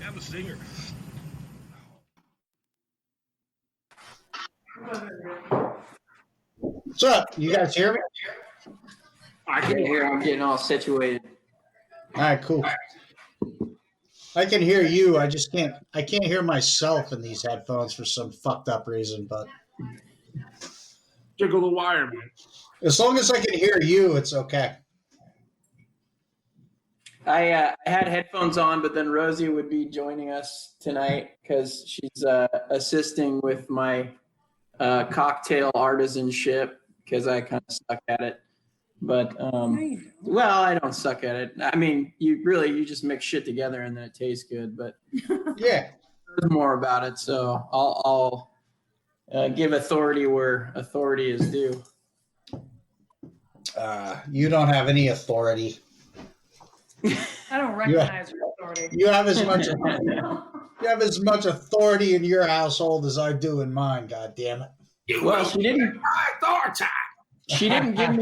I'm a singer. What's up? You guys hear me? I can hear. I'm getting all situated. All right, cool. I can hear you. I can't hear myself in these headphones for some fucked up reason, but Jiggle the wire, man. as long as I can hear you, it's okay. I had headphones on, but then Rosie would be joining us tonight because she's assisting with my cocktail artisanship because I kind of suck at it. But well, I don't suck at it. I mean, you just mix shit together and then it tastes good. But Yeah, there's more about it, so I'll give authority where authority is due. you don't have any authority. I don't recognize your authority. You have as much authority in your household as I do in mine. God damn it! Well, she didn't. Authority. She didn't give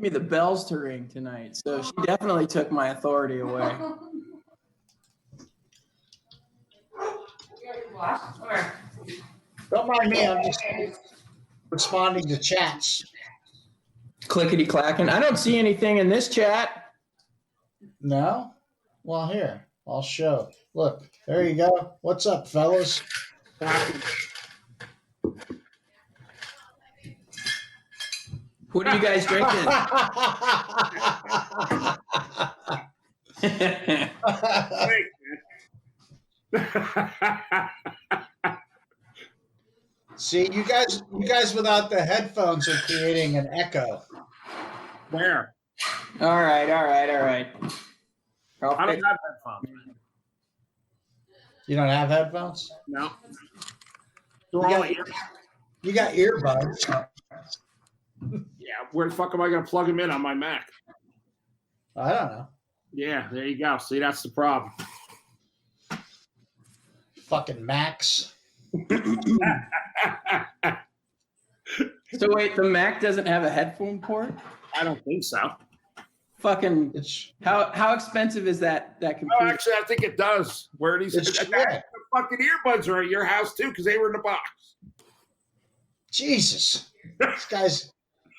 me the bells to ring tonight, so she definitely took my authority away. Don't mind me. I'm just responding to chats. Clickety clacking. I don't see anything in this chat. No? Well, here. I'll show. Look, there you go. What's up, fellas? What are you guys drinking? See, you guys without the headphones are creating an echo. Where? All right. I don't have headphones. You don't have headphones? No. You got earbuds. Yeah, where the fuck am I going to plug them in on my Mac? I don't know. Yeah, there you go. See, that's the problem. Fucking Macs. So wait, the Mac doesn't have a headphone port? I don't think so. Fucking, how expensive is that computer? Oh, actually, I think it does. Where these the fucking earbuds are at your house too, because they were in the box. Jesus, this guy's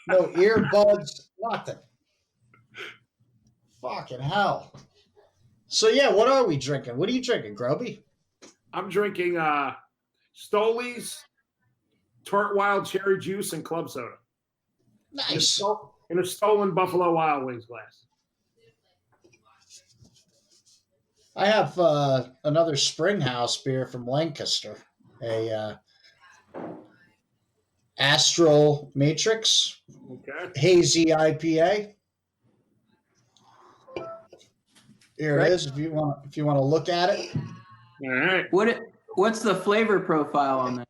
no earbuds, nothing. Fucking hell. So yeah, what are we drinking? What are you drinking, Groby? I'm drinking Stoli's Tart Wild Cherry Juice and Club Soda. Nice. In a stolen Buffalo Wild Wings glass. I have another Springhouse beer from Lancaster, a Astral Matrix, hazy IPA. Here it is. If you want to look at it. All right. What's the flavor profile on that?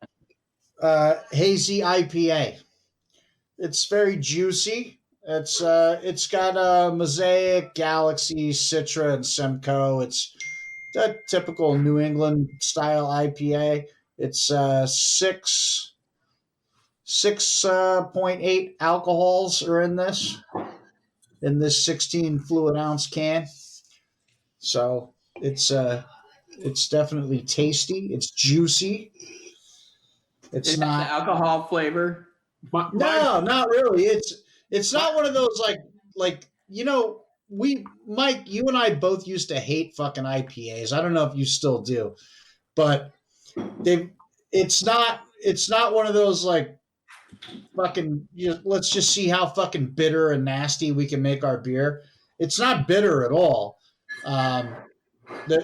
Hazy IPA. It's very juicy. It's got Mosaic, Galaxy, Citra, and Simcoe. It's that typical New England style IPA. It's 6.8 alcohols are in this 16 fluid ounce can. So it's definitely tasty. It's juicy. It's not the alcohol flavor. No, not really. It's not one of those like Mike, you and I both used to hate fucking IPAs. I don't know if you still do, but it's not one of those like fucking let's just see how fucking bitter and nasty we can make our beer. It's not bitter at all. The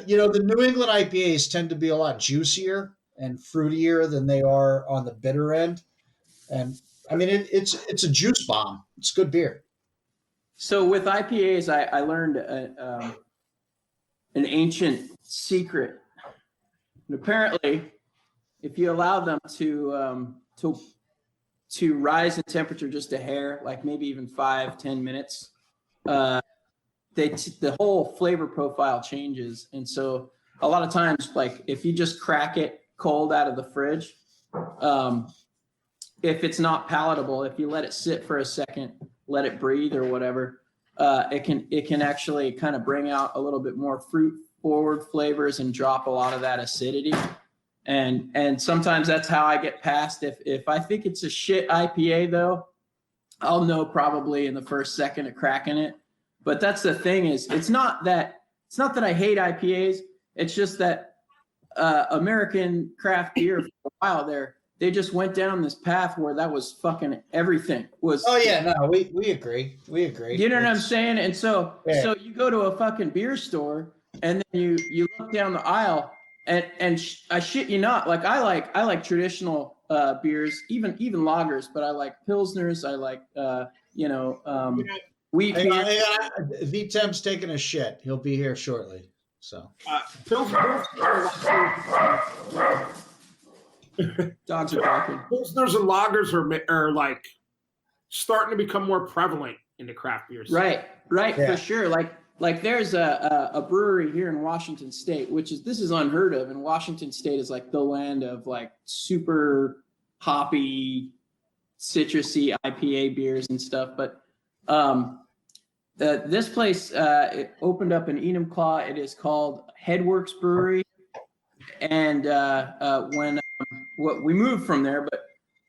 New England IPAs tend to be a lot juicier and fruitier than they are on the bitter end. And I mean, it's a juice bomb. It's good beer. So with IPAs, I learned an ancient secret. And apparently, if you allow them to rise in temperature just a hair, like maybe even 5-10 minutes, the whole flavor profile changes. And so a lot of times, like if you just crack it cold out of the fridge, if it's not palatable, if you let it sit for a second, let it breathe or whatever, it can actually kind of bring out a little bit more fruit forward flavors and drop a lot of that acidity. And sometimes that's how I get past. If I think it's a shit IPA though, I'll know probably in the first second of cracking it. But that's the thing is, it's not that I hate IPAs. It's just that American craft beer for a while there, they just went down this path where that was fucking everything was. Oh yeah, no, we agree. We agree. You know what I'm saying? And so you go to a fucking beer store and then you look down the aisle and I shit you not, like I like traditional beers, even lagers, but I like pilsners. I like wheat beer. V-Temp's taking a shit. He'll be here shortly. So dogs are barking. Pilsners and lagers are like starting to become more prevalent in the craft beers. Right, Yeah. for sure. Like there's a brewery here in Washington State, this is unheard of. And Washington State is like the land of like super hoppy, citrusy IPA beers and stuff. But this place it opened up in Enumclaw. It is called Headworks Brewery. And when we moved from there, but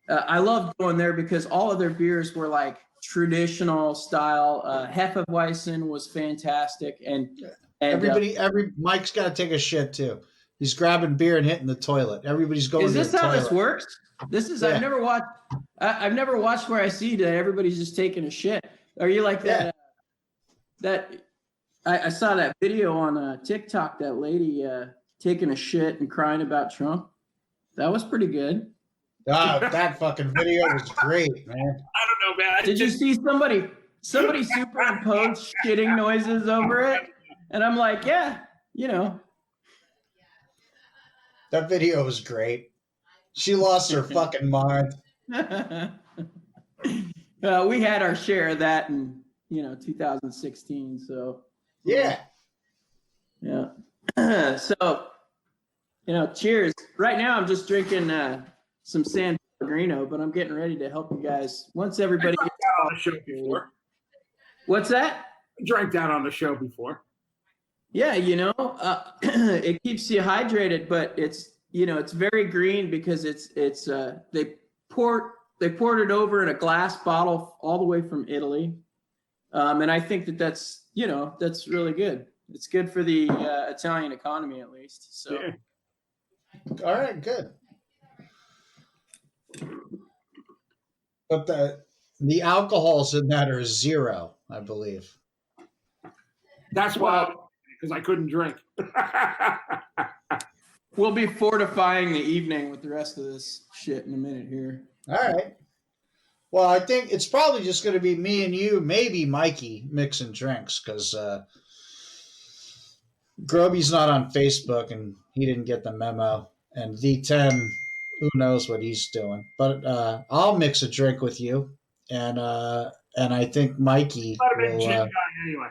I loved going there because all of their beers were like traditional style. Hefeweizen was fantastic, and Mike's got to take a shit too. He's grabbing beer and hitting the toilet. Everybody's going. Is this to the how toilet. this works? This is I've never watched. I've never watched where I see that everybody's just taking a shit. Are you like that? I saw that video on TikTok. That lady taking a shit and crying about Trump. That was pretty good. Oh, that fucking video was great, man. I don't know, man. Did you see somebody superimpose shitting noises over it? And I'm like, yeah, That video was great. She lost her fucking mind. We had our share of that in 2016. So yeah. So cheers. Right now I'm just drinking some San Pellegrino, but I'm getting ready to help you guys once everybody gets on the show before. What's that? I drank that on the show before. Yeah, it keeps you hydrated, but it's very green because it's they poured it over in a glass bottle all the way from Italy, and I think that's really good. It's good for the Italian economy at least. So, yeah. All right, good. But the alcohols in that are 0, I believe. That's why, because I couldn't drink. We'll be fortifying the evening with the rest of this shit in a minute here. All right. Well, I think it's probably just going to be me and you, maybe Mikey, mixing drinks, because Groby's not on Facebook and he didn't get the memo. And V10, who knows what he's doing. But I'll mix a drink with you, and I think Mikey will. Gin guy anyway.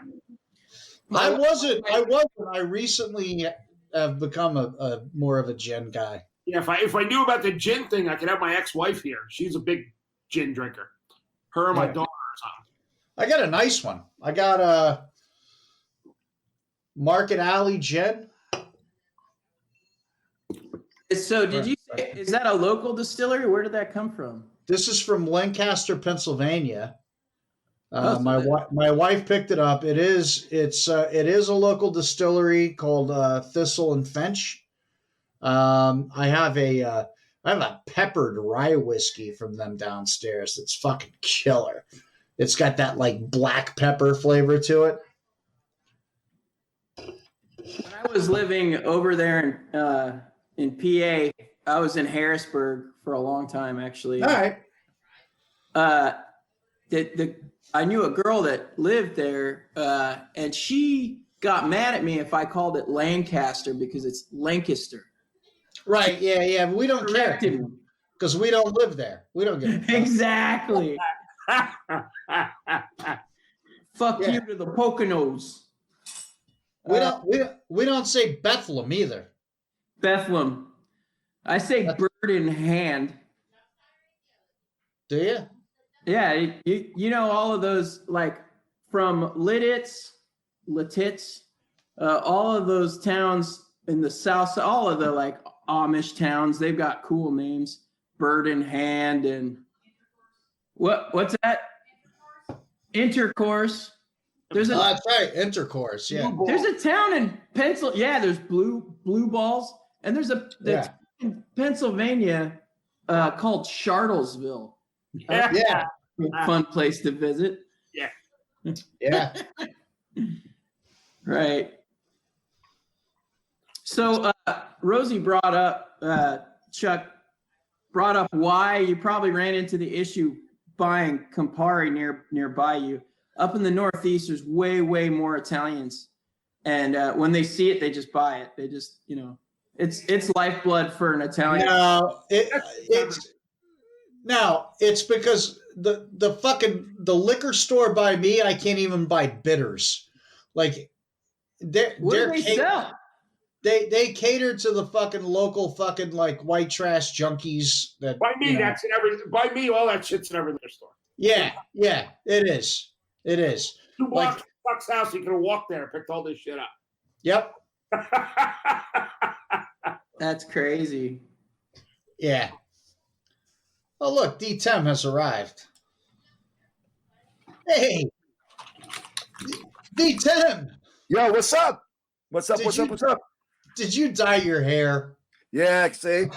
I wasn't. I recently have become a more of a gin guy. Yeah, if I knew about the gin thing, I could have my ex-wife here. She's a big gin drinker. Her and my daughter or something. I got a nice one. I got a Market Alley gin. So did you say, is that a local distillery? Where did that come from? This is from Lancaster, Pennsylvania. My wife picked it up. It is a local distillery called Thistle and Finch. I have a peppered rye whiskey from them downstairs. That's fucking killer. It's got that like black pepper flavor to it. When I was living over there in PA, I was in Harrisburg for a long time actually. All right. I knew a girl that lived there, and she got mad at me if I called it Lancaster because it's Lancaster. Right, yeah, but we don't care because we don't live there. We don't get it. Exactly. Fuck you to the Poconos. We don't say Bethlehem either. Bethlehem. I say bird in hand. Do you? Yeah, you know all of those like from Lititz, all of those towns in the south, all of the like Amish towns, they've got cool names. Bird in Hand and what's that? Intercourse. There's that's right, Intercourse. Yeah. There's a town in Pennsylvania. Yeah, there's blue balls, and there's a town in Pennsylvania called Charlottesville. Yeah. Fun place to visit. Yeah. Yeah. Right. So Rosie brought up, Chuck brought up why you probably ran into the issue buying Campari nearby you. Up in the Northeast, there's way more Italians, and when they see it, they just buy it. They just, it's lifeblood for an Italian. No, it's because the liquor store by me, I can't even buy bitters. Like what do they sell? They cater to the fucking local fucking like white trash junkies. That by me, that's in every. By me, all that shit's in every liquor store. Yeah, it is. It is. 2 blocks from Chuck's house, you could have walked there and picked all this shit up. Yep. That's crazy. Yeah. Oh, look, D10 has arrived. Hey, D10. Yo, what's up? What's up? Did you dye your hair? Yeah, see?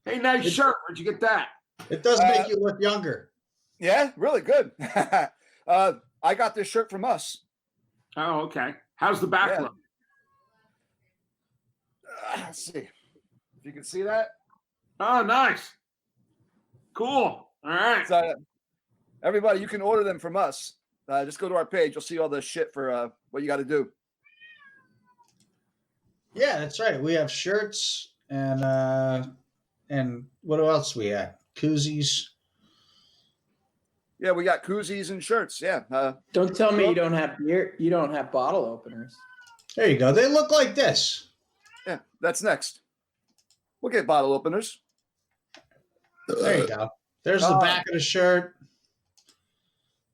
Hey, nice shirt. Where'd you get that? It does make you look younger. Yeah, really good. I got this shirt from us. Oh, okay. How's the back look? Let's see. If you can see that. Oh, nice. Cool. All right. So, everybody, you can order them from us. Just go to our page. You'll see all the shit for what you got to do. Yeah, that's right. We have shirts and what else we have? Koozies. Yeah, we got koozies and shirts. Yeah. Don't tell me you don't have beer. You don't have bottle openers. There you go. They look like this. Yeah, that's next. We'll get bottle openers. There you go. There's the back of the shirt.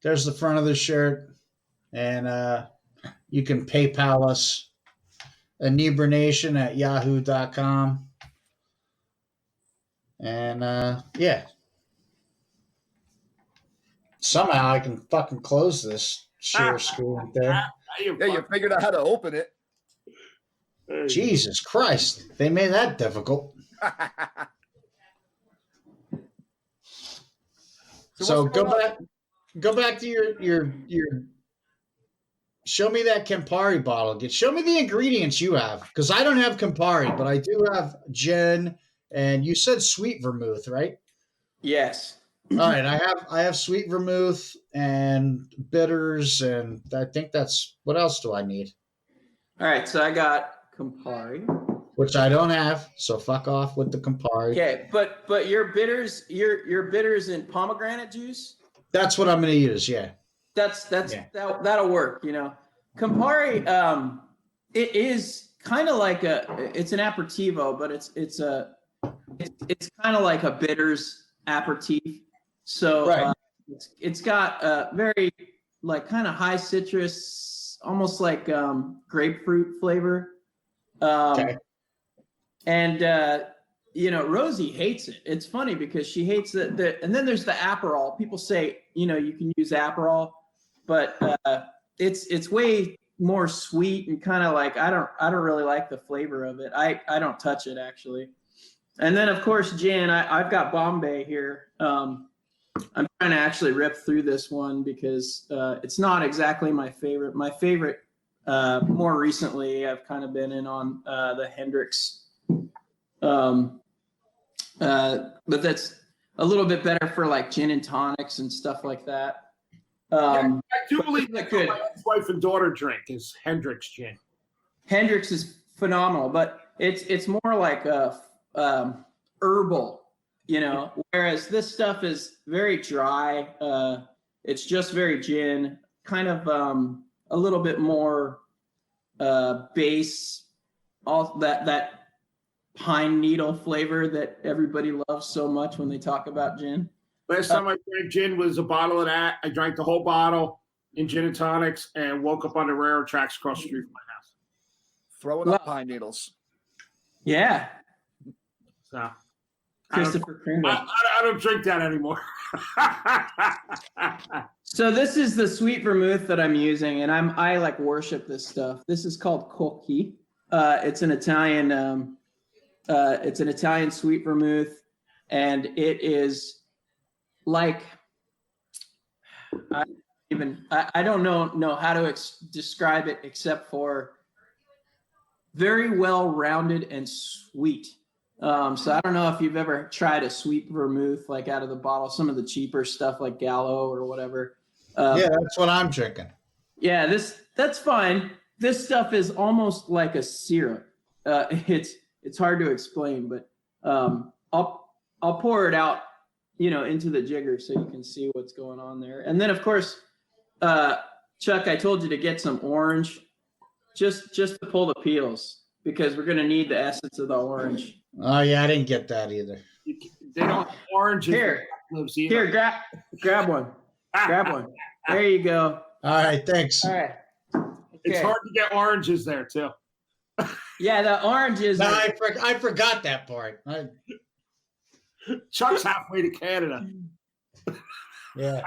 There's the front of the shirt. And you can PayPal us inebrination@yahoo.com. And yeah. Somehow I can fucking close this share screen there. Yeah, you figured out how to open it. Jesus Christ. They made that difficult. So go back to your show me that Campari bottle. Show me the ingredients you have, because I don't have Campari, but I do have gin, and you said sweet vermouth, right? Yes. All right, I have sweet vermouth and bitters, and I think that's what else do I need? All right, so I got Campari, which I don't have, so fuck off with the Campari. Okay, but your bitters in pomegranate juice. That's what I'm going to use. Yeah. That'll work. Campari. It is kind of like it's an aperitivo, but it's kind of like a bitters aperitif. So right. It's got very like kind of high citrus, almost like grapefruit flavor. Okay. And Rosie hates it. It's funny because she hates and then there's the Aperol. People say, you can use Aperol, but it's way more sweet and kind of like I don't really like the flavor of it. I don't touch it actually. And then of course gin. I've got Bombay here. I'm trying to actually rip through this one because it's not exactly my favorite. My favorite more recently I've kind of been in on the Hendrix. But that's a little bit better for like gin and tonics and stuff like that. I do believe that my wife and daughter drink is Hendrix gin. Hendrix is phenomenal, but it's more like a herbal, whereas this stuff is very dry. It's just very gin, kind of a little bit more base, all that pine needle flavor that everybody loves so much when they talk about gin. Last time I drank gin was a bottle of that. I drank the whole bottle in gin and tonics and woke up on the railroad tracks across the street from my house. Throwing up pine needles. Yeah. So Christopher Kringle. I don't drink that anymore. So this is the sweet vermouth that I'm using, and I like worship this stuff. This is called Cocchi. It's an Italian sweet vermouth, and it is like I don't know how to describe it except for very well rounded and sweet. So I don't know if you've ever tried a sweet vermouth like out of the bottle, some of the cheaper stuff like Gallo or whatever. Yeah, that's what I'm drinking. Yeah, that's fine. This stuff is almost like a syrup. It's hard to explain, but I'll pour it out, into the jigger so you can see what's going on there. And then of course, Chuck, I told you to get some orange, just to pull the peels because we're gonna need the essence of the orange. Oh yeah, I didn't get that either. They don't have oranges. Here, grab one. Grab one. There you go. All right, thanks. All right. It's Okay. hard to get oranges there too. Yeah, the oranges. No, I forgot that part. Chuck's halfway to Canada. Yeah.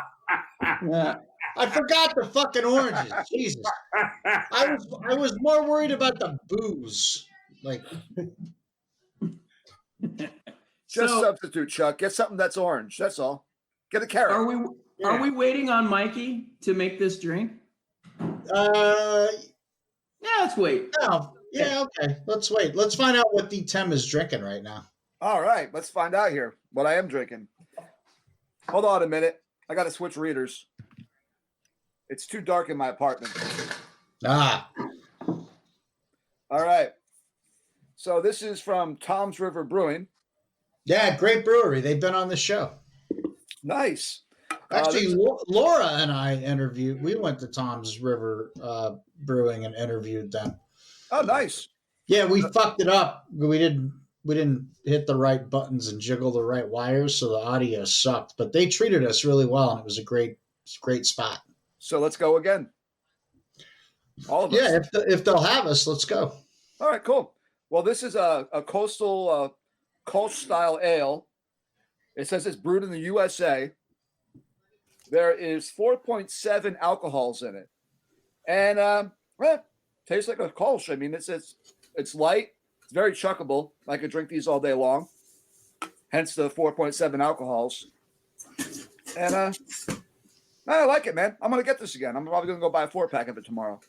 Yeah. I forgot the fucking oranges. Jesus. I was more worried about the booze. Like, Just substitute, Chuck. Get something that's orange. That's all. Get a carrot. Are we waiting on Mikey to make this drink? yeah, Yeah, let's wait. no, yeah, okay. Let's wait. Let's find out what D10 is drinking right now. All right, let's find out here what I am drinking. Hold on a minute. I got to switch readers. It's too dark in my apartment. Ah, All right. So this is from Tom's River Brewing. yeah, great brewery. They've been on the show. Nice. Actually, Laura and I interviewed. We went to Tom's River Brewing and interviewed them. Oh, nice. Yeah, we fucked it up. We didn't hit the right buttons and jiggle the right wires, so the audio sucked. But they treated us really well, and it was a great spot. So let's go again. All of us. Yeah, if they'll have us, let's go. All right, cool. Well, this is a coastal Kolsch style ale. It says it's brewed in the USA. There is 4.7 alcohols in it, and tastes like a Kolsch. I mean, it's light. It's very chuggable. I could drink these all day long. Hence the 4.7 alcohols. And I like it, man. I'm gonna get this again. I'm probably gonna go buy a 4-pack of it tomorrow.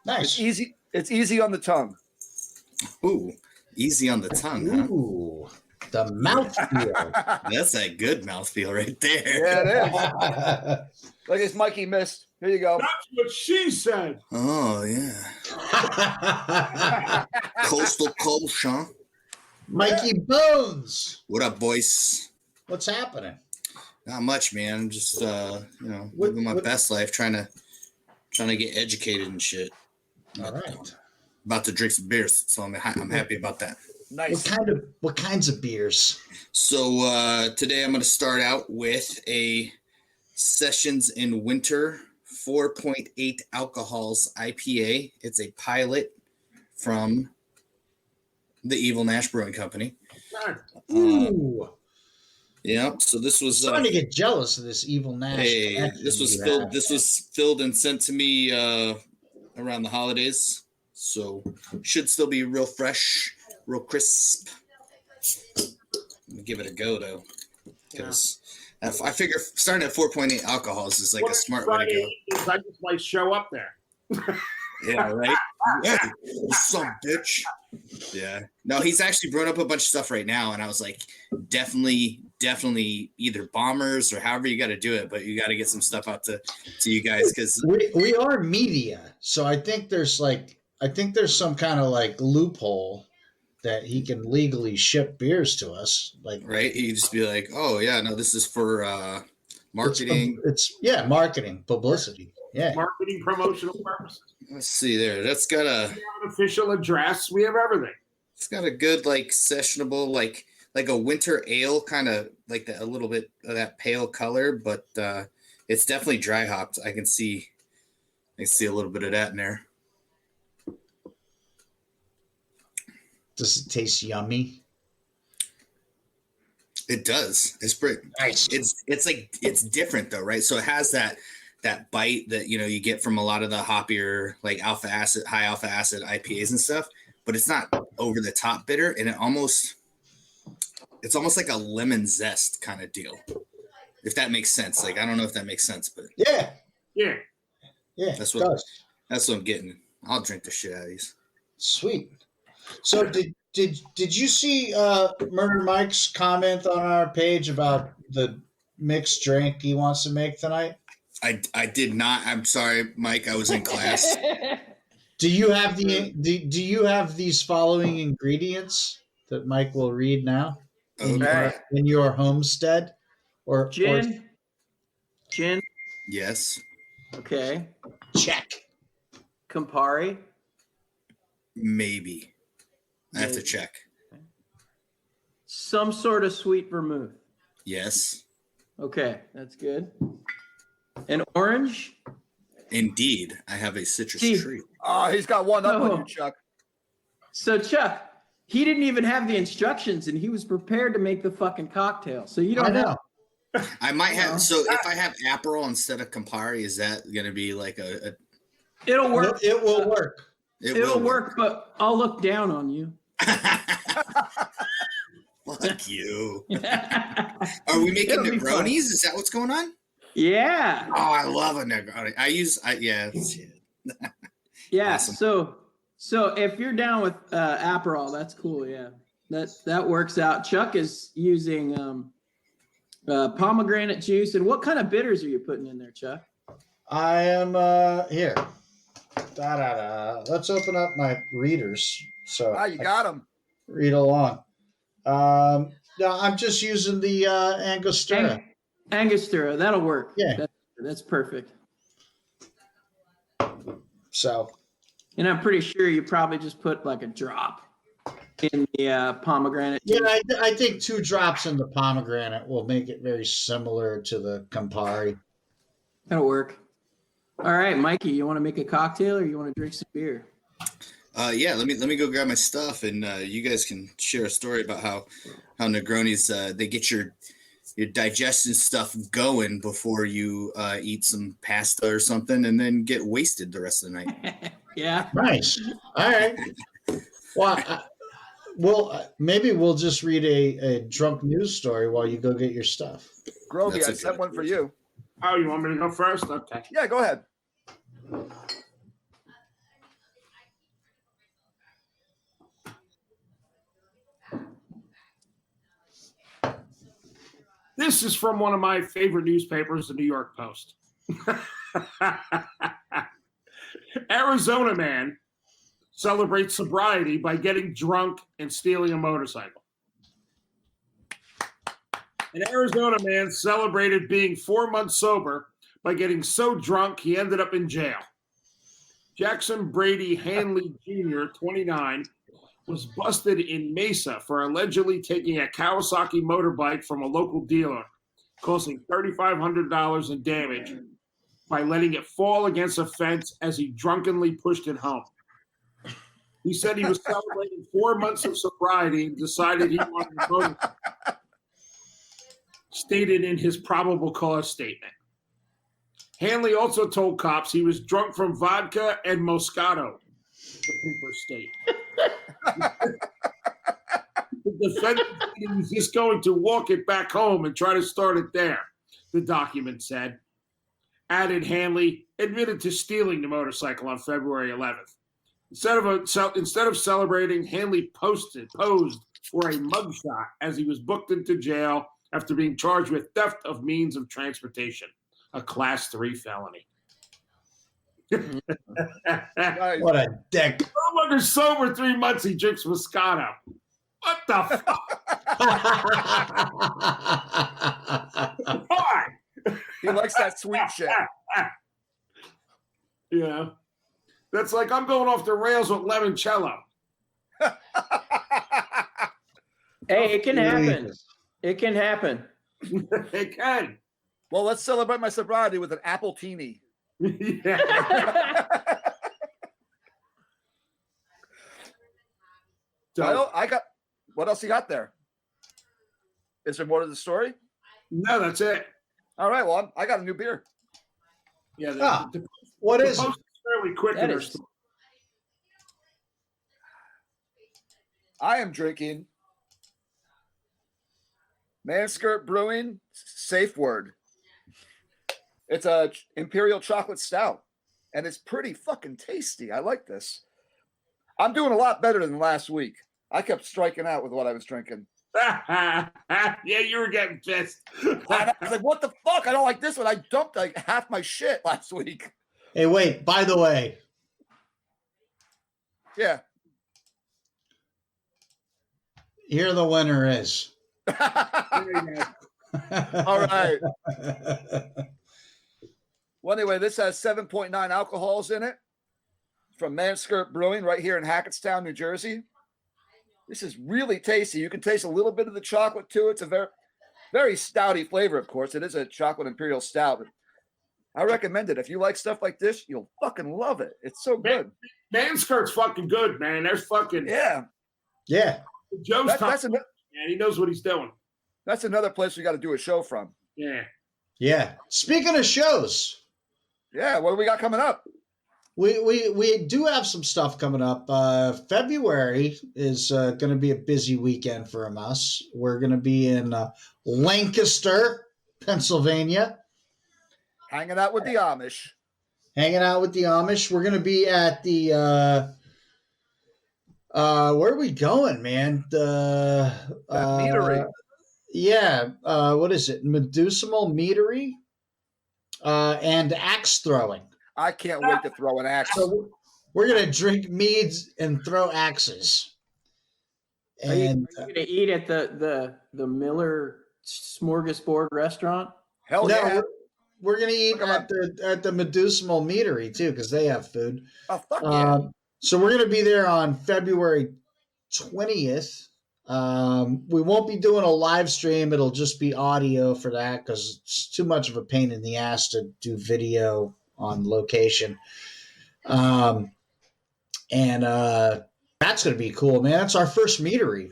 Nice. It's easy. It's easy on the tongue. Ooh, easy on the tongue, huh? Ooh, the mouthfeel. That's a good mouthfeel right there. Yeah, it is. Like it's Mikey missed. Here you go. That's what she said. Oh, yeah. Coastal Kolsch, huh? Mikey Bones. What up, boys? What's happening? Not much, man. I'm just, What- living my best life, trying to get educated and shit. All right. About to drink some beers, so I'm happy about that. Nice. What kinds of beers? So today I'm going to start out with a Sessions in Winter 4.8 alcohols IPA. It's a pilot from the Evil Nash Brewing Company. Ooh, Yeah, so this was I'm starting to get jealous of this Evil Nash. hey, connection this was you filled. have. This was filled and sent to me around the holidays, so should still be real fresh, real crisp. I'm gonna give it a go though, because I figure starting at 4.8 alcohols is like a smart way to go. I just might show up there. Yeah, right. Yeah, you son of a bitch. Yeah. No, he's actually brought up a bunch of stuff right now, and I was like, definitely either bombers or however you got to do it, but you got to get some stuff out to you guys because we are media, so I think there's some kind of like loophole that he can legally ship beers to us. Like, right, he'd just be like, oh yeah, no, this is for marketing. It's marketing, publicity. Yeah. Marketing, promotional purposes. Let's see there. That's got We have an official address. We have everything. it's got a good like sessionable like like a winter ale, kind of like a little bit of that pale color, but it's definitely dry hopped. I can see a little bit of that in there. Does it taste yummy? It does. It's pretty Nice. It's different though, right? So it has that bite that you get from a lot of the hoppier, like high alpha acid IPAs and stuff, but it's not over the top bitter, and it's almost like a lemon zest kind of deal. If that makes sense. Like, I don't know if that makes sense, but Yeah. that's it what does. that's what I'm getting. I'll drink the shit out of these. Sweet. So did you see Murder Mike's comment on our page about the mixed drink he wants to make tonight? I did not. I'm sorry, Mike. I was in class. Do you have do you have these following ingredients that Mike will read now Okay. in your homestead? Or Gin. Yes. Okay. check. Campari. Maybe. I have to check. Some sort of sweet vermouth. Yes. Okay, that's good. An orange. Indeed. I have a citrus See. tree. Oh, he's got one up on Oh. you, Chuck. So Chuck, he didn't even have the instructions, and he was prepared to make the fucking cocktail. So you I don't know. have. I might have. No. So if I have Aperol instead of Campari, is that going to be like a It'll work. It will work. It'll work, but I'll look down on you. Fuck you. Are we making It'll be fun. Negronis? Is that what's going on? Yeah. Oh, I love a Negroni. Yeah. Yeah. Awesome. So if you're down with Aperol, that's cool. Yeah. That works out. Chuck is using pomegranate juice. And what kind of bitters are you putting in there, Chuck? I am here. Let's open up my readers so Ah, you got him. read along. No, I'm just using the Angostura. Angostura. That'll work. Yeah. That's perfect. So And I'm pretty sure you probably just put like a drop in the pomegranate yeah, juice. I think 2 drops in the pomegranate will make it very similar to the Campari. That'll work. All right, Mikey, you want to make a cocktail or you want to drink some beer? Yeah, let me go grab my stuff, and you guys can share a story about how Negronis they get your digestion stuff going before you eat some pasta or something, and then get wasted the rest of the night. Yeah. Nice. All right. Well, maybe we'll just read a drunk news story while you go get your stuff. Groby, That's I a sent good one for you. Oh, you want me to go first? Okay. Yeah, go ahead. This is from one of my favorite newspapers, the New York Post. Arizona man celebrates sobriety by getting drunk and stealing a motorcycle. An Arizona man celebrated being 4 months sober by getting so drunk he ended up in jail. Jackson Brady Hanley Jr., 29, was busted in Mesa for allegedly taking a Kawasaki motorbike from a local dealer, causing $3,500 in damage by letting it fall against a fence as he drunkenly pushed it home. He said he was celebrating 4 months of sobriety and decided he wanted a motorcycle, stated in his probable cause statement. Hanley also told cops he was drunk from vodka and Moscato, the paper state. The defendant said he was just going to walk it back home and try to start it there, the document said. Added Hanley admitted to stealing the motorcycle on February 11th. Instead of celebrating, Hanley posed for a mugshot as he was booked into jail after being charged with theft of means of transportation, a Class 3 felony. Nice. What a dick. Motherfucker's sober 3 months, he drinks Moscato. What the fuck? Why? He likes that sweet shit. Yeah. That's like I'm going off the rails with limoncello. Hey, it can happen. Jesus. It can happen. It can. Well, let's celebrate my sobriety with an apple teeny. Yeah. So, I got. What else you got there? Is there more to the story? no, that's it. All right. Well, I got a new beer. Yeah. What The is it? post is fairly quick That in their is- story. I am drinking Manskirt Brewing Safe Word. It's a Imperial Chocolate Stout, and it's pretty fucking tasty. I like this. I'm doing a lot better than last week. I kept striking out with what I was drinking. Yeah, you were getting pissed. I was like, what the fuck? I don't like this one. I dumped like half my shit last week. Hey, wait, by the way, Yeah. here the winner is. All right. Well, anyway, this has 7.9 alcohols in it from Manskirt Brewing right here in Hackettstown, New Jersey. This is really tasty. You can taste a little bit of the chocolate too. It's a very, very stouty flavor, of course. It is a chocolate imperial stout. But I recommend it. If you like stuff like this, you'll fucking love it. It's so good. Manskirt's fucking good, man. There's fucking Yeah. Yeah. Joe's That's man. He knows what he's doing. another place we got to do a show from. Yeah. Yeah. Speaking of shows, Yeah. What do we got coming up? we do have some stuff coming up. February is going to be a busy weekend for us. We're going to be in Lancaster, Pennsylvania, Hanging out with the Amish. hanging out with the Amish. We're going to be at the where are we going, man? The That meadery. Yeah. What is it? Medicinal Meadery and axe throwing. I can't wait to throw an axe. So we're going to drink meads and throw axes. Are you And going to eat at the Miller Smorgasbord restaurant? Hell no, yeah. we're going to eat Come on. at the Medicinal Meadery too, because they have food. Oh, fuck yeah. So we're going to be there on February 20th. We won't be doing a live stream. It'll just be audio for that because it's too much of a pain in the ass to do video on location. And that's going to be cool, man. That's our first meadery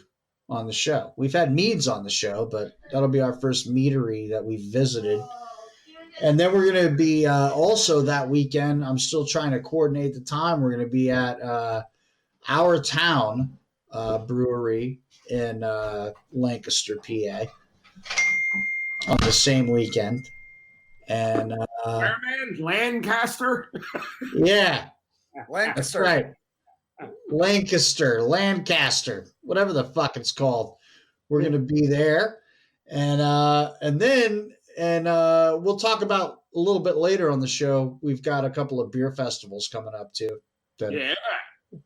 on the show. We've had meads on the show, but that'll be our first meadery that we've visited. And then we're going to be also that weekend. I'm still trying to coordinate the time. We're going to be at Our Town Brewery in Lancaster, PA on the same weekend. And Where, man? Lancaster? yeah, that's Lancaster. right. Lancaster, whatever the fuck it's called. We're going to be there. And then we'll talk about a little bit later on the show. We've got a couple of beer festivals coming up too. Yeah.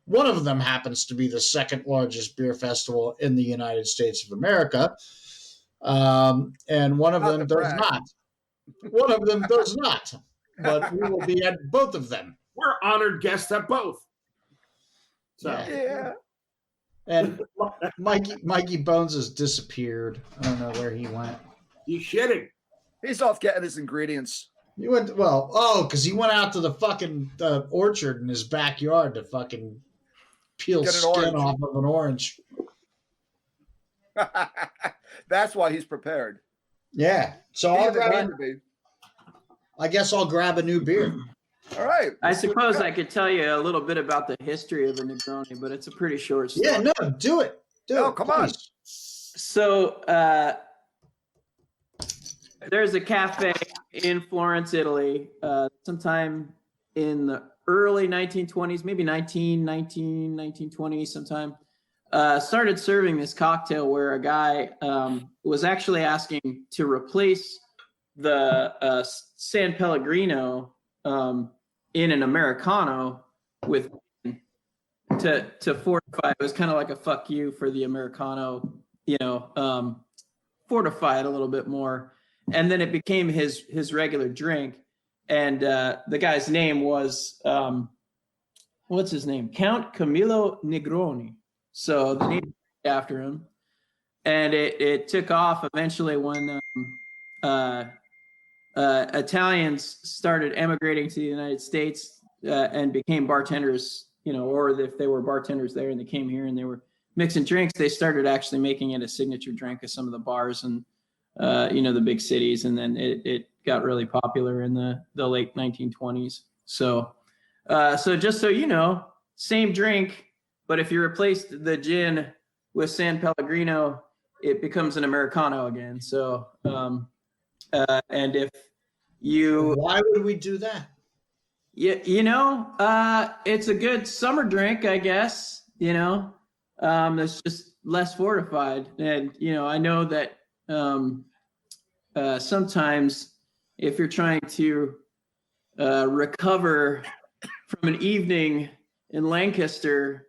One of them happens to be the second largest beer festival in the United States of America. And one of Not them to does brag. not. One of them does not. But we will be at both of them. We're honored guests at both. So Yeah. Yeah. And Mikey Bones has disappeared. I don't know where he went. you shitting. He's off getting his ingredients. He went because he went out to the fucking orchard in his backyard to fucking peel Get an skin orange. off of an orange. That's why he's prepared. Yeah. So He I'll doesn't grab. need to be. I guess I'll grab a new beer. All right. I suppose I could tell you a little bit about the history of a Negroni, but it's a pretty short story. Yeah, no, do it. No, come on. please. So there's a cafe in Florence, Italy, sometime in the early 1920s, maybe 1920 sometime. Started serving this cocktail where a guy was actually asking to replace the San Pellegrino in an Americano with to fortify. It was kind of like a fuck you for the Americano, fortify it a little bit more. And then it became his regular drink. And the guy's name was, what's his name? Count Camillo Negroni. So the name is after him. and it took off eventually when Italians started emigrating to the United States and became bartenders, or if they were bartenders there and they came here and they were mixing drinks, they started actually making it a signature drink of some of the bars and, the big cities. And then it got really popular in the late 1920s. So just so you know, same drink, but if you replace the gin with San Pellegrino, it becomes an Americano again. So, and if you... Why would we do that? Yeah, it's a good summer drink, I guess, it's just less fortified. And, I know that sometimes if you're trying to recover from an evening in Lancaster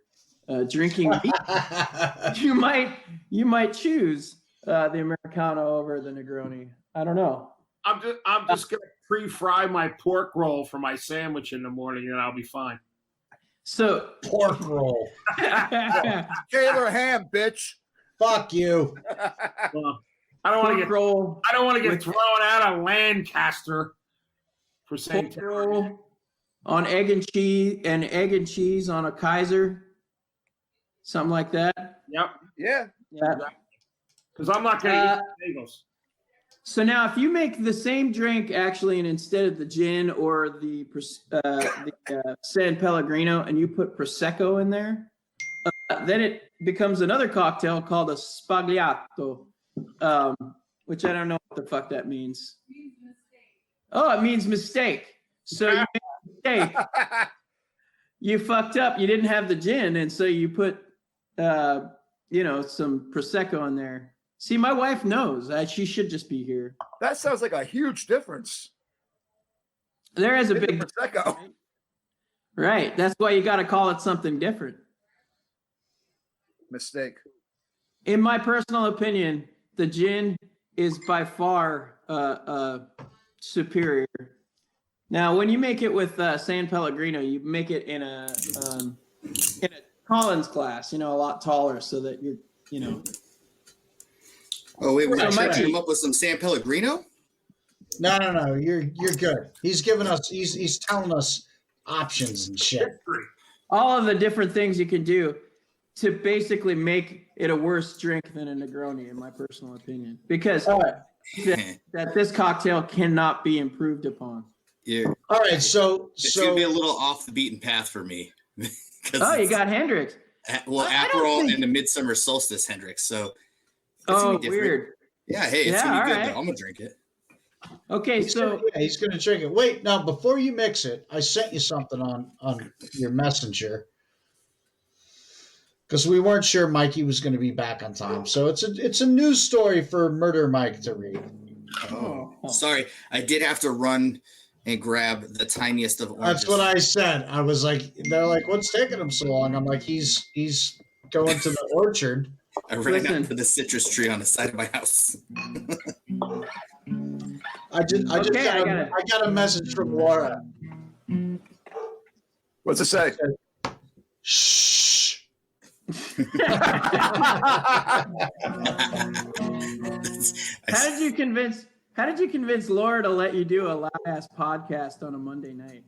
drinking beer, you might choose the Americano over the Negroni. I don't know. I'm just gonna pre-fry my pork roll for my sandwich in the morning, and I'll be fine. So pork roll. Taylor ham, bitch. Fuck you. Well, I don't want to get thrown out of Lancaster for saying pork roll on egg and cheese on a Kaiser, something like that. Yep. Yeah. Because I'm not gonna eat bagels. So now, if you make the same drink actually, and instead of the gin or the San Pellegrino, and you put Prosecco in there, then it becomes another cocktail called a Spagliato, which I don't know what the fuck that means. Oh, it means mistake. So you made a mistake. You fucked up. You didn't have the gin, and so you put, some Prosecco in there. See, my wife knows. She should just be here. That sounds like a huge difference. There is a big Prosecco. Right. That's why you got to call it something different. Mistake. In my personal opinion, the gin is by far superior. Now, when you make it with San Pellegrino, you make it in a Collins glass, a lot taller, so that you're. Oh wait, we're So gonna Mikey- come up with some San Pellegrino. No. You're good. He's giving us. He's telling us options and shit. All of the different things you can do to basically make it a worse drink than a Negroni, in my personal opinion, because that this cocktail cannot be improved upon. Yeah. All right. So It's gonna be a little off the beaten path for me. Oh, you got Hendrix. Well, I don't Aperol think- and the Midsummer Solstice Hendrix. So. Oh, weird. Yeah, hey, it's gonna be all good right. though. I'm gonna drink it. Okay, so he's going to drink it. Wait, now before you mix it, I sent you something on your messenger because we weren't sure Mikey was going to be back on time. So it's a news story for Murder Mike to read. Oh, sorry, I did have to run and grab the tiniest of oranges. That's what I said. I was like, they're like, what's taking him so long? I'm like, he's going to the orchard. I ran out to the citrus tree on the side of my house. I got a message from Laura. What's it say? Shh. How did you convince Laura to let you do a loud ass podcast on a Monday night?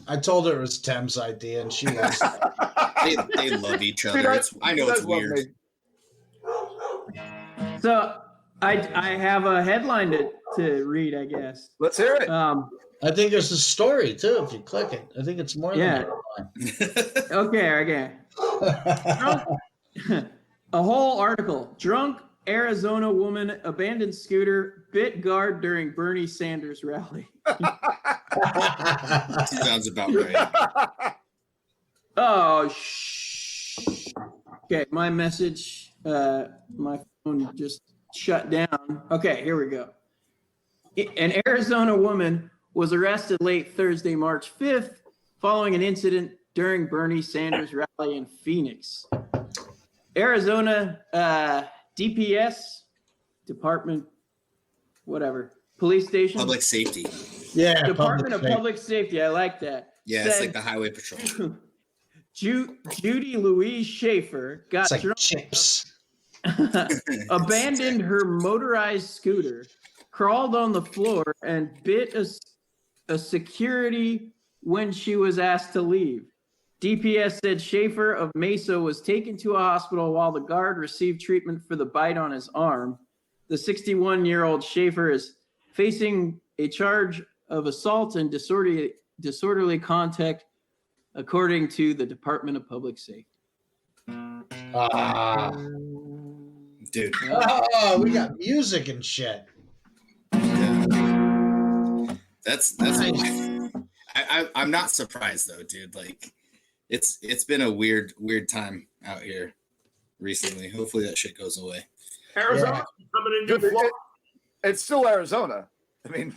I told her it was Tem's idea, and she loves it. They love each other. I know it's weird. So I have a headline to read, I guess. Let's hear it. I think there's a story too. If you click it, I think it's more than that. Okay. A whole article. Drunk Arizona woman abandoned scooter, bit guard during Bernie Sanders rally. Sounds about right. Oh, shh. Okay, my message, my phone just shut down. Okay, here we go. An Arizona woman was arrested late Thursday, March 5th, following an incident during Bernie Sanders rally in Phoenix. Arizona DPS, Department, whatever, police station. Public safety. Yeah, Department of Public Safety. I like that. Yeah, it's like the highway patrol. Judy Louise Schaefer got It's like drunk. chips. abandoned her motorized scooter, crawled on the floor, and bit a security when she was asked to leave. DPS said Schaefer of Mesa was taken to a hospital while the guard received treatment for the bite on his arm. The 61-year-old Schaefer is facing a charge of assault and disorderly conduct, according to the Department of Public Safety. Dude. Oh, we got music and shit. That's I'm not surprised though, dude. Like it's been a weird time out here recently. Hopefully that shit goes away. Arizona coming into Florida. It's still Arizona. I mean,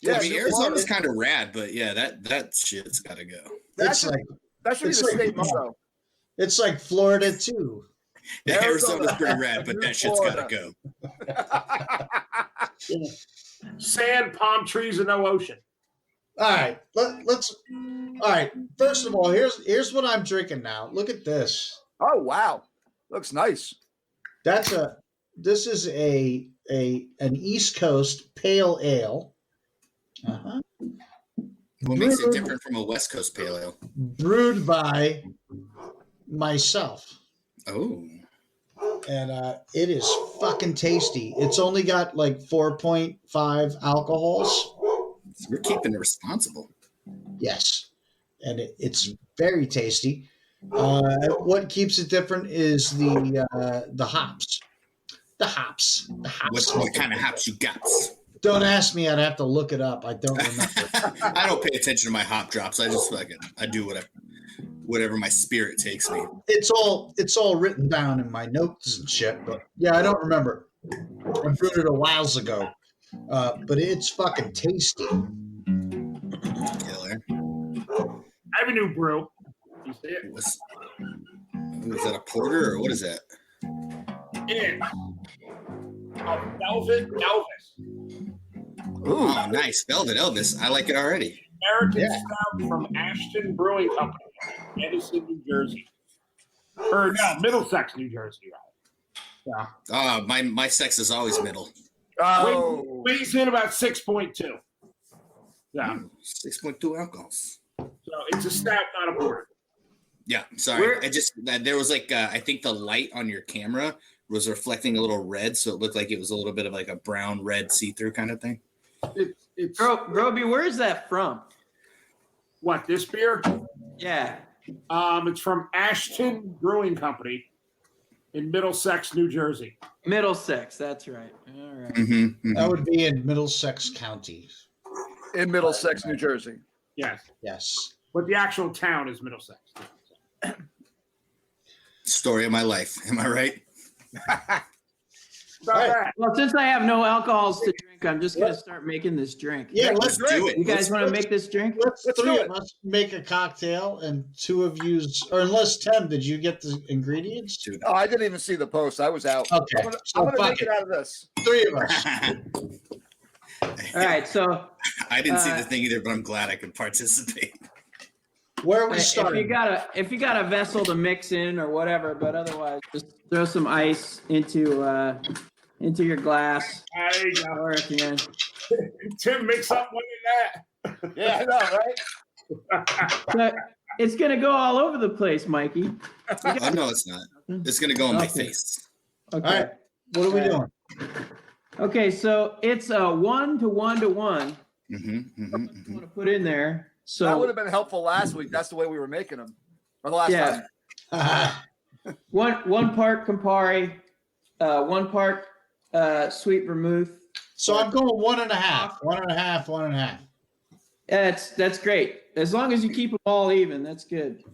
I mean Arizona's kind of rad, but yeah, that shit's got to go. that should be the state motto. It's like Florida too. Arizona's pretty rad, but that shit's got to go. Sand, palm trees, and no ocean. All right, let's. All right, first of all, here's what I'm drinking now. Look at this. Oh wow, looks nice. This is an East Coast pale ale. What makes it different from a West Coast pale ale? Brewed by myself. Oh. And it is fucking tasty. It's only got like 4.5 alcohols. We're keeping it responsible. Yes. And it's very tasty. What keeps it different is the hops. The hops. What kind of hops you got? Don't ask me. I'd have to look it up. I don't remember. I don't pay attention to my hop drops. I just I do whatever my spirit takes me. It's all written down in my notes and shit. But yeah, I don't remember. I brewed it a whiles ago. But it's fucking tasty. Killer. I have a new brew. You see it? Is that a porter or what is that? It's a Velvet Elvis. Ooh, oh, nice. Velvet Elvis. I like it already. American Stout from Ashton Brewing Company, Edison, New Jersey. Or no, Middlesex, New Jersey, right? Yeah. My sex is always middle. Oh, weighs in about 6.2. Yeah. 6.2 alcohols. So it's a stout, not a porter. Yeah, sorry. There was like I think the light on your camera was reflecting a little red, so it looked like it was a little bit of like a brown red see-through kind of thing. It's Groby, where is that from? What, this beer? Yeah. It's from Ashton Brewing Company in Middlesex, New Jersey. Middlesex, that's right. All right. That would be in Middlesex County. in Middlesex, New Jersey. Yes. Yes. But the actual town is Middlesex. Story of my life. Am I right? About that. Well, since I have no alcohols to drink, I'm just going to start making this drink. Yeah, Let's do it. You guys want to make this drink? Let's Let's three do of us make a cocktail, and two of you, or unless Tim, did you get the ingredients? Dude. Oh, I didn't even see the post. I was out. Okay, I'm gonna, so I'm gonna fuck make it out of this. Three of us. All right, so I didn't see the thing either, but I'm glad I could participate. Where are we if starting? you got a vessel to mix in or whatever, but otherwise, just throw some ice into your glass. There you go. Or if you Tim, mix up one in that. Yeah, I know, right? but it's gonna go all over the place, Mikey. Oh, no, it's not. It's going to go in my Okay. face. Okay. All right. What are we doing? Okay, so it's a 1 to 1 to 1. I'm I'm gonna put in there. So That would have been helpful last week. That's the way we were making them. Or the last Yeah. time. one part Campari, 1 part sweet vermouth. So I'm going 1.5. 1.5. 1.5. That's great. As long as you keep them all even, that's good.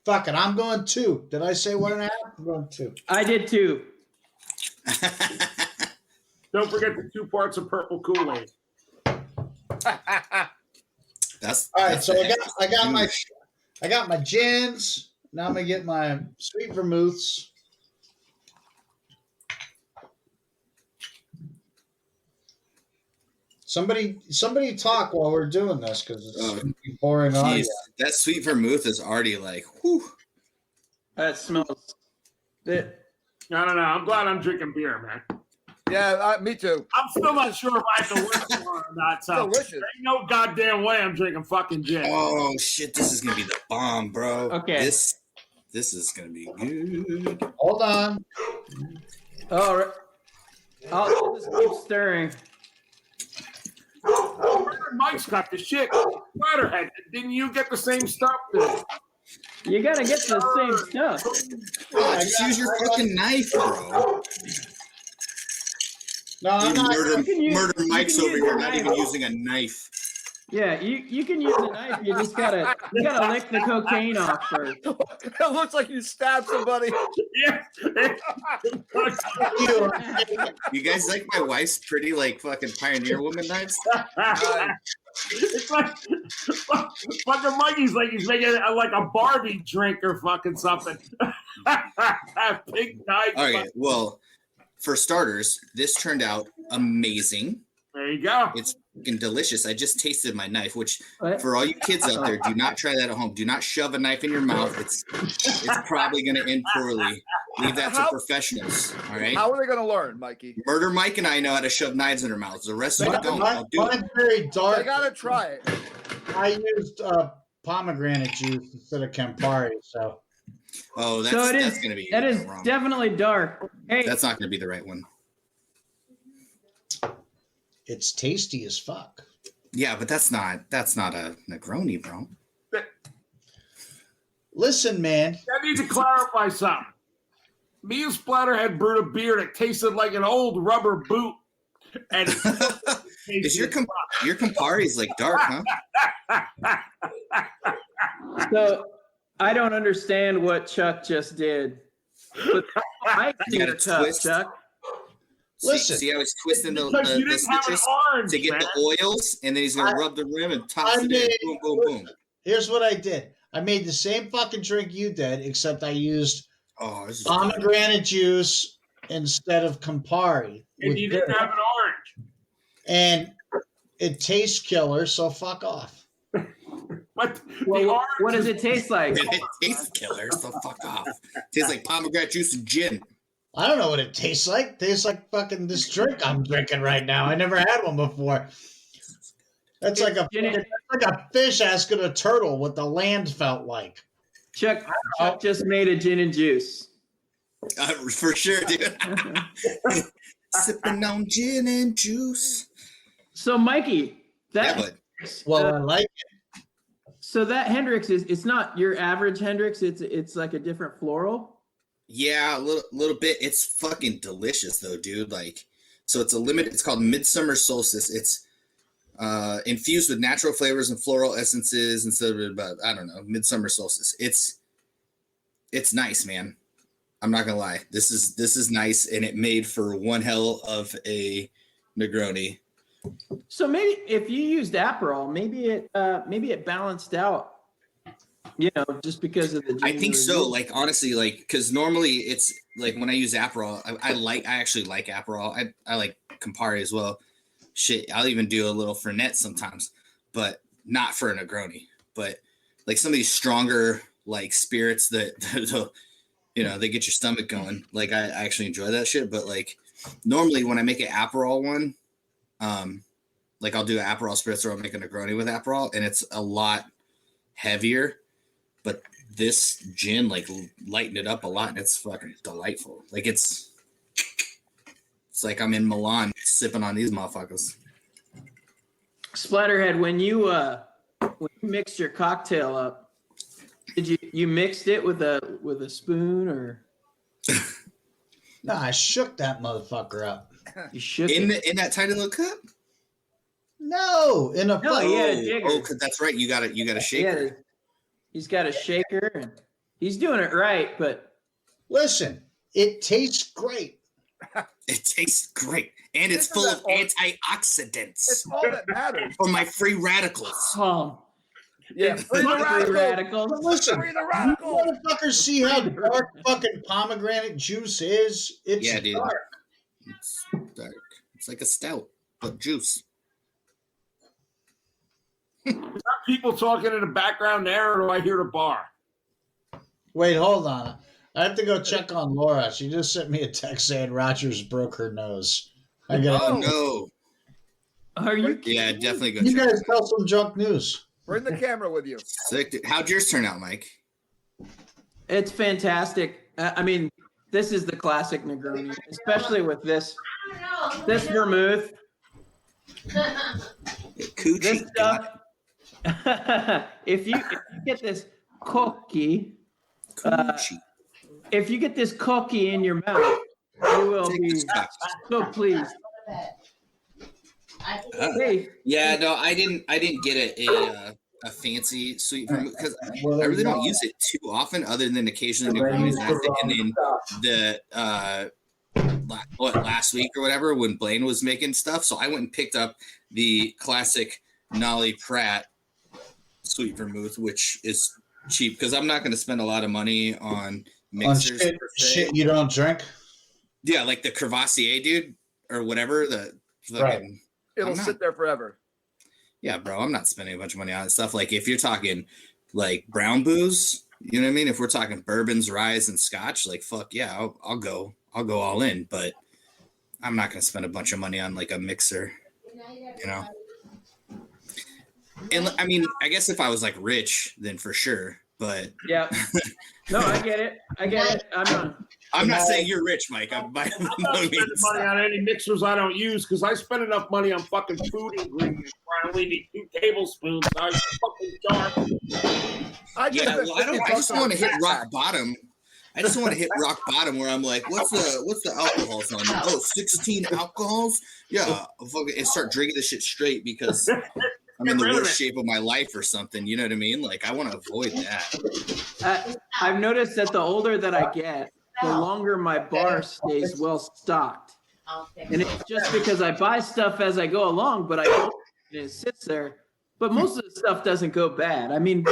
Fuck it. I'm going 2. Did I say 1.5? I'm going 2. I did too. Don't forget the 2 parts of purple Kool-Aid. That's All right. that's So the I got my gins. Now I'm gonna get my sweet vermouths. Somebody talk while we're doing this because it's gonna be boring audio. Jeez, that sweet vermouth is already like, whew. That smells The- I don't know. I'm glad I'm drinking beer, man. Yeah, me too. I'm still not sure if I have to work tomorrow or not. So Delicious. there ain't no goddamn way I'm drinking fucking gin. Oh shit, this is gonna be the bomb, bro. Okay. This is gonna be good. Hold on. All right. I'll just keep stirring. Mike's got the shit. Splatterhead. Didn't you get the same stuff? Dude? You gotta get the same stuff. Oh, just use your fucking knife, bro. No, I'm not. Murder Mike's you can over use here, a not knife. even using a knife. Yeah, you can use a knife. You just gotta lick the cocaine off first. It looks like you stabbed somebody. Yeah. You guys like my wife's pretty like fucking pioneer woman knives? It's like fucking Mikey's like he's making like a Barbie drink or fucking something. Pink knife. Okay, well, for starters, this turned out amazing. There you go. It's fucking delicious. I just tasted my knife, which What? for all you kids out there, do not try that at home. Do not shove a knife in your mouth. It's probably going to end poorly. Leave that to professionals. All right. How are they going to learn, Mikey? Murder Mike and I know how to shove knives in our mouths. The rest of you don't. I'll do it. Mine's very They dark. got to try it. I used pomegranate juice instead of Campari, so Oh, that's So it is. going to be That is wrong. definitely dark. Hey, That's not going to be the right one. it's tasty as fuck. Yeah, but that's not a Negroni, bro. Listen, man. I need to clarify something. Me and Splatterhead brewed a beer that tasted like an old rubber boot. And Is your Campari's like dark, huh? so I don't understand what Chuck just did. But I see You your gotta cup, twist. Chuck. Listen. See how he's twisting the because you didn't have an citrus orange, to get man. the oils, and then he's gonna rub the rim and toss it in. made- Boom, boom, boom. Here's what I did. I made the same fucking drink you did, except I used Oh, this is pomegranate juice instead of Campari. And with you didn't beer. have an orange. And it tastes killer, so fuck off. But the Well, orange what does it taste like? it tastes killer, so fuck off. Tastes like pomegranate juice and gin. I don't know what it tastes like. It tastes like fucking this drink I'm drinking right now. I never had one before. That's like a fish asking a turtle what the land felt like. Chuck just made a gin and juice. For sure, dude. Sipping on gin and juice. So, Mikey, Yeah, that but Well, I like it. so that Hendrix it's not your average Hendrix. It's like a different floral. yeah, a little bit. It's fucking delicious though, dude. Like, so it's a limited. It's called Midsummer Solstice. It's infused with natural flavors and floral essences instead of about I don't know Midsummer Solstice. It's nice, man. I'm not gonna lie. This is nice, and it made for one hell of a Negroni. So maybe if you used Aperol, maybe it balanced out. You know, just because of the. I think ginger so. and- Like honestly, like because normally it's like when I use Aperol, I actually like Aperol. I like Campari as well. Shit, I'll even do a little Fernet sometimes, but not for a Negroni. But like some of these stronger like spirits that you know they get your stomach going. Like I actually enjoy that shit. But like normally when I make an Aperol one, like I'll do an Aperol spritz or I'll make a Negroni with Aperol, and it's a lot heavier. But this gin like lightened it up a lot, and it's fucking delightful. Like it's like I'm in Milan sipping on these motherfuckers. Splatterhead, when you mixed your cocktail up, did you mixed it with a spoon or No, I shook that motherfucker up. you shook In it? that tiny little cup. No, in a No, fuck- he had a digger. Oh, 'cause that's right. You got a shaker. Yeah, he's got a shaker and he's doing it right, but Listen, it tastes great. It tastes great, and it's Isn't full that of all- antioxidants It's all that matters. for my free radicals. Yeah, it's free the not free radicals. radicals. But listen, Free the you radicals. motherfuckers see how dark fucking pomegranate juice is? It's Yeah, dude. dark. It's dark. It's like a stout, but juice. people talking in the background there, or do I hear the bar? Wait, hold on. I have to go check on Laura. She just sent me a text saying Rogers broke her nose. I gotta. Oh no. Are you kidding? Yeah, definitely go. You check guys it. tell some junk news. Bring the camera with you. Sick, dude. How'd yours turn out, Mike? It's fantastic. I mean, this is the classic Negroni, especially with this vermouth. Coochie. This stuff. If you get this cookie, Coochie. if you get this cookie in your mouth, you will Take be this back. so pleased. Hey, Yeah, no, I didn't get a fancy sweet vermouth because I really don't use it too often, other than occasionally Negronis. And then last week or whatever when Blaine was making stuff, so I went and picked up the classic Nolly Pratt sweet vermouth, which is cheap because I'm not going to spend a lot of money on mixers. On shit you don't drink. Yeah, like the Crevassier, dude, or whatever. The fucking, Right. It'll sit there forever. Yeah, bro, I'm not spending a bunch of money on stuff. Like if you're talking like brown booze, you know what I mean? If we're talking bourbons, rye, and scotch, like fuck yeah, I'll go all in. But I'm not gonna spend a bunch of money on like a mixer, you know. And I mean, I guess if I was like rich, then for sure. But yeah. No, I get it. I'm not saying you're rich, Mike. I'm by no spending means. money on any mixers I don't use because I spend enough money on fucking food ingredients where I only need 2 tablespoons. I fucking jar. Yeah, well, I just want to hit rock bottom. I just want to hit rock bottom where I'm like, what's the alcohols on? Oh, 16 alcohols? Yeah, I'll fucking and start drinking this shit straight because I'm in the worst shape of my life or something. You know what I mean? Like I want to avoid that. I've noticed that the older that I get, the longer my bar stays well stocked. And it's just because I buy stuff as I go along, but I don't, and it sits there. But most of the stuff doesn't go bad. I mean,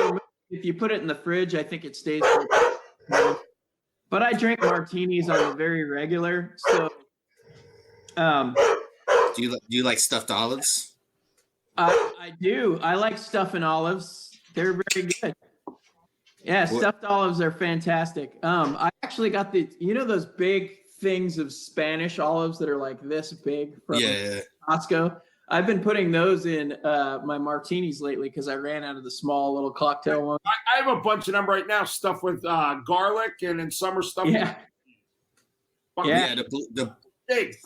if you put it in the fridge, I think it stays. But I drink martinis on a very regular. So, Do you like stuffed olives? I do. I like stuffing olives. They're very good. Yeah, stuffed olives are fantastic. I actually got those big things of Spanish olives that are like this big from Costco. I've been putting those in my martinis lately because I ran out of the small little cocktail one. I have a bunch of them right now, stuffed with garlic, and in summer stuff. Yeah. Yeah, the big.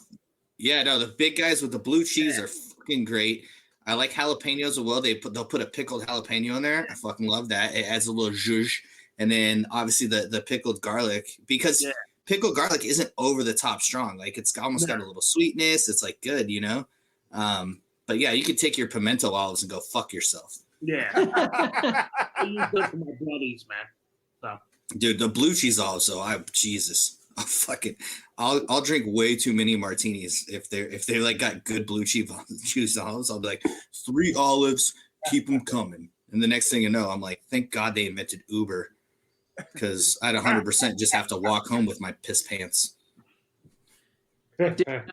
Yeah, no, the big guys with the blue cheese are fucking great. I like jalapenos as well. They'll put a pickled jalapeno in there. I fucking love that. It adds a little zhuzh. And then obviously the pickled garlic, because pickled garlic isn't over the top strong. Like it's almost got a little sweetness. It's like good, you know. But yeah, you could take your pimento olives and go fuck yourself. Yeah. I use those for my buddies, man. So. Dude, the blue cheese olives, I'll drink way too many martinis if they're like got good blue cheese olives. I'll be like 3 olives, keep them coming. And the next thing you know, I'm like, thank God they invented Uber, because I'd 100% just have to walk home with my piss pants. Did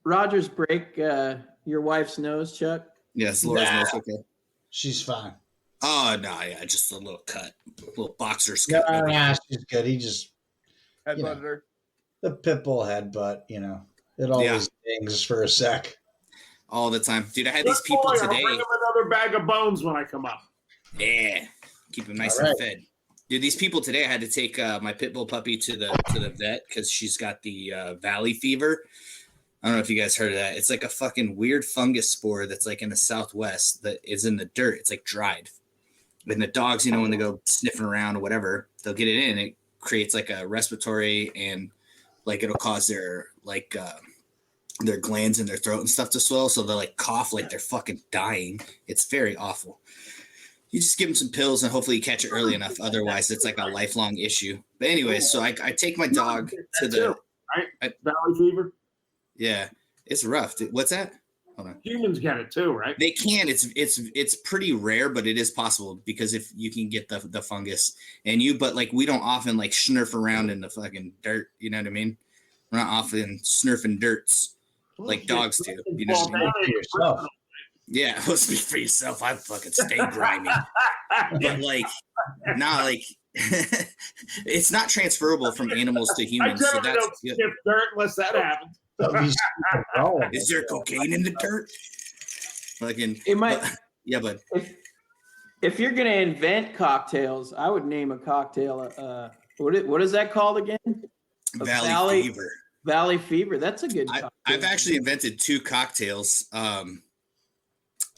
Rogers break your wife's nose, Chuck? Yes, Laura's nose okay. She's fine. Oh no, yeah, just a little cut, a little boxer's cut. Nah, she's good. He just headbutted her. The pit bull headbutt, it always dings for a sec. All the time, dude. I had these people today. I'll bring him another bag of bones when I come up. Yeah, keep him nice and fed. Dude, these people today, I had to take my pit bull puppy to the vet because she's got the valley fever. I don't know if you guys heard of that. It's like a fucking weird fungus spore that's like in the Southwest that is in the dirt. It's like dried. And the dogs, when they go sniffing around or whatever, they'll get it in. It creates like a respiratory and like it'll cause their like their glands in their throat and stuff to swell. So they'll like cough like they're fucking dying. It's very awful. You just give them some pills and hopefully you catch it early enough. Otherwise, it's like a lifelong issue. But anyway, so I take my dog to the valley fever. Yeah, it's rough. What's that? Hold on. Humans get it too, right? They can. It's pretty rare, but it is possible because if you can get the fungus but like we don't often like snurf around in the fucking dirt. You know what I mean? We're not often snurfing dirts like dogs do. You know what I mean? Yeah, well, speak for yourself. I fucking stay grimy. But like, nah, like It's not transferable from animals to I humans. So generally that's don't good. skip dirt unless that happens. Is there cocaine in the dirt? Fucking, It might. yeah, but If you're gonna invent cocktails, I would name a cocktail. What is that called again? Valley Fever. Valley Fever. That's a good cocktail. I've actually invented 2 cocktails. I've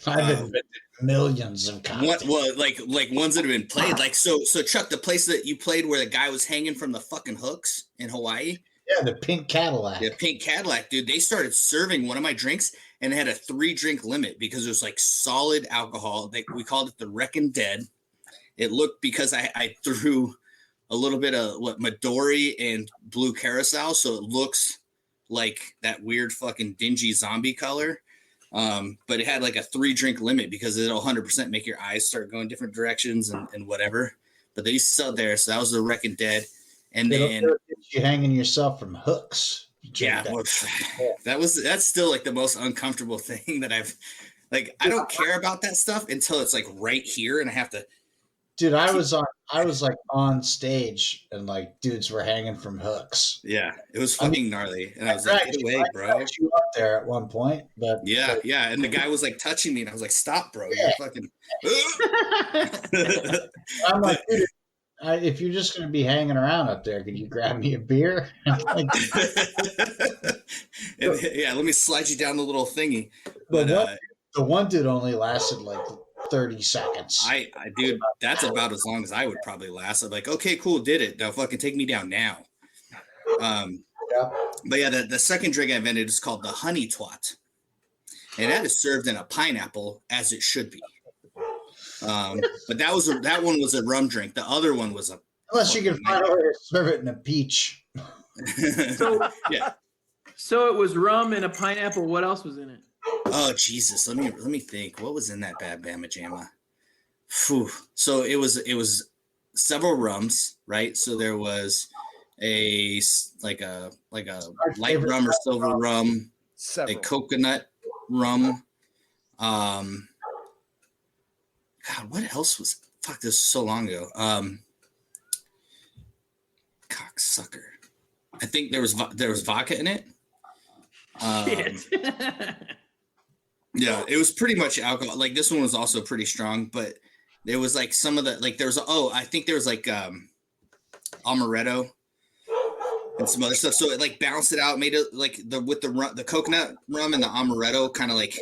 invented millions of cocktails. Well, like ones that have been played. Like so Chuck, the place that you played where the guy was hanging from the fucking hooks in Hawaii. Yeah, the pink Cadillac. The pink Cadillac, dude. They started serving one of my drinks and it had a 3-drink limit because it was like solid alcohol. We called it the Wreckin' Dead. It looked because I threw a little bit of Midori and blue carousel, so it looks like that weird fucking dingy zombie color. But it had like a 3-drink limit because it'll 100% make your eyes start going different directions and whatever. But they used to sell there, so that was the Wreckin' Dead. And then you hanging yourself from hooks. Yeah, well, that's still like the most uncomfortable thing that I've like. I don't care about that stuff until it's like right here, and I have to. Dude, I was like on stage, and like dudes were hanging from hooks. Yeah, it was fucking gnarly, and I was like, "Get away, bro!" I you up there at one point, but yeah, and the guy was like touching me, and I was like, "Stop, bro! You're fucking." I'm like, dude, if you're just going to be hanging around up there, could you grab me a beer? Yeah, let me slide you down the little thingy. But the one dude only lasted like 30 seconds. I dude, that's about as long as I would probably last. I'm like, okay, cool, did it. Now fucking take me down now. But yeah, the second drink I invented is called the honey twat. And that is served in a pineapple as it should be. But that one was a rum drink. The other one was unless you can find a way to serve it in a peach. Yeah. So it was rum and a pineapple. What else was in it? Oh Jesus! Let me think. What was in that bad bama jamma? Phew. So it was several rums, right? So there was a light rum or silver rum, a coconut rum. God, what else was? Fuck, this was so long ago. Cocksucker. I think there was vodka in it. Yeah, it was pretty much alcohol. Like this one was also pretty strong, but there was like some of the like there was I think there was like amaretto and some other stuff. So it like balanced it out, made it like the coconut rum and the amaretto kind of like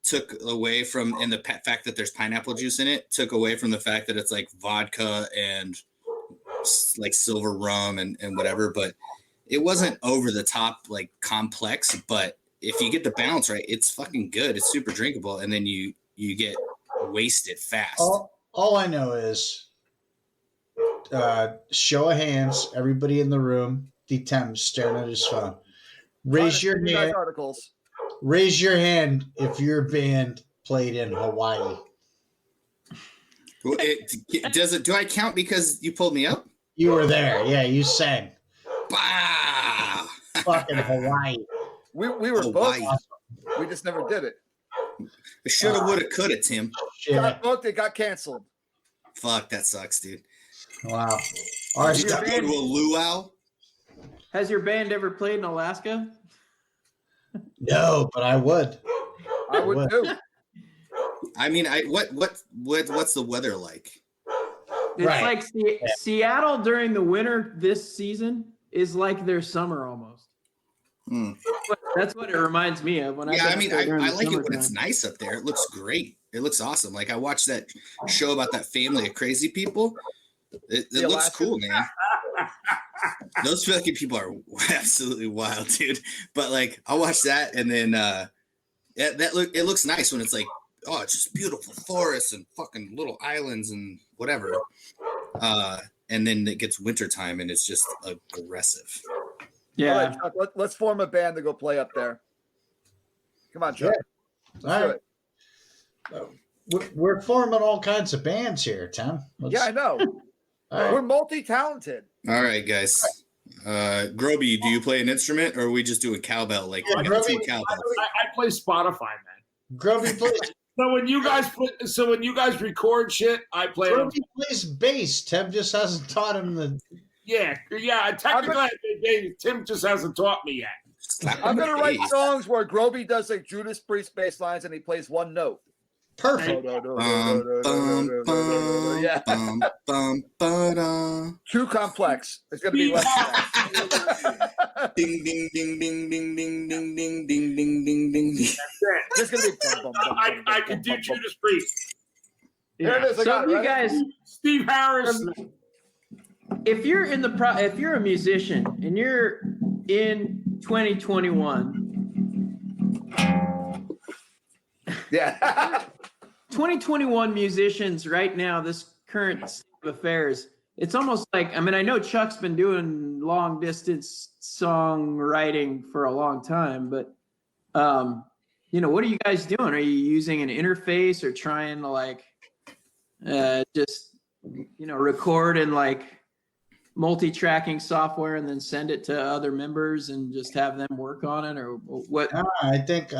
took away from, and the fact that there's pineapple juice in it took away from the fact that it's like vodka and like silver rum and whatever. But it wasn't over the top like complex, but if you get the balance right, it's fucking good. It's super drinkable, and then you get wasted fast. All I know is show of hands, everybody in the room, D10 staring at his phone. Raise your hand. Raise your hand if your band played in Hawaii. Do I count because you pulled me up? You were there. Yeah, you sang. Bah! Fucking Hawaii. We were both. We just never did it. Shoulda, woulda, coulda, Tim. Both it got canceled. Fuck, that sucks, dude. Wow. Did you go to a luau? Has your band ever played in Alaska? No, but I would. I would too. I mean, what's the weather like? It's like Seattle during the winter this season is like their summer almost. That's what it reminds me of. When I like it when it's nice up there. It looks great. It looks awesome. Like I watched that show about that family of crazy people. It looks cool, man. Those fucking people are absolutely wild, dude. But like, I'll watch that, and then it looks nice when it's like, oh, it's just beautiful forests and fucking little islands and whatever. And then it gets wintertime and it's just aggressive. Yeah. All right, Chuck, let's form a band to go play up there. Come on, Chuck. Yeah. All right. We're forming all kinds of bands here, Tom. Yeah, I know. We're multi-talented. All right, guys. Groby, do you play an instrument, or are we just doing cowbell? Like, I play Spotify, man. Groby plays So when you guys record shit, I play it. Groby plays bass. Tim just hasn't taught him the. Yeah. Technically, Tim just hasn't taught me yet. I'm gonna write songs where Groby does like Judas Priest bass lines and he plays one note. Perfect. Yeah. Too complex. It's gonna be less than that. Ding ding ding ding ding ding ding ding ding ding ding ding. It's gonna be I could do Judas Priest. Here it is. I got it, you right? guys, Steve Harris. if you're if you're a musician and you're in 2021, Yeah. 2021 musicians right now, this current state of affairs, it's almost like, I mean, I know Chuck's been doing long distance songwriting for a long time, but you know, what are you guys doing? Are you using an interface or trying to like just, you know, record in like multi-tracking software and then send it to other members and just have them work on it, or what? I think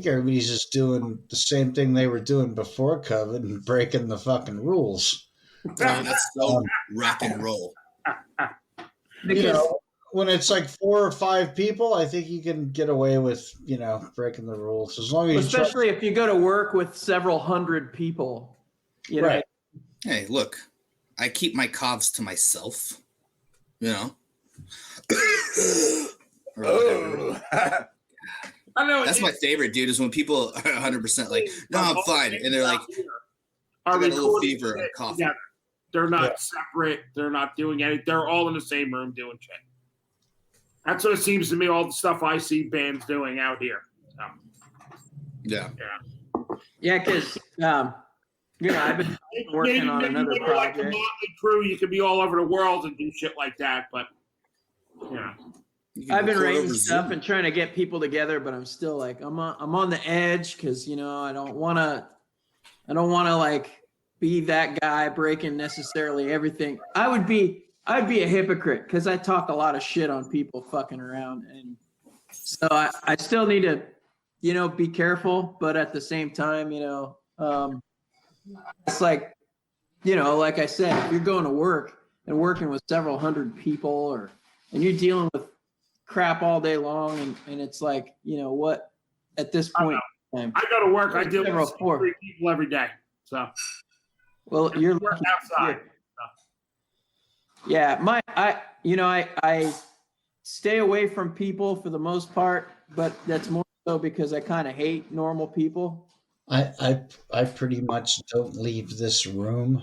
everybody's just doing the same thing they were doing before COVID and breaking the fucking rules. That's so rock and roll. You know, when it's like 4 or 5 people, I think you can get away with, you know, breaking the rules as long as especially if you go to work with several hundred people. You know, right. Hey, look, I keep my coughs to myself. You know. Or whatever. I know That's my favorite, dude, is when people are 100% like, no, I'm fine. And they're like, I are got a little recording fever or shit cough. together. They're not separate. They're not doing anything. They're all in the same room doing shit. That's what it seems to me, all the stuff I see bands doing out here. So, Yeah. yeah, because you know, I've been working on another maybe like the project. Motley Crue, you could be all over the world and do shit like that, but yeah. I've been record writing over stuff Zoom. and trying to get people together, but I'm still like I'm on the edge because, you know, I don't want to like be that guy breaking necessarily everything. I'd be a hypocrite because I talk a lot of shit on people fucking around, and so I still need to, you know, be careful, but at the same time, you know, it's like, you know, like I said, if you're going to work and working with several hundred people, and you're dealing with crap all day long, and it's like, you know what, at this point in time, I go to work. I deal Several with four. 3 people every day. So well, you're work lucky. outside. Yeah, I stay away from people for the most part, but that's more so because I kind of hate normal people. I pretty much don't leave this room.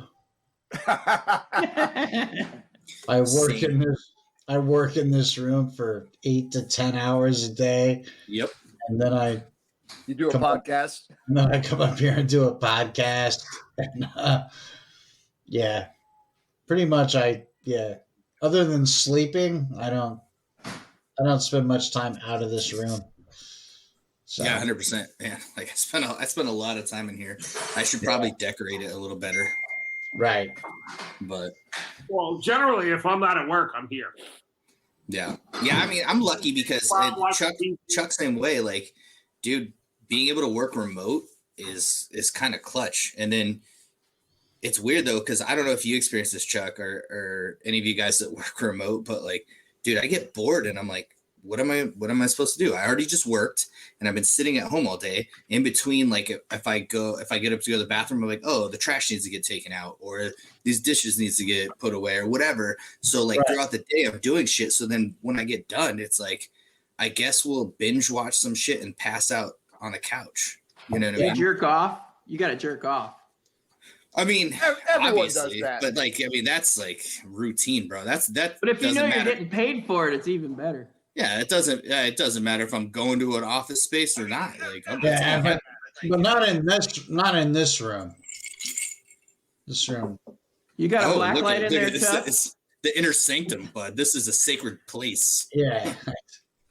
I work in this room for 8 to 10 hours a day. Yep. And then You do a podcast. I come up here and do a podcast. And, yeah, pretty much other than sleeping, I don't spend much time out of this room. So. Yeah, 100%. Man, like I spent a lot of time in here. I should probably decorate it a little better. Right. But Well, generally, if I'm not at work, I'm here. yeah. I mean, I'm lucky because Chuck same way. Like, dude, being able to work remote is kind of clutch. And then it's weird though, because I don't know if you experience this, Chuck, or any of you guys that work remote, but like, dude, I get bored and I'm like, what am I supposed to do? I already just worked and I've been sitting at home all day. In between, like if I get up to go to the bathroom, I'm like, oh, the trash needs to get taken out, or these dishes needs to get put away, or whatever. So like throughout the day, I'm doing shit. So then when I get done, it's like, I guess we'll binge watch some shit and pass out on the couch. You know what I mean? Jerk off. You got to jerk off. I mean, everyone does that. But like, I mean, that's like routine, bro. That. But if you know you're matter. getting paid for it, it's even better. Yeah, it doesn't matter if I'm going to an office space or not. Like, but not in this room. This room. You got a black light in there, Chuck? It's the inner sanctum, bud. This is a sacred place. Yeah.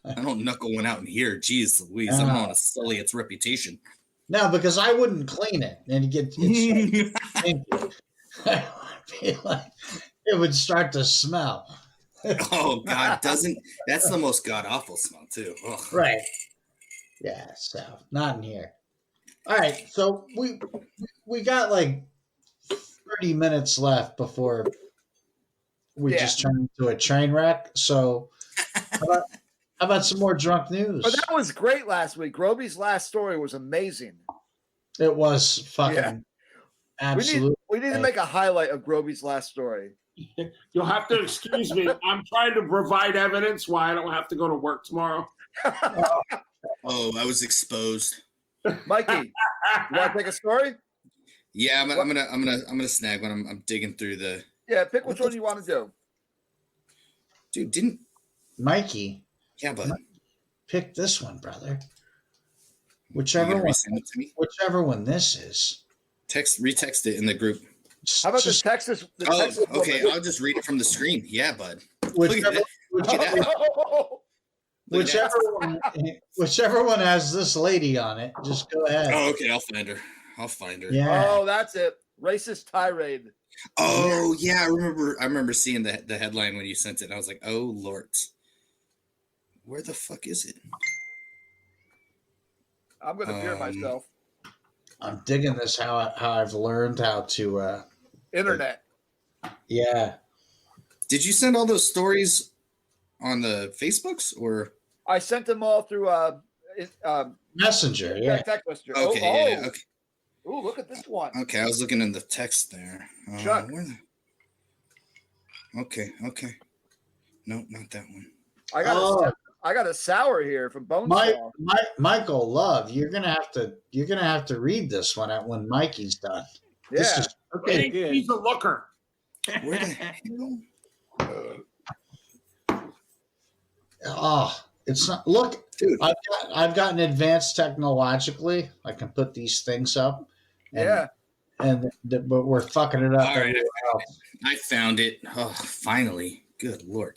I don't knuckle one out in here. Jeez Louise, I don't want to sully its reputation. No, because I wouldn't clean it and it would start to smell. Oh God, that's the most god awful smell too. Ugh. Right. Yeah, so not in here. All right, so we got like 30 minutes left before we just turn into a train wreck. So how about some more drunk news? But that was great last week. Groby's last story was amazing. It was fucking absolute. We need to make a highlight of Groby's last story. You'll have to excuse me. I'm trying to provide evidence why I don't have to go to work tomorrow. Oh, I was exposed. Mikey, you want to take a story? Yeah, I'm gonna snag one. I'm digging through the. Yeah, pick which one you want to do. Dude, didn't Mikey? Yeah, but pick this one, brother. you Whichever gonna one. resend it to me? Whichever one this is. Retext it in the group. How about Just the Texas? Okay. I'll just read it from the screen. Yeah, bud. whichever, Look at that. Look at that. whichever one has this lady on it. Just go ahead. Oh, okay. I'll find her. Yeah. Oh, that's it. Racist tirade. Oh, yeah. I remember seeing the headline when you sent it. And I was like, oh, Lord. Where the fuck is it? I'm going to fear myself. I'm digging this. How I've learned how to. Internet. Yeah. Did you send all those stories on the Facebooks or? I sent them all through Messenger. Yeah. text messenger. Okay. Yeah, okay. Ooh, look at this one. Okay. I was looking in the text there. Chuck. Okay. No, not that one. I got a sour here from Bonesaw. Michael Love, you're gonna have to read this one when Mikey's done. Yeah. This is, Okay, he's a looker. Where the hell? It's not. Look, Dude. I've gotten advanced technologically. I can put these things up. But we're fucking it up. All right, everywhere else. I found it. Oh, finally. Good Lord.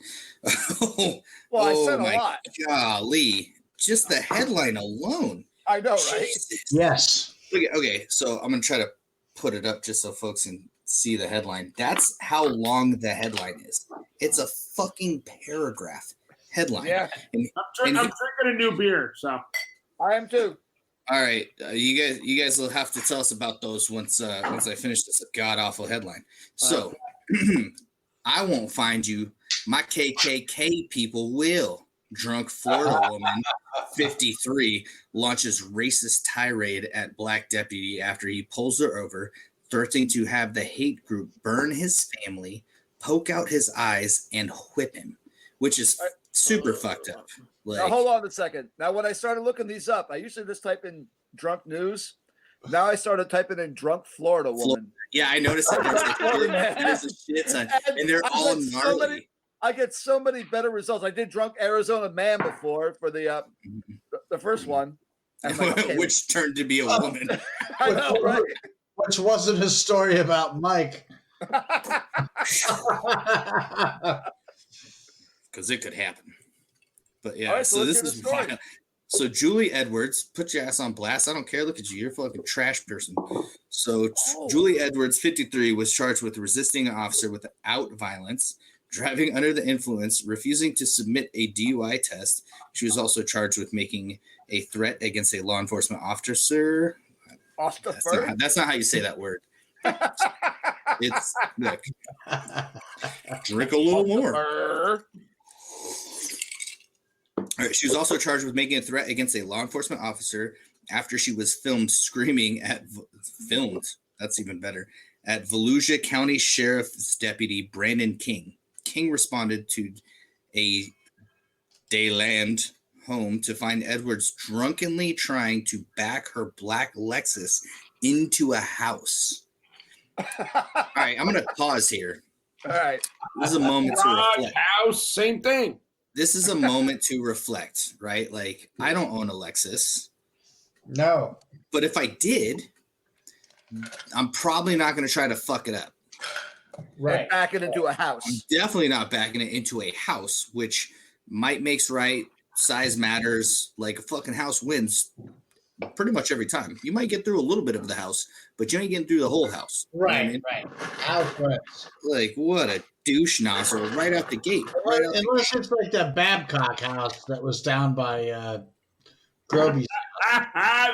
Well, I sent a lot. Golly. Just the headline alone. I know, right? Jesus. Yes. Okay, so I'm going to try to put it up just so folks can see the headline. That's how long the headline is. It's a fucking paragraph headline. Yeah. I'm drinking a new beer, so. I am too. All right, you guys will have to tell us about those once I finish this god awful headline. So, I won't find you. My KKK people will. Drunk Florida woman, 53, launches racist tirade at black deputy after he pulls her over, threatening to have the hate group burn his family, poke out his eyes, and whip him, which is super fucked up. Now, hold on a second. Now, when I started looking these up, I used to just type in drunk news. Now I started typing in drunk Florida woman. Yeah, I noticed that. There's a shit ton, and they're all gnarly. I get so many better results. I did drunk Arizona man before for the first one. Like, okay. Which turned to be a woman. I know, right? Which wasn't a story about Mike. Because it could happen. But yeah, right, so this is story. wild. So Julie Edwards, put your ass on blast. I don't care. Look at you. You're a fucking trash person. So Julie Edwards, 53, was charged with resisting an officer without violence, driving under the influence, refusing to submit a DUI test. She was also charged with making a threat against a law enforcement officer. That's not how you say that word. It's look. Drink a little more. All right, she was also charged with making a threat against a law enforcement officer after she was filmed screaming at That's even better. At Volusia County Sheriff's Deputy Brandon King. King responded to a Dayland home to find Edwards drunkenly trying to back her black Lexus into a house. All right, I'm going to pause here. All right. This is a moment to reflect. House, same thing. This is a moment to reflect, right? Like, I don't own a Lexus. No. But if I did, I'm probably not going to try to fuck it up. Right. Back it into a house. I'm definitely not backing it into a house, which might makes right. Size matters. Like, a fucking house wins pretty much every time. You might get through a little bit of the house, but you ain't getting through the whole house. Right, you know what I mean? right. House wins. Like, what a douche nozzle right out the gate. Unless it's like that Babcock house that was down by Groby's.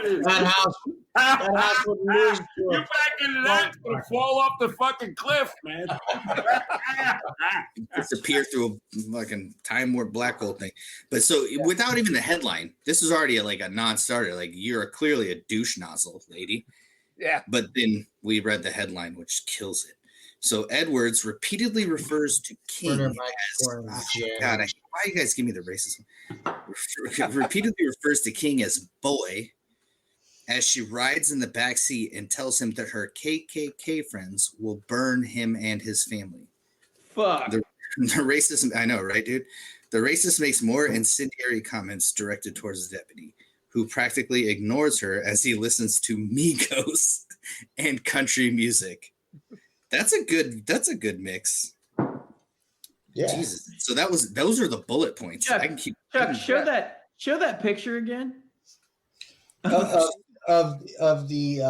You That house would lose to a back into that, it's gonna fall off the fucking cliff, man. Disappear through a fucking time warp black hole thing. But so without even the headline, this is already like a non-starter. Like you're clearly a douche nozzle, lady. Yeah. But then we read the headline, which kills it. So Edwards repeatedly refers to King Murder as Mike God, why you guys give me the racism? Repeatedly refers to King as boy as she rides in the back seat and tells him that her KKK friends will burn him and his family. Fuck. The racism, I know, right, dude? The racist makes more incendiary comments directed towards the deputy, who practically ignores her as he listens to Migos and country music. That's a good mix. Yeah. Jesus. So those are the bullet points. Chuck, I can keep show that picture again. Of her. The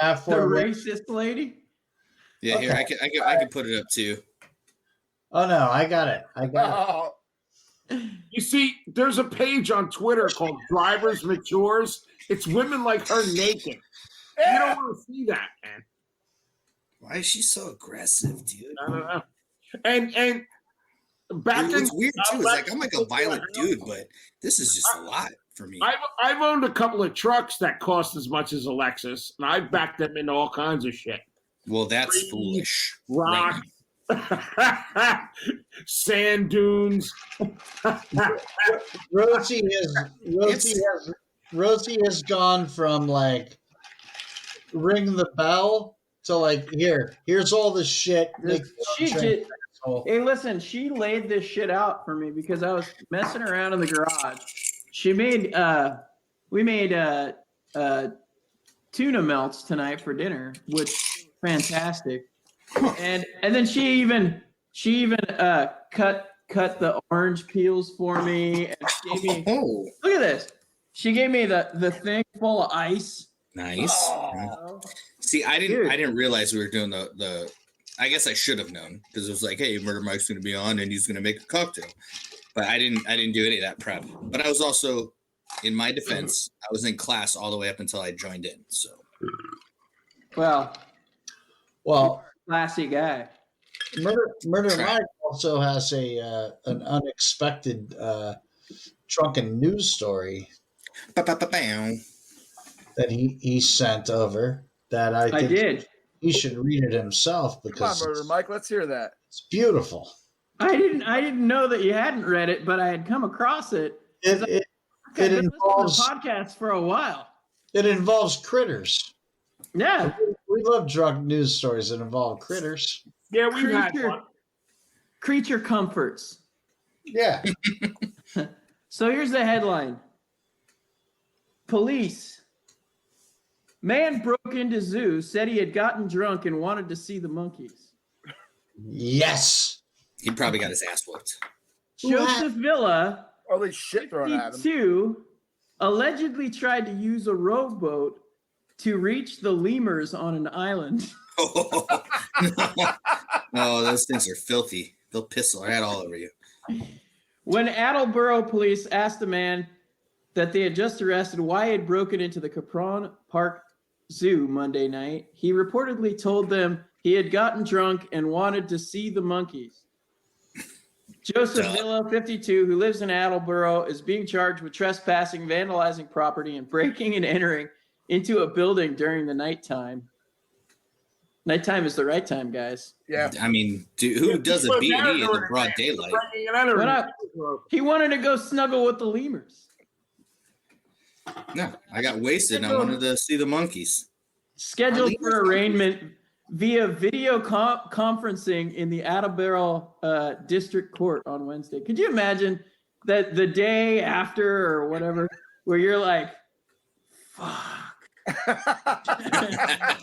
aforementioned. racist lady. Yeah, here Okay. I can put it up too. Oh no, I got it. Oh, You see, there's a page on Twitter called Drivers Matures. It's women like her naked. You don't want to see that, man. Why is she so aggressive, dude? I don't know. And back in What's weird too is like I'm like a violent dude, but this is just a lot for me. I've owned a couple of trucks that cost as much as a Lexus, and I've backed them into all kinds of shit. Well, that's Trees, foolish. Rock, sand dunes. Rosie has gone from like ring the bell to like here's all the shit. She did. Hey, listen, she laid this shit out for me because I was messing around in the garage. She made we made tuna melts tonight for dinner, which fantastic. And then she even cut the orange peels for me and gave me look at this. She gave me the thing full of ice. Nice. Oh. See, I Dude. didn't realize we were doing the I guess I should have known because it was like, hey, Murder Mike's going to be on and he's going to make a cocktail. But I didn't do any of that prep. But I was also, in my defense, I was in class all the way up until I joined in. So, Well, classy guy. Murder Mike also has an unexpected drunken news story Ba-ba-ba-bam. that he sent over that I think did. he should read it himself come on, because Murder Mike. Let's hear that. it's beautiful. I didn't know that you hadn't read it, but I had come across it. It I've been listening to involves podcasts for a while. critters. Yeah. We love drunk news stories that involve critters. Yeah, we've had one. Creature comforts. Yeah. So here's the headline. Police. Man broke into zoo, said he had gotten drunk and wanted to see the monkeys. Yes. He probably got his ass whooped. Joseph Villa, Holy shit thrown at him. 52, allegedly tried to use a rowboat to reach the lemurs on an island. No, those things are filthy. They'll piss right all over you. When Attleboro police asked the man that they had just arrested why he had broken into the Capron Park Zoo Monday night, he reportedly told them he had gotten drunk and wanted to see the monkeys. Joseph Villa, 52, who lives in Attleboro, is being charged with trespassing, vandalizing property, and breaking and entering into a building during the nighttime. Nighttime is the right time, guys. Yeah. I mean, dude, who does a B&E in the broad daylight? He wanted to go snuggle with the lemurs. No, I got wasted and I wanted to see the monkeys. Scheduled for arraignment via video conferencing in the Attleboro District Court on Wednesday. Could you imagine that the day after or whatever, where you're like, fuck.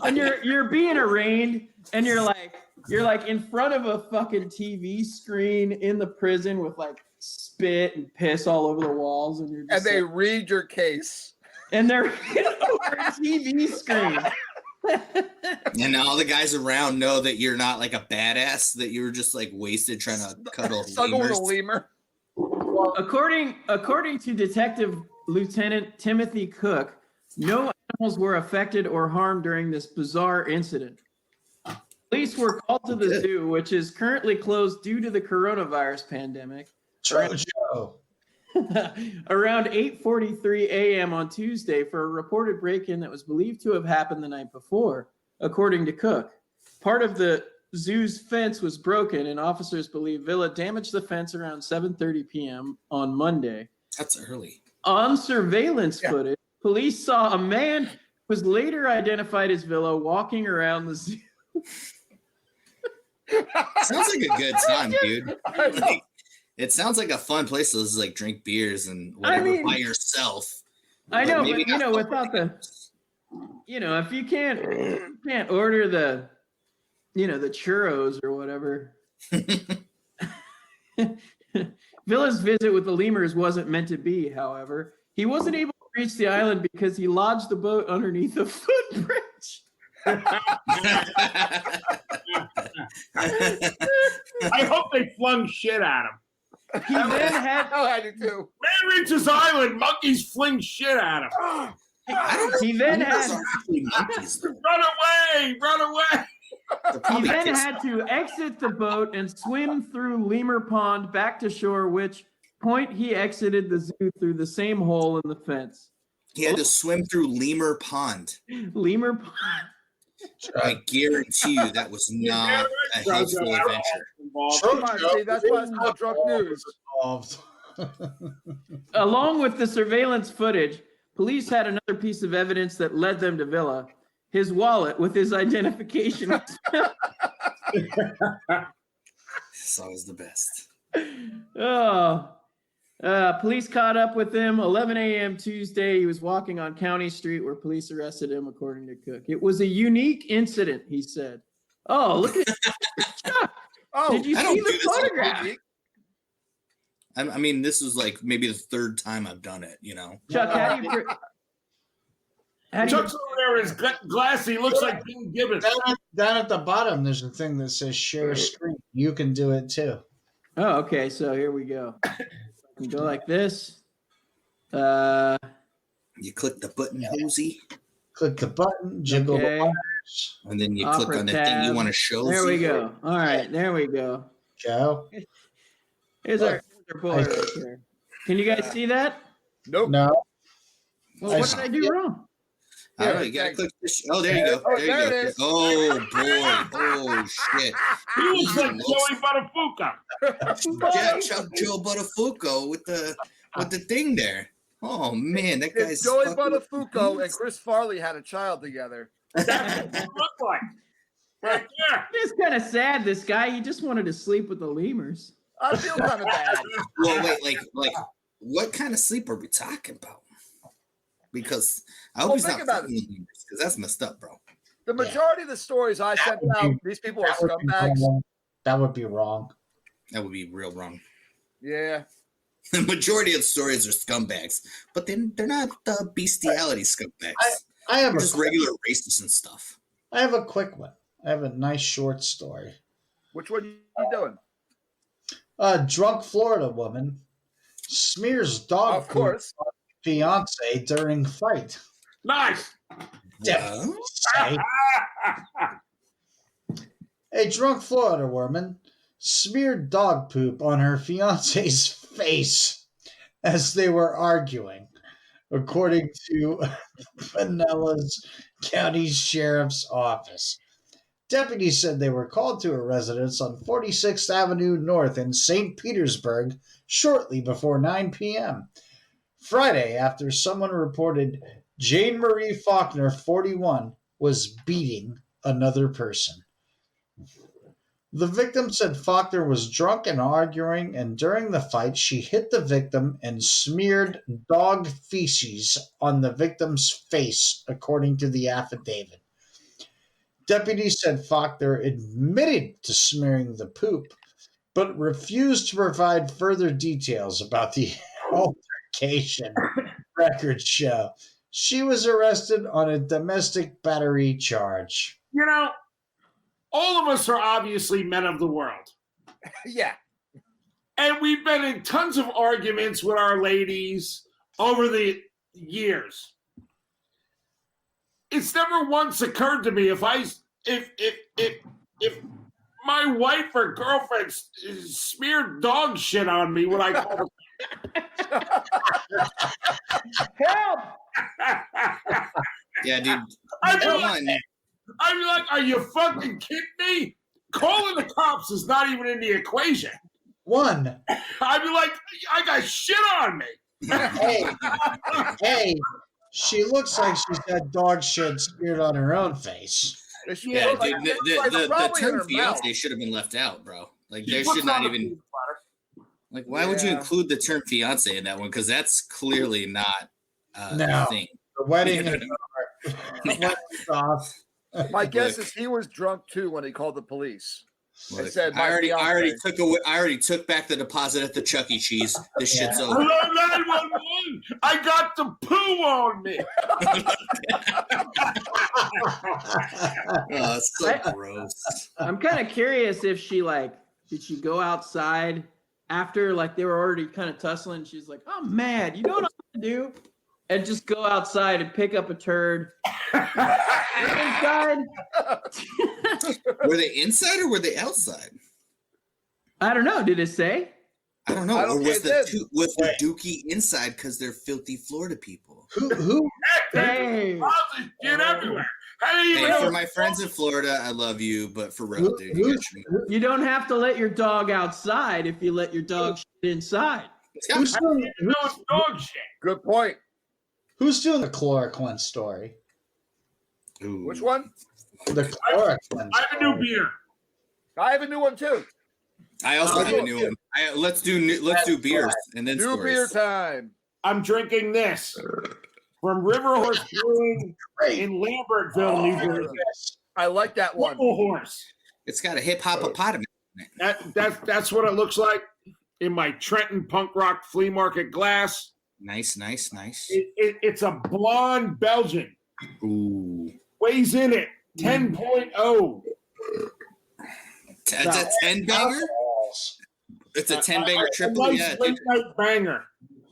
And you're being arraigned and you're like in front of a fucking TV screen in the prison with like spit and piss all over the walls and you're just And they read your case. and they're over a TV screen. And all the guys around know that you're not like a badass, that you were just like wasted trying to cuddle Snuggle with a lemurs. lemur. According to Detective Lieutenant Timothy Cook, no animals were affected or harmed during this bizarre incident. Police were called to the zoo, which is currently closed due to the coronavirus pandemic. Joe. Around 8:43 a.m. on Tuesday for a reported break-in that was believed to have happened the night before, according to Cook. Part of the zoo's fence was broken, and officers believe Villa damaged the fence around 7:30 p.m. on Monday. That's early. On surveillance footage, police saw a man who was later identified as Villa walking around the zoo. Sounds like a good time, dude. Like, it sounds like a fun place to just, like, drink beers and whatever by yourself. I know, maybe but without the, if you can't order the, the churros or whatever. Villa's visit with the lemurs wasn't meant to be, however. He wasn't able to reach the island because he lodged the boat underneath a footbridge. I hope they flung shit at him. He then had. Oh, I do too. Man reaches island, monkeys fling shit at him. He then had. Run away! Run away! He then had to exit the boat and swim through Lemur Pond back to shore, which point he exited the zoo through the same hole in the fence. He had to swim through Lemur Pond. Lemur Pond. I guarantee you that was not a helpful adventure. Come on, see, that's why it's called drunk news. Along with the surveillance footage, police had another piece of evidence that led them to Villa. His wallet with his identification. It's always the best. Police caught up with him 11 a.m. Tuesday. He was walking on County Street where police arrested him, according to Cook. It was a unique incident, he said. Oh, look at Chuck. Oh, did you see the photograph? I mean, this was like maybe the third time I've done it, Chuck, Chuck's over there is glassy. Looks like Dean Gibbons. Down at the bottom, there's a thing that says share screen. You can do it too. Oh, okay. So here we go. You go like this. You click the button, Hosey. Click the button, jiggle the wires. And then you click on the thing you want to show. There we go. All right, there we go. Joe. Here's our boy right here. Can you guys see that? Nope. No. Well, what did I do wrong? All right, you gotta click this. Oh, there you go. Oh, There there you it go. is. Oh boy. Oh shit. He looks like Joey Buttafuoco. Yeah, Chuck Joe Buttafuoco with the thing there. Oh man, that guy's Joey fucking- Buttafuoco and Chris Farley had a child together. That's what it looked like. Right there. It's kind of sad. This guy, he just wanted to sleep with the lemurs. I feel kind of bad. Well, wait, like what kind of sleep are we talking about? Because I hope he's think not about fucking lemurs, because that's messed up, bro. The majority of the stories I sent out, these people are scumbags. That would be wrong. That would be real wrong. Yeah. The majority of the stories are scumbags, but then they're not bestiality scumbags. I have They're a just regular racists and stuff. I have a quick one. I have a nice short story. Which one are you doing? A drunk Florida woman smears dog Of course. poop on fiance during fight. Nice. Say, a drunk Florida woman smeared dog poop on her fiance's face as they were arguing, according to Pinellas County Sheriff's Office. Deputies said they were called to a residence on 46th Avenue North in St. Petersburg shortly before 9 p.m. Friday, after someone reported Jane Marie Faulkner, 41, was beating another person. The victim said Faulkner was drunk and arguing, and during the fight, she hit the victim and smeared dog feces on the victim's face, according to the affidavit. Deputies said Faulkner admitted to smearing the poop, but refused to provide further details about the altercation. Records show she was arrested on a domestic battery charge. All of us are obviously men of the world. Yeah. And we've been in tons of arguments with our ladies over the years. It's never once occurred to me if my wife or girlfriend smeared dog shit on me, would I call them? Help! Yeah, dude. I'd One, be like, are you fucking kidding me? Calling the cops is not even in the equation. One. I'd be like, I got shit on me. Hey, she looks like she's had dog shit smeared on her own face. yeah, Like, dude. like The probably in term her fiance mouth. should have been left out, bro. Like, She there puts should not on a even. peanut butter. Like, why would you Yeah. include the term fiance in that one? Because that's clearly not No. a thing. The wedding Yeah. is wedding's off. My guess Look. is he was drunk too when he called the police. Look, It said, I already fiance. I already took back the deposit at the Chuck E. Cheese. This shit's Yeah. over. Hello, 911. I got the poo on me. Oh, it's so gross. I'm kind of curious if she did she go outside after they were already kind of tussling? She's like, I'm mad. You know what I'm gonna do? And just go outside and pick up a turd. Inside. Were they inside or were they outside? I don't know. Did it say? I don't know. I don't Or was think the it was the dookie inside because they're filthy Florida people? Who? Hey. Shit everywhere. How do you even Hey, know? for my friends in Florida, I love you, but for real, dude, you got your- You don't have to let your dog outside if you let your dog shit inside. Who's How do doing, you know it's dog shit? Good point. who's doing the chloroquine story? Ooh. Which one? The chloroquine. I have a new story. beer. I have a new one too. I also have a new one. Let's do beers and then New beer stories. time. I'm drinking this from River Horse Brewing in Lambertville, New Jersey. I like that one. Little Horse. It's got a hip hop-opotamus. That's what it looks like in my Trenton punk rock flea market glass. Nice. It's a blonde Belgian. Ooh. Weighs in it 10.0. It's a 10 banger? It's a 10 banger triple? Nice Yeah, late night banger.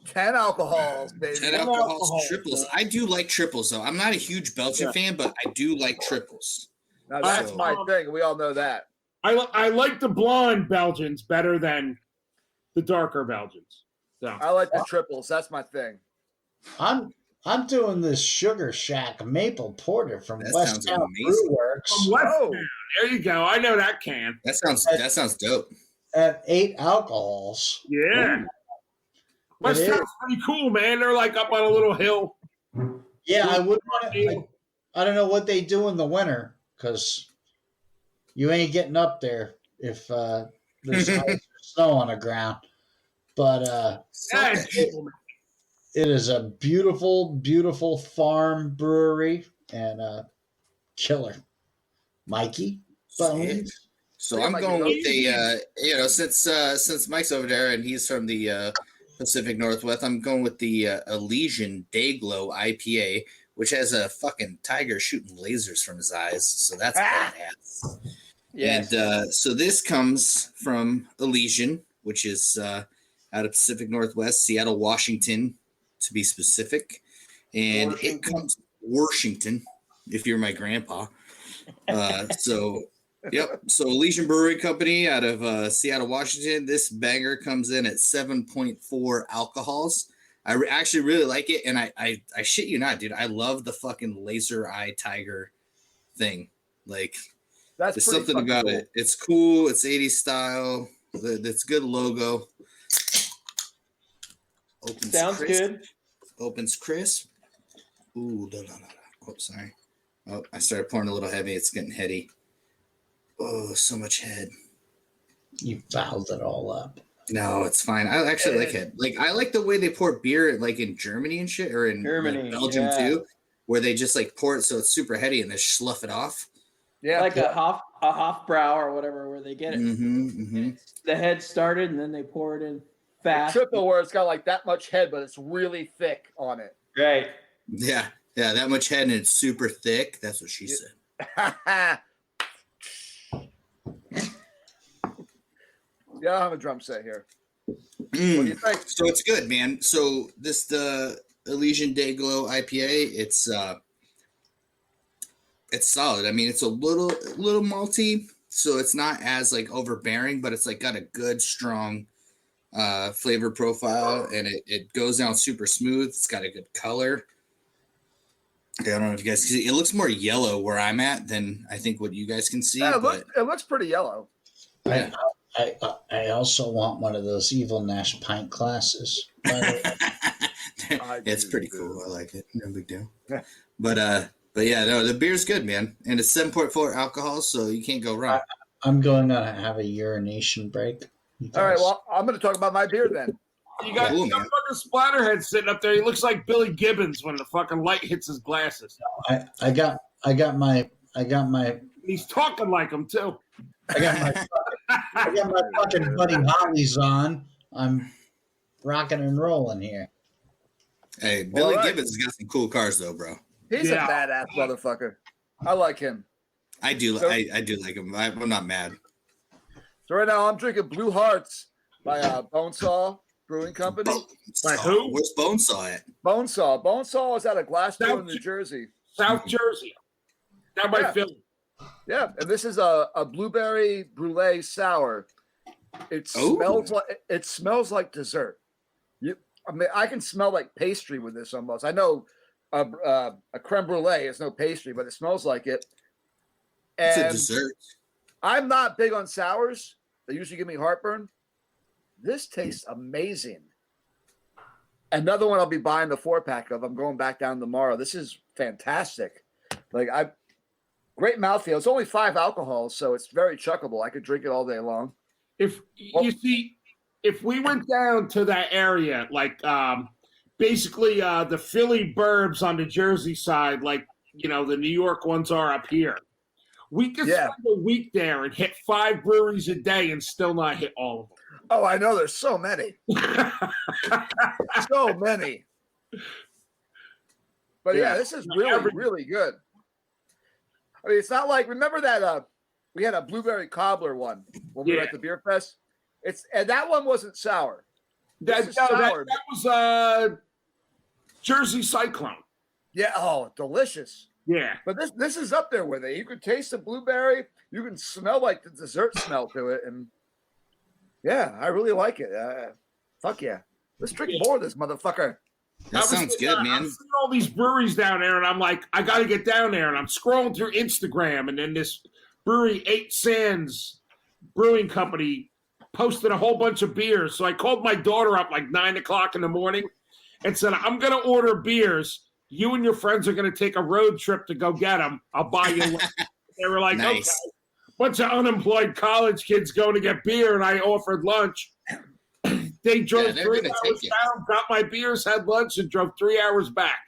10 alcohols, baby. 10 alcohols, triples. I do like triples, though. I'm not a huge Belgian fan, but I do like triples. Now that's So- my thing. We all know that. I like the blonde Belgians better than the darker Belgians. So I like the triples. That's my thing. I'm doing this Sugar Shack Maple Porter from That West sounds Town amazing. Brew Works from West Oh. Town. There you go. I know that can. That sounds dope. at 8 alcohols. Yeah. West It is. Town's pretty cool, man. They're like up on a little hill. Yeah, I wouldn't want to. I don't know what they do in the winter because you ain't getting up there if there's ice or snow on the ground. But Yeah, it is a beautiful, beautiful farm brewery and killer. Mikey Bones. So Yeah, I'm Mike, going you with the since Mike's over there and he's from the Pacific Northwest, I'm going with the Elysian Dayglow IPA, which has a fucking tiger shooting lasers from his eyes. So that's badass. Yes. And so this comes from Elysian, which is out of Pacific Northwest, Seattle, Washington, to be specific. And it comes Washington, if you're my grandpa. Yep. So Elysian Brewery Company out of Seattle, Washington. This banger comes in at 7.4 alcohols. I actually really like it, and I shit you not, dude. I love the fucking laser eye tiger thing. Like, That's there's pretty something fucking about cool. it. It's cool. It's 80s style. That's good logo. Opens Sounds crisp. good. Opens crisp. Ooh, no. Oh, sorry. Oh, I started pouring a little heavy. It's getting heady. Oh, so much head. You fouled it all up. No, it's fine. I actually like it. Like, I like the way they pour beer, like in Germany and shit, or in Germany, Belgium yeah. too, where they just like pour it so it's super heady and they slough it off. Yeah. Like a Hofbrau or whatever, where they get it. The head started and then they pour it in fast. Triple where it's got like that much head, but it's really thick on it. Right. Yeah, that much head and it's super thick. That's what she said. Yeah, I don't have a drum set here. What do you think? So it's good, man. So the Elysian Day Glow IPA, it's solid. I mean, it's a little malty, so it's not as like overbearing, but it's like got a good strong flavor profile, and it goes down super smooth. It's got a good color. I don't know if you guys can see. It looks more yellow where I'm at than I think what you guys can see. Yeah, but it looks pretty yellow. Yeah. I also want one of those Evil Nash pint glasses. It's pretty cool. I like it. No big deal. But yeah, no, the beer's good, man, and it's 7.4 alcohol, so you can't go wrong. I'm going to have a urination break. All right, well, I'm going to talk about my beer then. You got Cool, some man. fucking splatterhead sitting up there. He looks like Billy Gibbons when the fucking light hits his glasses. I got my He's talking like him too. I got my fucking Buddy Hollies on. I'm rocking and rolling here. Hey, Billy All right. Gibbons has got some cool cars, though, bro. He's Yeah. a badass motherfucker. I like him. I do. So- I do like him. I'm not mad. So right now I'm drinking Blue Hearts by Bonesaw Brewing Company. Like who? Where's Bonesaw at? Bonesaw. Bonesaw is out of Glassboro, New Jersey. South Jersey. Down by Yeah. Philly. Yeah, and this is a blueberry brulee sour. It smells like dessert. I mean, I can smell like pastry with this almost. I know a creme brulee is no pastry, but it smells like it. It's a And dessert. I'm not big on sours. They usually give me heartburn. This tastes amazing. Another one I'll be buying the 4-pack of. I'm going back down tomorrow. This is fantastic. Great mouthfeel. It's only 5 alcohols, so it's very chuckable. I could drink it all day long. If you see, if we went down to that area, like basically the Philly burbs on the Jersey side, like the New York ones are up here, we could spend a week there and hit 5 breweries a day and still not hit all of them. Oh, I know. There's so many. So many. But yeah, this is really, really good. I mean, it's not like, remember that we had a blueberry cobbler one when we were at the beer fest? And that one wasn't sour. That was Jersey Cyclone. Yeah. Oh, delicious. Yeah. But this is up there with it. You can taste the blueberry. You can smell like the dessert smell to it. And yeah, I really like it. Fuck yeah. Let's drink more of this motherfucker. That sounds good, man. I'm seeing all these breweries down there, and I'm like, I got to get down there. And I'm scrolling through Instagram, and then this brewery, 8 Sands Brewing Company, posted a whole bunch of beers. So I called my daughter up like 9 o'clock in the morning and said, I'm going to order beers. You and your friends are going to take a road trip to go get them. I'll buy you one. They were like, Nice. Okay. Bunch of unemployed college kids going to get beer, and I offered lunch. They drove 3 hours down, got my beers, had lunch, and drove 3 hours back.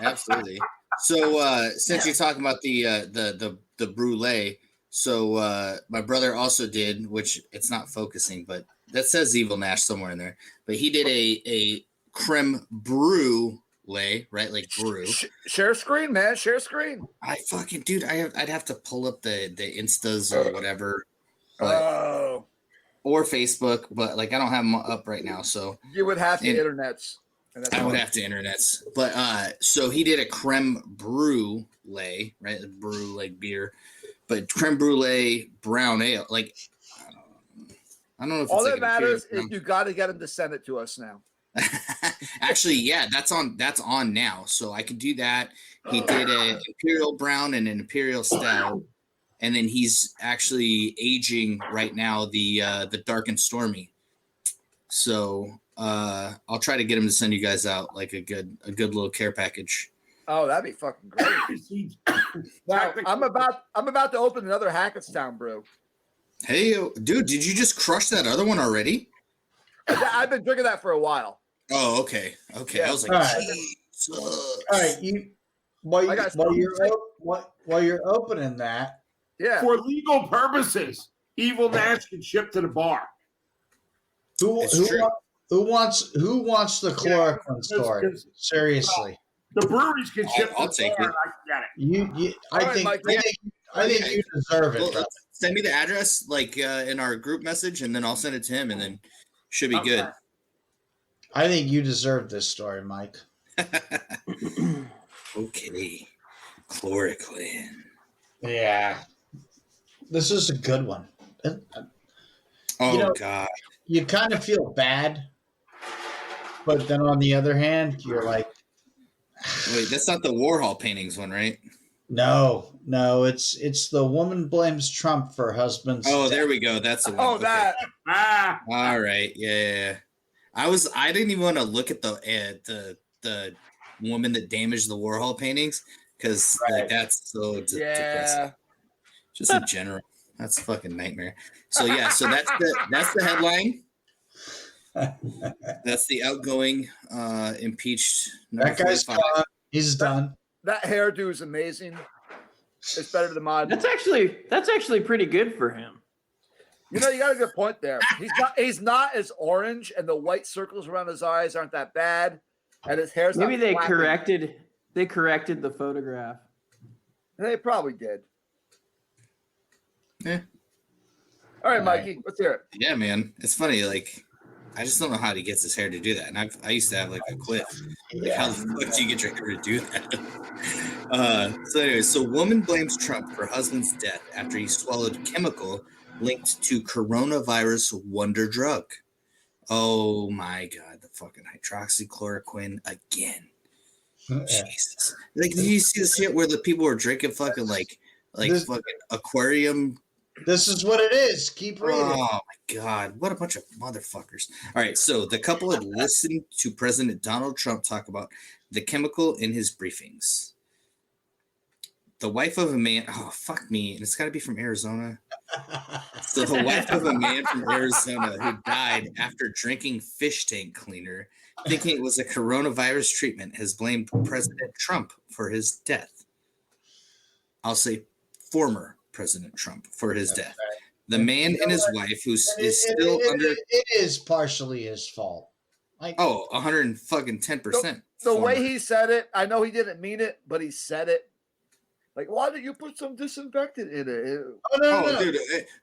Absolutely. So since you're talking about the brulee, so my brother also did, which it's not focusing, but that says Evil Nash somewhere in there. But he did a creme brulee, right? Like brew. Share screen, man. Share screen. I fucking dude, I'd have to pull up the Instas or whatever. Oh. Or Facebook, but like I don't have them up right now, so You would have to internets. I would have to internets. But so he did a creme brulee, right? Brew like beer, but creme brulee brown ale. Like I don't know if All it's that like matters is you got to get him to send it to us now. Actually, yeah, that's on now, so I could do that. He did an imperial brown and an imperial stout. And then he's actually aging right now the dark and stormy. So I'll try to get him to send you guys out like a good little care package. Oh, that'd be fucking great. Now, I'm about to open another Hackettstown brew. Hey, dude, did you just crush that other one already? I've been drinking that for a while. Oh, okay. Yeah. I was like, All right. Jesus. All right, while you're opening that, Yeah. For legal purposes, Evil Nash can ship to the bar. who wants the chloroquine because- story? because- Seriously, The breweries can ship I'll to the take bar, it. and I can get it. I All right, think Mike, I think you deserve it. Well, brother. send me the address like in our group message, and then I'll send it to him, and then Should be good. I think you deserve this story, Mike. Okay. Chloroquine. Yeah. This is a good one. Oh, God. You kind of feel bad, but then on the other hand, you're like, Wait, that's not the Warhol paintings one, right? no, it's the woman blames Trump for husband's Oh, death. there we go. That's the one. Oh, Okay. that. All right. Yeah. I didn't even want to look at the woman that damaged the Warhol paintings because like that's so depressing. Yeah. Just in general, that's a fucking nightmare. So yeah, so that's the headline. That's the outgoing impeached. That guy's 45. gone. He's done. That hairdo is amazing. It's better than mine. That's actually pretty good for him. You know, you got a good point there. He's not as orange, and the white circles around his eyes aren't that bad, and his hair's Maybe not they flapping. corrected the photograph. They probably did. Yeah. All right, Mikey, let's hear it. Yeah, man. It's funny. Like, I just don't know how he gets his hair to do that. And I used to have like a quip. Like, how the fuck do you get your hair to do that? So anyway, so woman blames Trump for husband's death after he swallowed chemical linked to coronavirus wonder drug. Oh my God, the fucking hydroxychloroquine again. Jesus. Like, did you see this shit where the people were drinking fucking like fucking aquarium? This is what it is. Keep reading. Oh my God, what a bunch of motherfuckers. All right, so the couple had listened to President Donald Trump talk about the chemical in his briefings. The wife of a man, oh, fuck me, and it's got to be from Arizona. So the wife of a man from Arizona who died after drinking fish tank cleaner, thinking it was a coronavirus treatment, has blamed President Trump for his death. I'll say former President Trump for his death. The man and his wife, who is still under. It is partially his fault. Like, 110%. The way he said it, I know he didn't mean it, but he said it. Like, why did you put some disinfectant in it? no. Dude,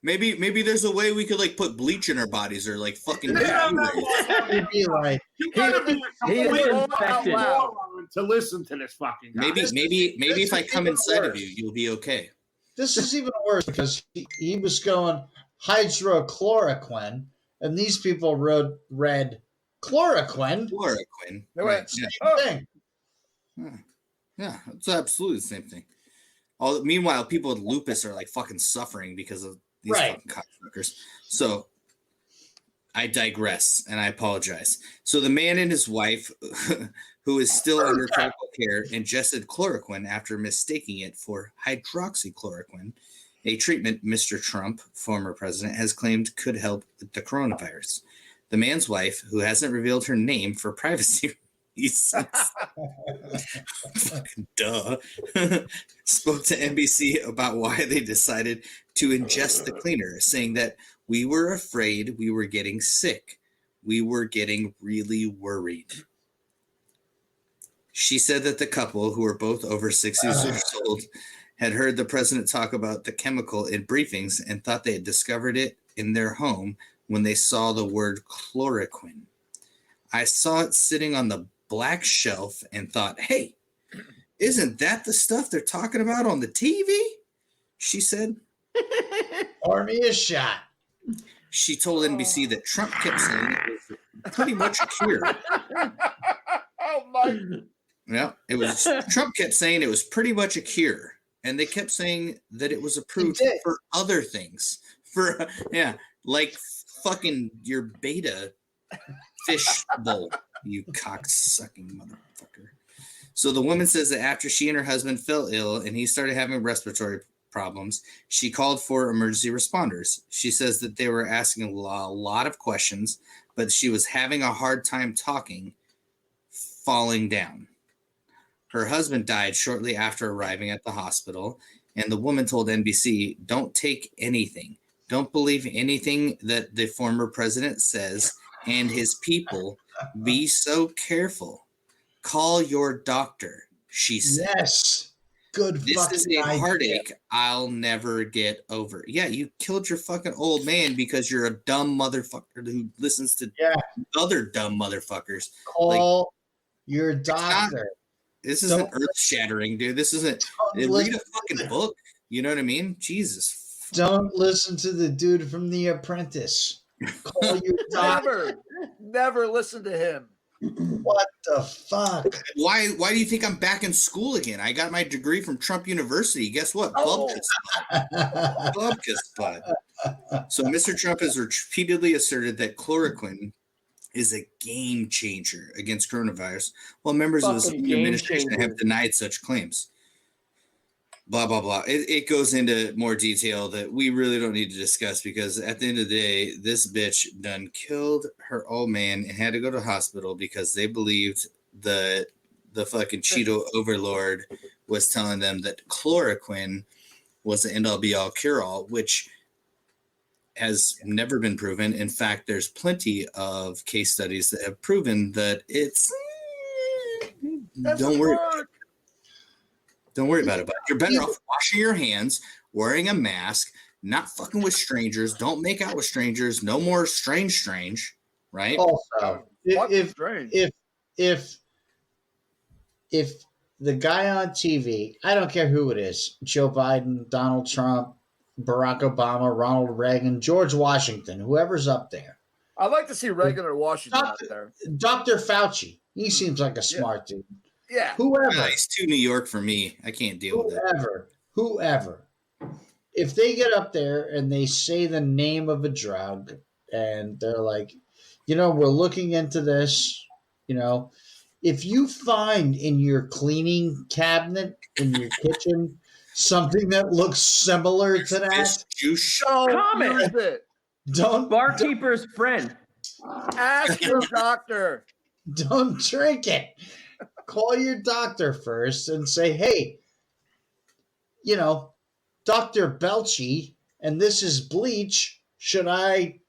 maybe there's a way we could like put bleach in our bodies or like fucking. It'd be like, You gotta be he completely is out loud. to listen to this fucking guy. Maybe if I come inside of you, you'll be okay. this is even worse because he was going hydrochloroquine, and these people read chloroquine. Chloroquine. They Right. went, Yeah. Thing. Yeah, it's absolutely the same thing. Meanwhile, people with lupus are like fucking suffering because of these fucking cocksuckers. So I digress and I apologize. So the man and his wife, who is still under critical care, ingested chloroquine after mistaking it for hydroxychloroquine, a treatment Mr. Trump, former president, has claimed could help with the coronavirus. The man's wife, who hasn't revealed her name for privacy reasons, fucking duh, spoke to NBC about why they decided to ingest the cleaner, saying that we were afraid we were getting sick. We were getting really worried. She said that the couple, who were both over 60 years old, had heard the president talk about the chemical in briefings and thought they had discovered it in their home when they saw the word chloroquine. I saw it sitting on the black shelf and thought, hey, isn't that the stuff they're talking about on the TV? She said. Pour me a shot. She told NBC that Trump kept saying it was pretty much a cure. oh my. Yeah, it was. Trump kept saying it was pretty much a cure, and they kept saying that it was approved for other things. Like fucking your beta fish bowl, you cock-sucking motherfucker. So the woman says that after she and her husband fell ill and he started having respiratory problems, she called for emergency responders. She says that they were asking a lot of questions, but she was having a hard time talking, falling down. Her husband died shortly after arriving at the hospital, and the woman told NBC, "Don't take anything. Don't believe anything that the former president says and his people. Be so careful. Call your doctor," she said. Yes. good This fucking is a idea. heartache I'll never get over. Yeah, you killed your fucking old man because you're a dumb motherfucker who listens to other dumb motherfuckers. Call your doctor. This isn't earth shattering, dude. This isn't. Read a fucking book. You know what I mean? Jesus. Don't listen to the dude from The Apprentice. Call your doctor. Never listen to him. What the fuck? Why do you think I'm back in school again? I got my degree from Trump University. Guess what? Bubkus butt. So Mr. Trump has repeatedly asserted that chloroquine is a game changer against coronavirus, while members of his administration have denied such claims. Blah, blah, blah. It goes into more detail that we really don't need to discuss because at the end of the day, this bitch done killed her old man and had to go to the hospital because they believed the fucking Cheeto overlord was telling them that chloroquine was the end-all be-all cure-all, which has never been proven. In fact, there's plenty of case studies that have proven that it's don't worry about it. But you're better off washing your hands, wearing a mask, not fucking with strangers. Don't make out with strangers. No more strange, right? Also, if the guy on TV, I don't care who it is, Joe Biden, Donald Trump, Barack Obama, Ronald Reagan, George Washington, whoever's up there. I'd like to see Reagan or Washington out there. Dr. Fauci, he seems like a smart dude. Yeah. Whoever. He's too New York for me. I can't deal with it. Whoever. If they get up there and they say the name of a drug and they're like, we're looking into this, if you find in your cleaning cabinet in your kitchen something that looks similar to that, comment. Don't barkeeper's friend. Ask your doctor. Don't drink it. Call your doctor first and say, hey, Dr. Belchy, and this is bleach. Should I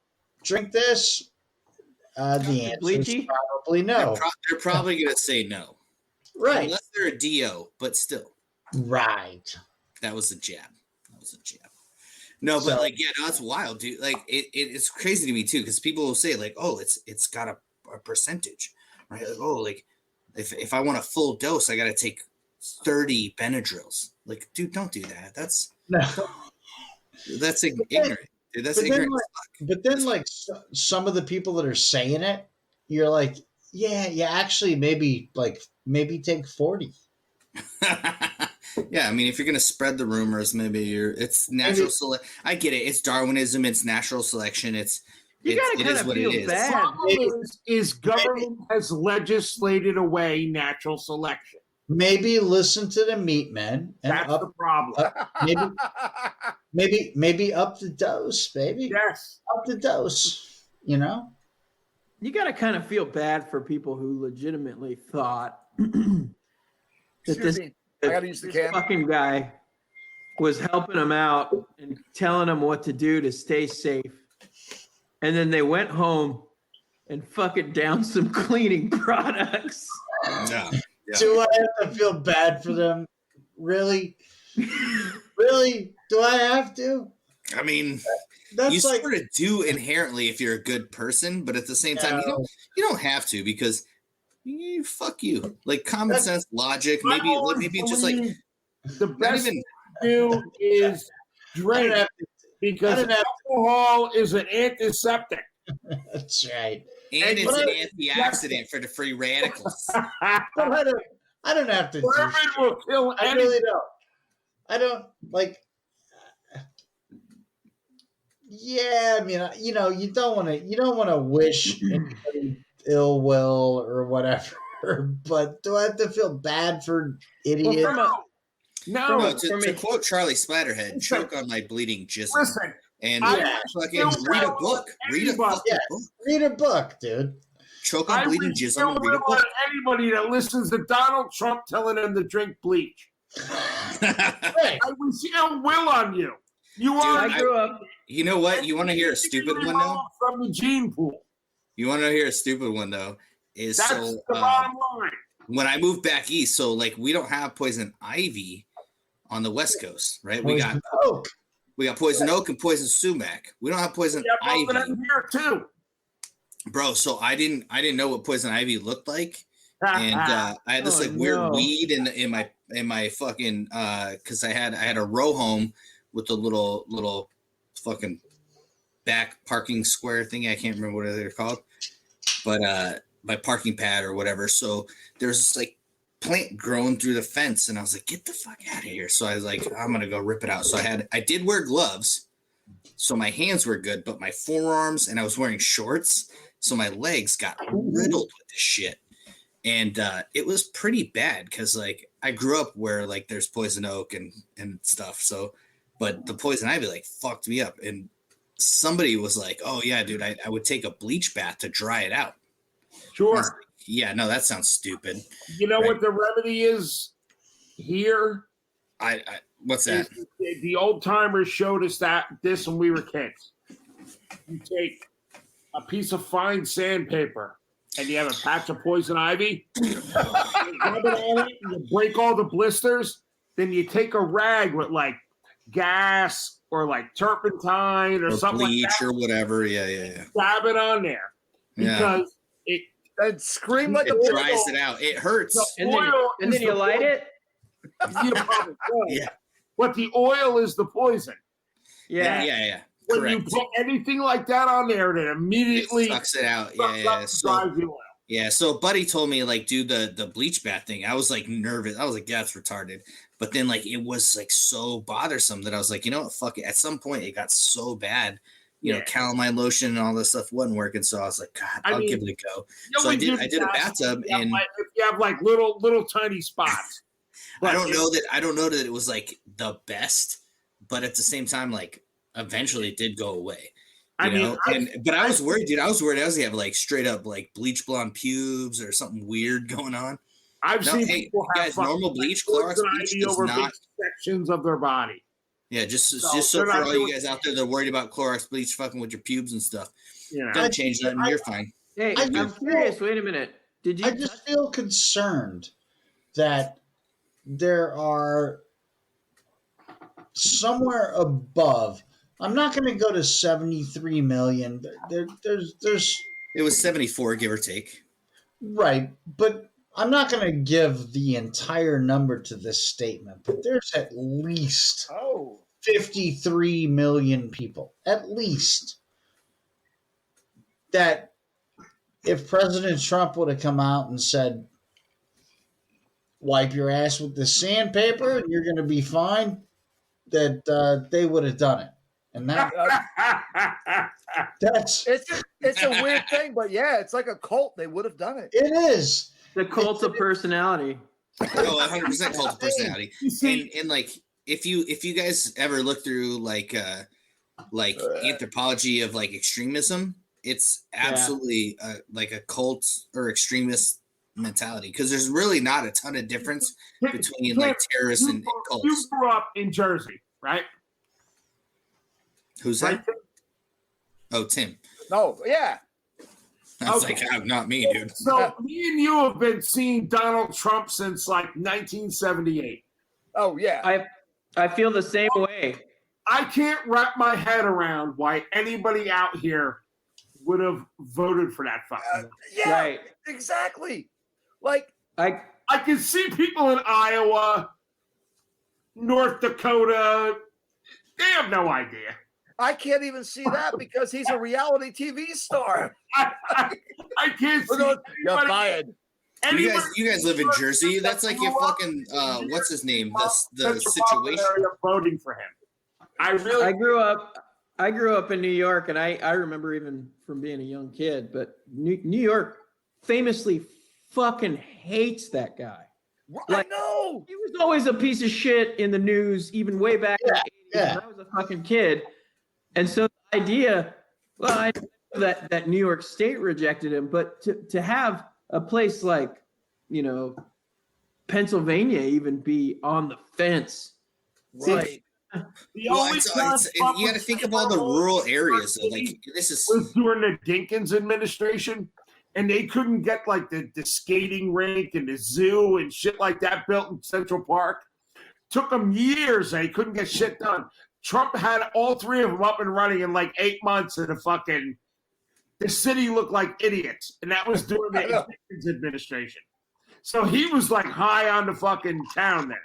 drink this? The answer is probably no. They're probably going to say no. Right. Unless they're a DO, but still. Right. That was a jab. No, but that's wild, dude. Like it's crazy to me too, because people will say like, oh, it's got a percentage, right? Like, oh, like if I want a full dose, I got to take 30 Benadryls. Like, dude, don't do that. That's ignorant. Dude, that's ignorant. But then some of the people that are saying it, you're like, yeah, actually, maybe take 40. Yeah, I mean, if you're gonna spread the rumors, it's natural selection. I get it. It's Darwinism. It's natural selection. It is what it is. The problem is government has legislated away natural selection. Maybe listen to the meat men. And that's the problem. Maybe up the dose, baby. Yes, up the dose. You got to kind of feel bad for people who legitimately thought that this fucking guy was helping them out and telling them what to do to stay safe. And then they went home and fucking down some cleaning products. Yeah. Do I have to feel bad for them? Really? Really? Do I have to? I mean, you sort of do inherently if you're a good person, but at the same time, you don't have to because fuck you. Like common sense, logic, maybe just like the best thing to do is drink because alcohol is an antiseptic. That's right. And it's an antioxidant for the free radicals. I don't have to. Will kill I really don't. I don't like. Yeah, I mean, you don't want to wish anybody ill will or whatever. But do I have to feel bad for idiots? To quote Charlie Splatterhead, choke on my bleeding jism. Listen, and fucking read a book. Read a fucking book. Read a book, dude. Choke on bleeding jism and read a book. Anybody that listens to Donald Trump telling them to drink bleach. I wish ill will on you. I grew up. You know what? You want to hear a stupid one though? From the gene pool. You want to hear a stupid one though? Is that's the bottom line. When I moved back east, so like we don't have poison ivy, on the West Coast, right? Poison oak. We got poison oak and poison sumac. We don't have poison ivy, here too, bro. So I didn't know what poison ivy looked like, and I had this weird weed in my fucking because I had a row home with a little fucking back parking square thing. I can't remember what they're called, but my parking pad or whatever. So there's this like plant growing through the fence, and I was like, get the fuck out of here. So I was like, I'm gonna go rip it out. So I did wear gloves, so my hands were good, but my forearms, and I was wearing shorts, so my legs got riddled with this shit. And it was pretty bad because like I grew up where like there's poison oak and stuff. So but the poison ivy like fucked me up. And somebody was like, oh yeah, dude, I would take a bleach bath to dry it out. Sure. Like, yeah, no, that sounds stupid. You know what the remedy is here? I what's that? The old timers showed us this when we were kids. You take a piece of fine sandpaper and you have a patch of poison ivy. You rub it on it, you break all the blisters. Then you take a rag with like gas or like turpentine or something bleach like that, or whatever. Yeah. Dab it on there because and scream like it a dries it out. It hurts. And then you light it. Yeah. But the oil is the poison. Yeah. When Correct. you put anything like that on there, it immediately sucks it out. Yeah. So Buddy told me like do the bleach bath thing. I was like nervous. I was like, yeah, that's retarded. But then like it was like so bothersome that I was like, you know what, fuck it. At some point it got so bad, you know, calamine lotion and all this stuff wasn't working. So I was like, God, I'll give it a go. So I did a bathtub, and if you have like little tiny spots. I don't know that it was like the best, but at the same time, like eventually it did go away. But I was worried, dude. I was worried I was gonna have like straight up like bleach blonde pubes or something weird going on. I've seen people have normal bleach, Clorox bleach does over not sections of their body. Yeah, just so for all you guys out there that are worried about Clorox bleach fucking with your pubes and stuff, don't change that, and you're fine. Hey, I'm curious. Wait a minute. Did you? I just feel concerned that there are somewhere above. I'm not going to go to 73 million. There's. It was 74, give or take. Right, but I'm not going to give the entire number to this statement. But there's at least 53 million people, at least, that if President Trump would have come out and said, wipe your ass with the sandpaper and you're going to be fine, that they would have done it. And that's it's a weird thing, but yeah, it's like a cult. They would have done it. It is the cult of personality. Oh, 100% cult of personality. And like if you guys ever look through like anthropology of like extremism, it's absolutely like a cult or extremist mentality, because there's really not a ton of difference between like terrorists and cults. You grew up in Jersey, right? Who's that? Oh, Tim. No, yeah. I was like, not me, dude. So me and you have been seeing Donald Trump since like 1978. Oh, yeah. I feel the same way. I can't wrap my head around why anybody out here would have voted for that fucking. Yeah, right. Exactly. Like I can see people in Iowa, North Dakota. They have no idea. I can't even see that because he's a reality TV star. I can't see. You're fired. You guys live in Jersey. That's like your fucking what's his name? The situation. Voting for him. I grew up in New York, and I remember even from being a young kid, but New York famously fucking hates that guy. I know. He was always a piece of shit in the news, even way back in the 80s when I was a fucking kid. And so the idea, well, I know that New York State rejected him, but to have a place like, Pennsylvania even be on the fence. Right. You got to think of all the rural areas. So like this was during the Dinkins administration, and they couldn't get like the skating rink and the zoo and shit like that built in Central Park. Took him years, and he couldn't get shit done. Trump had all three of them up and running in like 8 months, and the city looked like idiots, and that was during the Dickens administration. So he was like high on the fucking town there.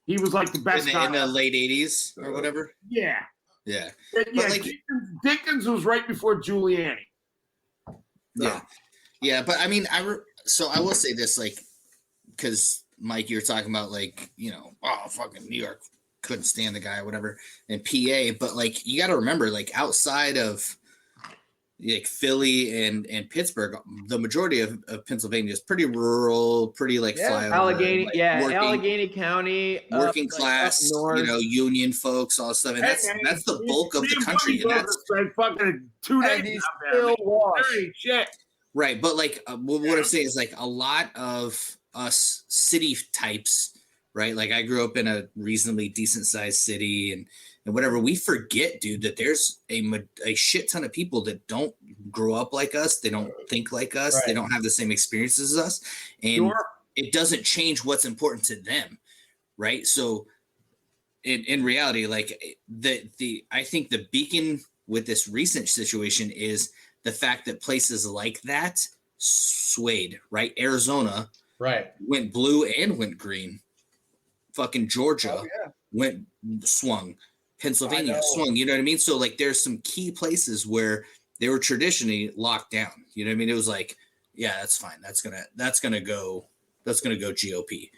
He was like the best guy in the late 80s or whatever. Yeah. Yeah. Yeah, like, Dickens was right before Giuliani. Yeah. Yeah, but I mean, so I will say this, like, because Mike, you were talking about like, fucking New York couldn't stand the guy or whatever, and PA, but like you got to remember, like outside of like Philly and Pittsburgh, the majority of Pennsylvania is pretty rural, pretty like flyover, Allegheny, like, Allegheny County, working class, north. Union folks, all that stuff, and that's the bulk of the country. And that's fucking 2 days. And he's still washed. Shit. Right, but like what I'm saying is like a lot of us city types, right? Like I grew up in a reasonably decent sized city and whatever. We forget, dude, that there's a shit ton of people that don't grow up like us. They don't think like us. Right. They don't have the same experiences as us. And it doesn't change what's important to them. Right. So in reality, like I think the beacon with this recent situation is the fact that places like that swayed, right? Arizona went blue and went green. Fucking Georgia swung. Pennsylvania swung, you know what I mean? So like there's some key places where they were traditionally locked down. You know what I mean? It was like, yeah, that's fine. That's gonna go GOP.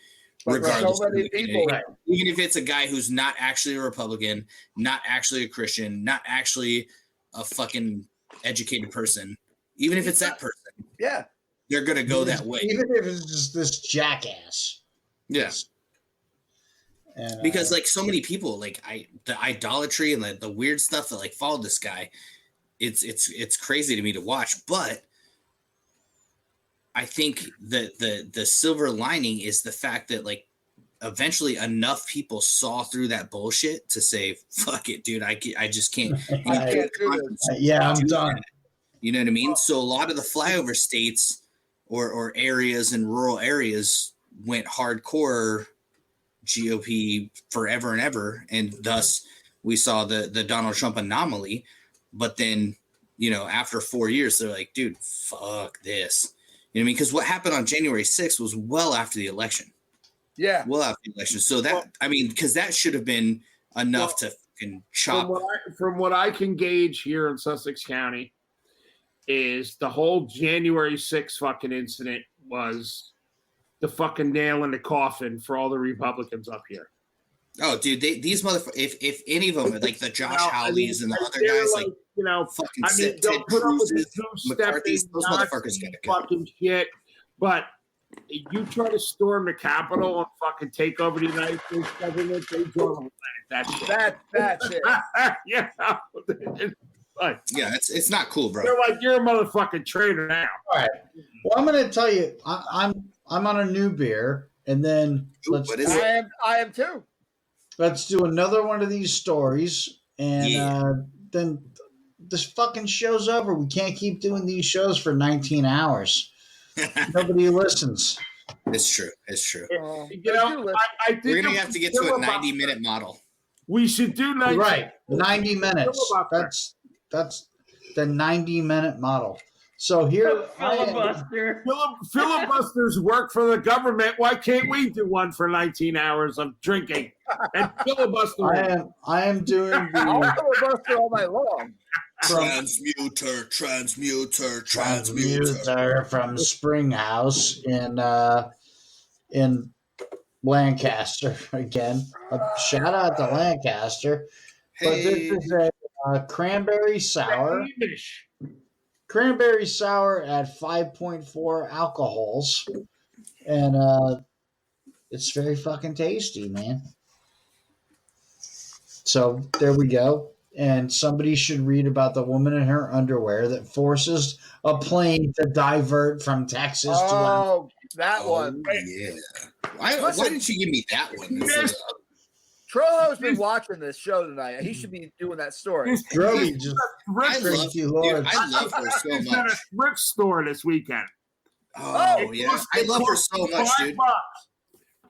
Regardless, so many people, even if it's a guy who's not actually a Republican, not actually a Christian, not actually a fucking educated person, even if it's that person, they're gonna go that way. Even if it's just this jackass. Yes. And, because like so many people, like the idolatry and the weird stuff that like followed this guy, it's crazy to me to watch. But I think the silver lining is the fact that like eventually enough people saw through that bullshit to say, fuck it, dude, I just can't. I'm done. You know what I mean? So a lot of the flyover states or areas and rural areas went hardcore GOP forever and ever, and thus we saw the Donald Trump anomaly. But then, after 4 years, they're like, dude, fuck this. You know what I mean? Because what happened on January 6th was well after the election. Yeah. Well after the election. So because that should have been enough to fucking chop. From what I can gauge here in Sussex County is the whole January 6th fucking incident was the fucking nail in the coffin for all the Republicans up here. Oh, dude, these motherfuckers, if any of them, like the Josh Howleys and the other guys, fucking Ted Cruz's, McCarthy's, those motherfuckers gotta go. Fucking shit. But you try to storm the Capitol and fucking take over the United States government, they join that shit. That's it. Yeah. Yeah, it's not cool, bro. They're like, you're a motherfucking traitor now. All right. Well, I'm going to tell you, I'm on a new beer, and then I am too. Let's do another one of these stories, and then this fucking show's over. We can't keep doing these shows for 19 hours. Nobody listens. It's true. I think we're gonna have to get to a 90-minute model. We should do 90 minutes. That's the 90-minute model. So here, filibusters work for the government. Why can't we do one for 19 hours of drinking and filibuster? I am doing I'll filibuster all night long. Transmuter from Springhouse in Lancaster again. Shout out to Lancaster. Hey. But this is a cranberry sour. Cranberry sour at 5.4 alcohols, and it's very fucking tasty, man. So there we go. And somebody should read about the woman in her underwear that forces a plane to divert from Texas to that one. Yeah. Why didn't you give me that one? Trollo's been watching this show tonight. He should be doing that story. Droby just I love her so much. At a thrift store this weekend. Oh yeah, I love her so much, dude.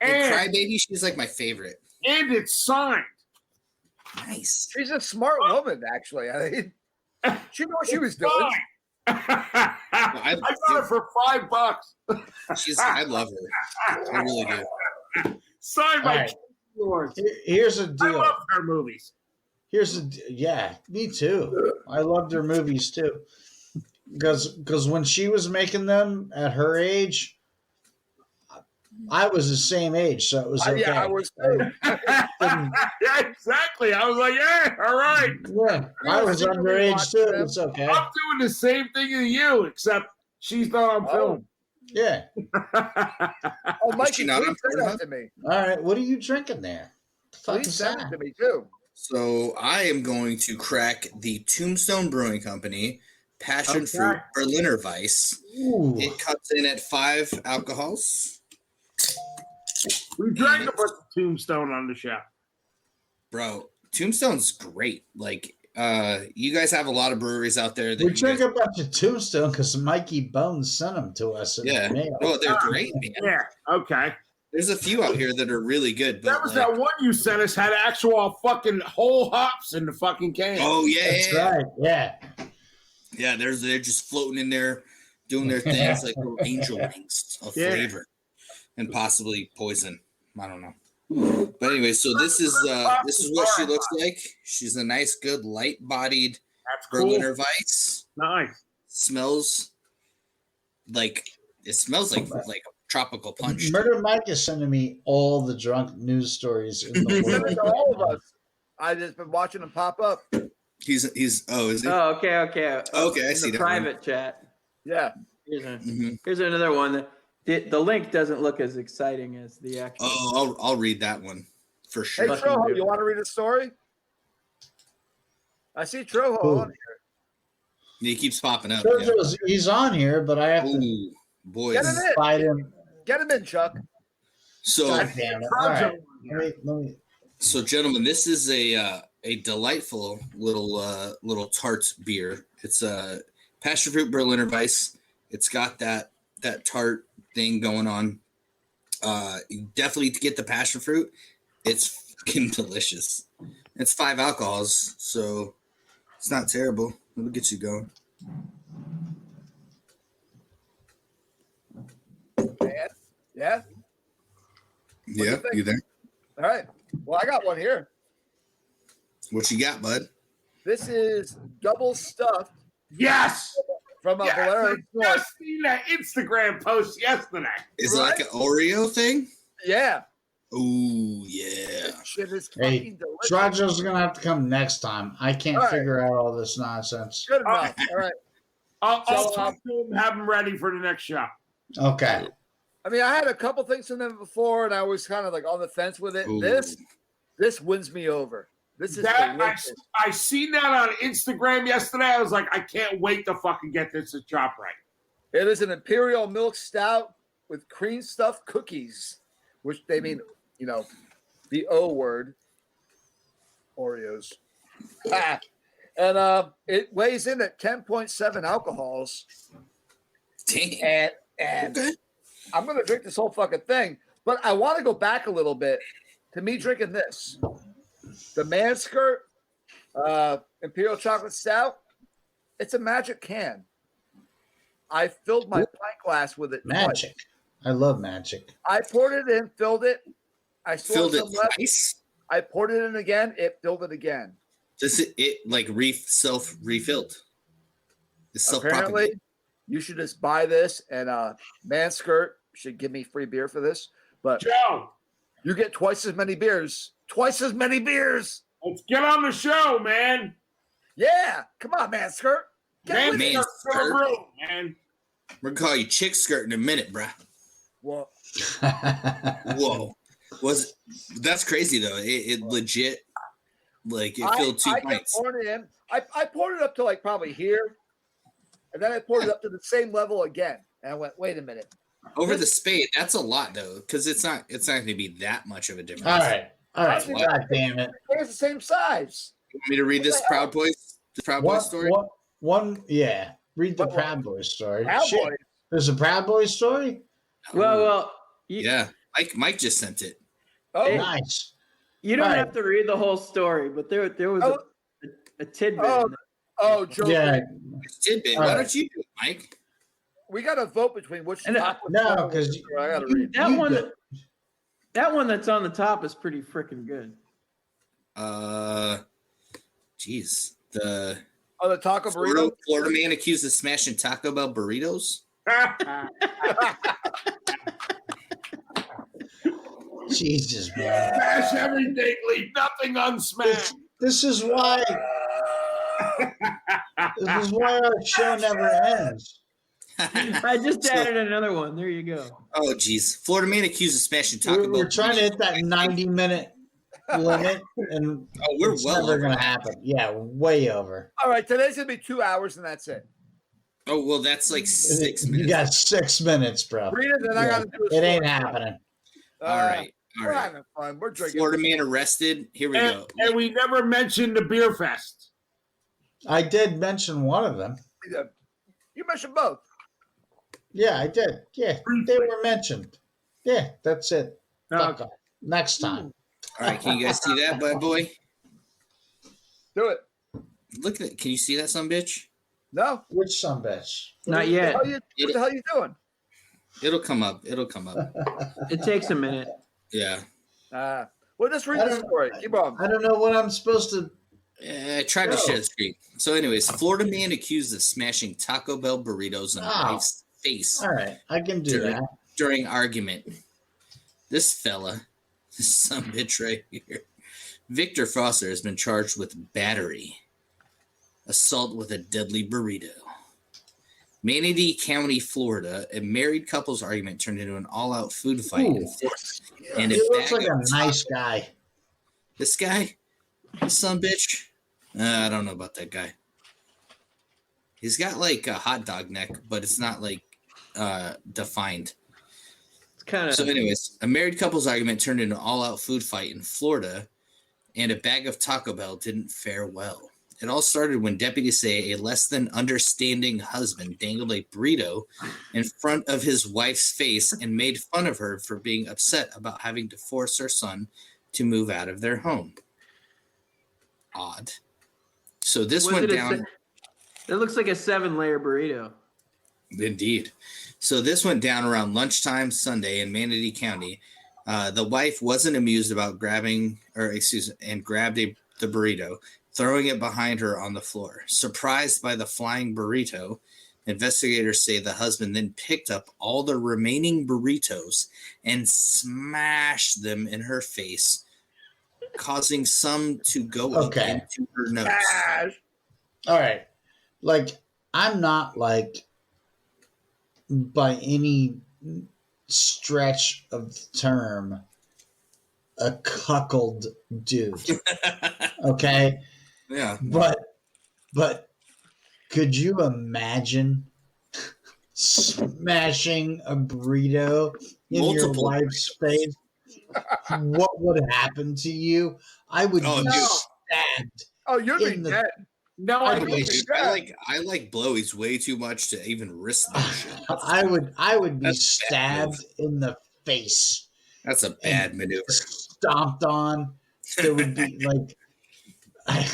And Crybaby, she's like my favorite. And it's signed. Nice. She's a smart woman, actually. I mean, she knew what she was doing. I got it for $5. I love her. I really do. Signed by Right. Lord. Here's a I deal. love her movies. Yeah, me too. I loved her movies too. Because when she was making them at her age, I was the same age, so it was okay. Yeah, I was too. Yeah, exactly. I was like, yeah, all right. Yeah, I was underage too. It's okay. I'm doing the same thing as you, except she's not on film. Yeah. Oh, Mikey, she not please on send Pornhub? that to me. All right. What are you drinking there? The fuck Please is send it that? to me too. So I am going to crack the Tombstone Brewing Company Passion Fruit Berliner Weiss. Ooh. It comes in at 5 alcohols. We drank a bunch of Tombstone on the show. Bro, Tombstone's great. Like, you guys have a lot of breweries out there that We you drink guys- a bunch of Tombstone because Mikey Bones sent them to us in Yeah. the mail. Oh, they're great, man. Yeah, okay. There's a few out here that are really good. But That was like, that one you sent us had actual fucking whole hops in the fucking can. oh yeah, That's yeah, right. Yeah. yeah. They're just floating in there, doing their things like little angel wings of Yeah. flavor and possibly poison. I don't know. But anyway, so this is what she looks like. She's a nice, good, light-bodied That's cool. Berliner Weiss. Nice. Smells like a tropical punch. Murder Mike is sending me all the drunk news stories in the Send it to world. all of us. I just been watching them pop up. He's is he? Oh, okay. Okay, I In see the that private chat. Yeah. Mhm. Here's another one. The link doesn't look as exciting as the actual. Oh, I'll read that one for Hey, sure. Fucking Troho, do. you want to read a story? I see Troho Ooh. on here. He keeps popping up. Yeah. He's on here, but I have to Ooh, boys. Get him in. fight him. Get him in, Chuck. So, God damn it. All right. Let me. so gentlemen, this is a delightful little tart beer. It's a passion fruit Berliner Weiss. It's got that tart thing going on. You definitely get the passion fruit. It's fucking delicious. It's 5 alcohols, so it's not terrible. It'll get you going. Yeah. Yeah, think? you there? All right. Well, I got one here. What you got, bud? This is double stuffed Yes. from a Yes, I Bolero. just seen that Instagram post yesterday. Is it like an Oreo thing? Yeah. Ooh, yeah. Shit is Hey, fucking delicious. Trajo's gonna have to come next time. I can't All right. figure out all this nonsense. Good enough. All right. I'll So, talk to him, have him ready for the next show. Okay. I mean, I had a couple things from them before, and I was kind of like on the fence with it. Ooh. This wins me over. This is That delicious. I seen that on Instagram yesterday. I was like, I can't wait to fucking get this to chop right. It is an imperial milk stout with cream stuffed cookies, which they mean, the O word, Oreos. Ah. And it weighs in at 10.7 alcohols. Dang. And Okay. I'm going to drink this whole fucking thing, but I want to go back a little bit to me drinking this. The Man Skirt Imperial Chocolate Stout. It's a magic can. I filled my pint glass with it. twice. Magic. I love magic. I poured it in, filled it. I still Filled had it some left. twice? I poured it in again. It filled it again. Does it like self refilled? It's self Apparently, propagated. you should just buy this, and Man Skirt should give me free beer for this. But Joe, you get twice as many beers. Twice as many beers. let's get on the show, man. Yeah, come on, Man Skirt. Get Man, with Man it. Skirt to the Skirt. room, man. We're gonna call you Chick Skirt in a minute, bruh. Well, Whoa. That's crazy though. It legit like it filled 2 I kept pints. pouring it in. I poured it up to like probably here, and then I poured it up to the same level again. And I went, wait a minute. Over the spade, that's a lot though, because it's not gonna be that much of a difference. All right. Wow. God damn it. It's the same size. You want me to read this Proud Boys story? Yeah. Read the What- Proud Boys story. Proud Shit. Boys. There's a Proud Boys story? Well, Yeah. Mike just sent it. Oh, Hey. Nice. You don't All have right. to read the whole story, but there was a tidbit. Oh, in there. Oh, Joe. Yeah. Tidbit. All Why right. don't you do it, Mike? We got to vote between which And, top. No, because I got to read. That you one, do. that one that's on the top is pretty freaking good. Jeez. The taco Florida, burrito. Florida man accused of smashing Taco Bell burritos. Jesus, man. Smash everything, leave nothing unsmashed. This is why. This is why our show never ends. I just added another one. There you go. Oh, geez. Florida man accused of smashing Taco Bell. We're trying to hit that 90-minute limit, and we're it's well never over going to that. happen. Yeah, way over. All right, today's gonna be 2 hours, and that's it. Oh, well, that's like 6 You minutes. got 6 minutes, bro. Read it, then I Yeah, got to do it ain't happening. All right. All We're right. having fun. We're drinking. Florida man arrested. Here we go. And we never mentioned the beer fest. I did mention one of them. You mentioned both. Yeah, I did. Yeah, they were mentioned. Yeah, that's it. Fuck off. Next time. All right. Can you guys see that, bad boy? Do it. Look at it. Can you see that, son bitch? No. Which son bitch? Not yet. What the hell are you doing? It'll come up. It'll come up. It takes a minute. Yeah. Well, just read I the don't- story. Keep on. I don't know what I'm supposed to. I tried to share the screen. So, anyways, Florida man accused of smashing Taco Bell burritos in Oh. wife's face All right, I can do that. during argument. This fella, this son bitch right here, Victor Foster, has been charged with battery, assault with a deadly burrito. Manatee County, Florida, a married couple's argument turned into an all-out food fight. Ooh. And He looks like a nice guy. This guy, this son bitch, I don't know about that guy. He's got like a hot dog neck, but it's not like defined. It's kind of. So, anyways, a married couple's argument turned into an all-out food fight in Florida, and a bag of Taco Bell didn't fare well. It all started when deputies say a less than understanding husband dangled a burrito in front of his wife's face and made fun of her for being upset about having to force her son to move out of their home. Odd. So this went down. It looks like a 7-layer burrito. Indeed. So this went down around lunchtime Sunday in Manatee County. The wife wasn't amused about grabbed the burrito, throwing it behind her on the floor. Surprised by the flying burrito, investigators say the husband then picked up all the remaining burritos and smashed them in her face, causing some to go up into her nose. All right. Like, I'm not like, by any stretch of the term, a cuckold dude. Okay? Yeah. But could you imagine smashing a burrito in your wife's face? What would happen to you? I would be stabbed. Oh, you'd be in the- dead. No, I I like blowies way too much to even risk that shit. I would be That's stabbed in the face, That's a bad maneuver. stomped on. There would be like, Yeah,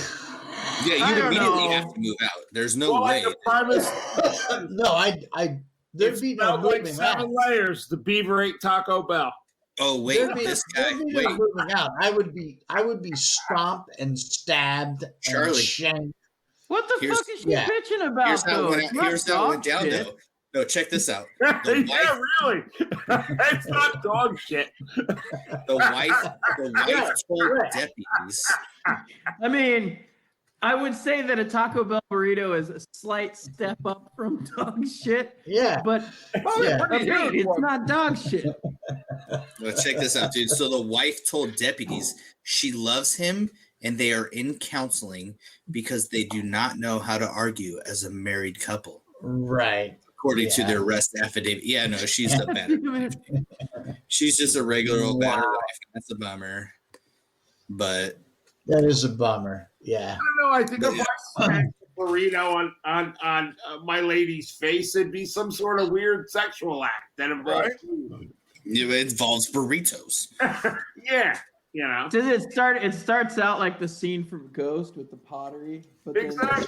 I you'd don't immediately know. have to move out. There's no well, way. like the premise, no, there'd be no smelled like moving out. 7 layers. The beaver ate Taco Bell. Oh wait, There'd be, this guy. there'd be Wait, no moving out. I would be stomped and stabbed Charlie. and shanked. What the Here's- fuck is she yeah. bitching about? here's how though? it It's went, not here's how it went dog down shit. though. No, check this out. Yeah, The wife, really. It's not dog shit. the wife told deputies. I mean, I would say that a Taco Bell burrito is a slight step up from dog shit, Yeah, but Yeah. it's not dog shit. Well, check this out, dude. So the wife told deputies she loves him and they are in counseling because they do not know how to argue as a married couple, right. according to Yeah. their arrest affidavit. Yeah, no, she's the better. She's just a regular old Wow. batter wife. That's a bummer. But That is a bummer. Yeah. I don't know. I think if I smacked a burrito on my lady's face, it'd be some sort of weird sexual act that involves food. it involves burritos. Yeah. You know, Does it start? It starts out like the scene from Ghost with the pottery, but then exactly.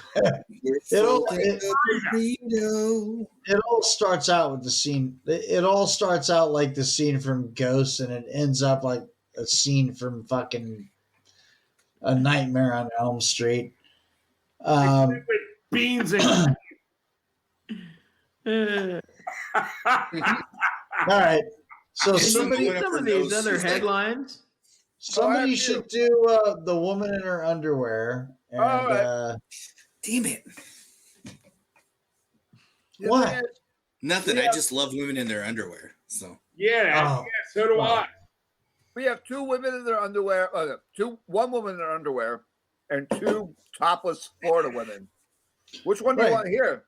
It all starts out with the scene. It all starts out like the scene from Ghost, and it ends up like a scene from fucking A Nightmare on Elm Street. With beans and. uh, All right, so somebody some of these other headlines. somebody should do the woman in her underwear. And right. Damn it. What? Nothing. Yeah. I just love women in their underwear. So Yeah, Oh, so do wow. I. We have two women in their underwear. One woman in their underwear, and two topless Florida women. Which one do you Right. want to hear?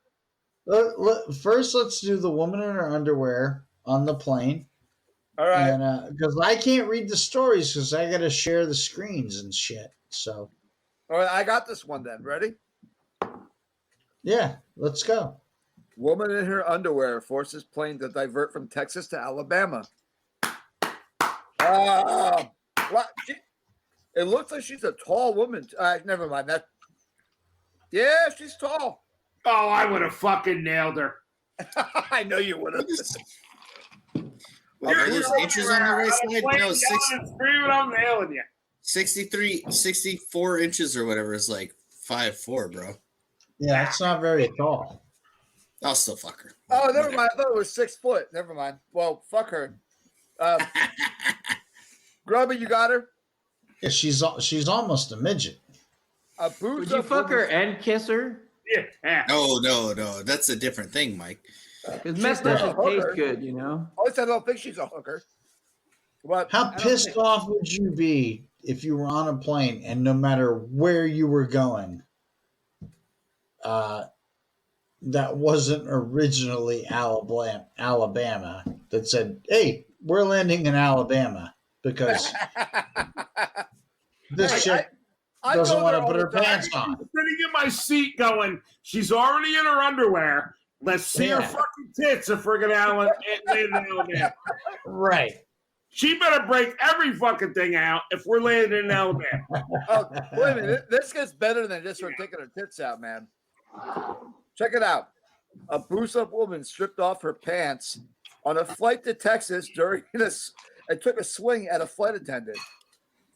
First, let's do the woman in her underwear on the plane. All right. And because I can't read the stories because I got to share the screens and shit. So, All right. I got this one then. Ready? yeah, let's go. Woman in her underwear forces plane to divert from Texas to Alabama. What? It looks like she's a tall woman. Never mind that. Yeah, she's tall. Oh, I would have fucking nailed her. I know you would have. are those inches on the right side? No, I'm nailing you. 64 inches or whatever is like 5'4", bro. Yeah, it's not very tall. I'll still fuck her. Oh, never mind. I thought it was 6 foot. Never mind. Well, fuck her. Grubby, you got her? Yeah, she's almost a midget. Would you fuck her and kiss her? Yeah. No. That's a different thing, Mike. Because meth not a doesn't taste hooker. good, you know. At least I don't think she's a hooker. But How pissed off would you be if you were on a plane and no matter where you were going, that wasn't originally Alabama, that said, "Hey, we're landing in Alabama," because this chick I doesn't go want there to put all her the time. pants on. Sitting in my seat going, she's already in her underwear. Let's see her Yeah. fucking tits if we're going to land in Alabama. Right. She better break every fucking thing out if we're landing in Alabama. Oh, wait a minute. This gets better than just her taking her tits out, man. Check it out. A bruised-up woman stripped off her pants on a flight to Texas during this and took a swing at a flight attendant,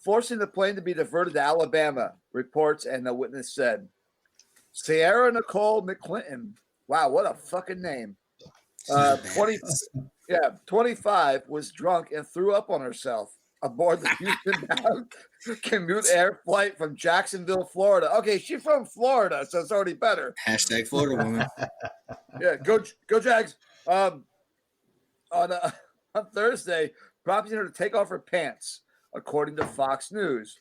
forcing the plane to be diverted to Alabama, reports and the witness said. Sierra Nicole McClinton. Wow, what a fucking name. 25, was drunk and threw up on herself aboard the Houston-bound commute air flight from Jacksonville, Florida. Okay, she's from Florida, so it's already better. Hashtag Florida woman. Yeah, go Jags. On Thursday, prompting her to take off her pants, according to Fox News.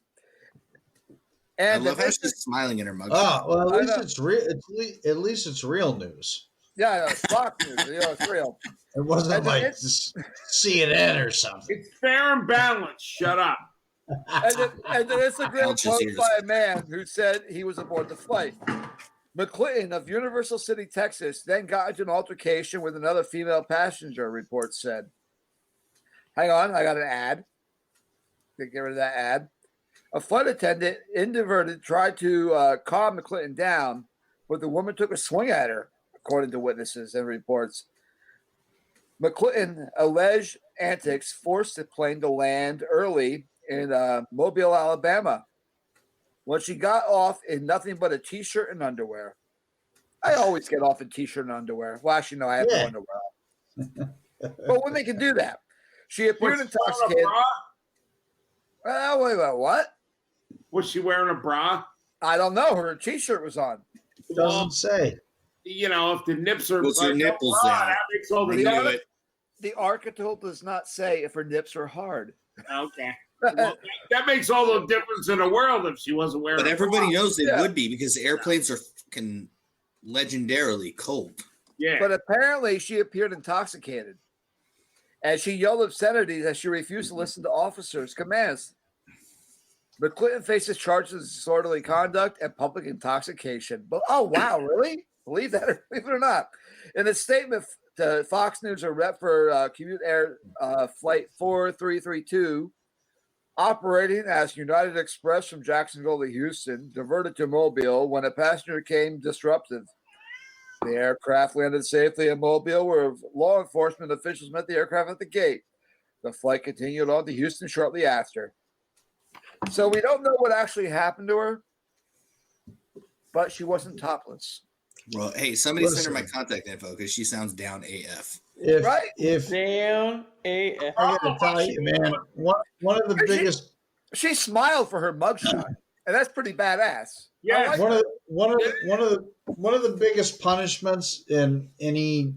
I And love how she's smiling in her mug. Oh, well, I at least know. it's real. At least it's real news. yeah, Fox News. It's real. It wasn't And like it's- just CNN or something. It's fair and balanced. Shut up. And then Instagram Al Jazeera's- post by a man who said he was aboard the flight. McClinton of Universal City, Texas, then got into an altercation with another female passenger, reports said. Hang on, I got an ad. Get rid of that ad. A flight attendant, introverted, tried to calm McClinton down, but the woman took a swing at her, according to witnesses and reports. McClinton alleged antics forced the plane to land early in Mobile, Alabama. When she got off in nothing but a t-shirt and underwear. I always get off in t-shirt and underwear. Well, actually, no, I have no underwear on. But women can do that. She appeared Was she wearing a intoxicated. bra? Wait, what? Was she wearing a bra? I don't know. Her t-shirt was on. It doesn't say. You know, if the nips are Was her like, nipples bra, out? that makes all the We difference. knew it. The article does not say if her nips are hard. Okay. Well, that makes all the difference in the world if she wasn't wearing But a everybody bra. knows it Yeah. would be because airplanes are fucking legendarily cold. Yeah. But apparently she appeared intoxicated. And she yelled obscenities as she refused to listen to officers' commands. McClinton faces charges of disorderly conduct and public intoxication. But oh wow, really? Believe that or believe it or not. In a statement to Fox News, a rep for commute air flight 4332 operating as United Express from Jacksonville to Houston, diverted to Mobile when a passenger came disruptive. The aircraft landed safely in Mobile, where law enforcement officials met the aircraft at the gate. The flight continued on to Houston shortly after. So we don't know what actually happened to her, but she wasn't topless. Well, hey, somebody send her my contact info because she sounds down AF. If Down AF. I gotta tell you, man, one of the biggest She smiled for her mugshot, and that's pretty badass. Yeah. I like one of the biggest punishments in any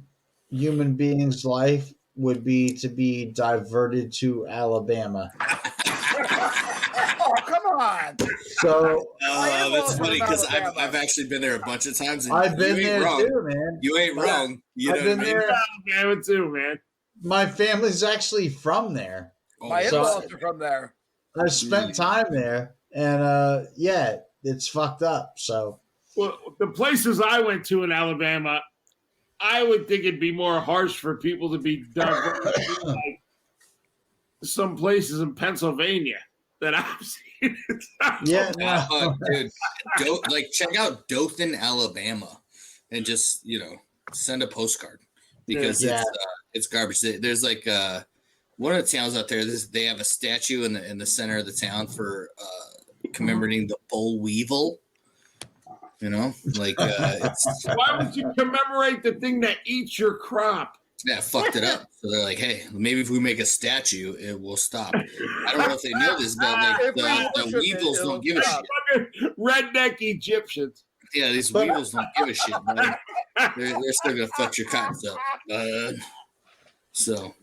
human being's life would be to be diverted to Alabama. Oh, come on. So Oh, that's from funny because Alabama. I've actually been there a bunch of times. And I've been you ain't there wrong. too, man. You ain't wrong. You know I've been what I mean? there. Alabama too, man. My family's actually from there. Oh, My yeah. in-laws are from there. I've spent time there, and yeah, it's fucked up. So Well, the places I went to in Alabama, I would think it'd be more harsh for people to be diverted to, like some places in Pennsylvania that I've seen. yeah, no. Dude, check out Dothan, Alabama, and just send a postcard because Yeah. it's garbage. There's one of the towns out there. They have a statue in the center of the town for commemorating the boll weevil. It's Why would you commemorate the thing that eats your crop? that fucked it up. So they're like, hey, maybe if we make a statue, it will stop. I don't know if they know this, but If we the worship weevils it, don't give a it'll shit. Fucking redneck Egyptians. Yeah, these weevils don't give a shit, man. They're still gonna fuck your cops up. So,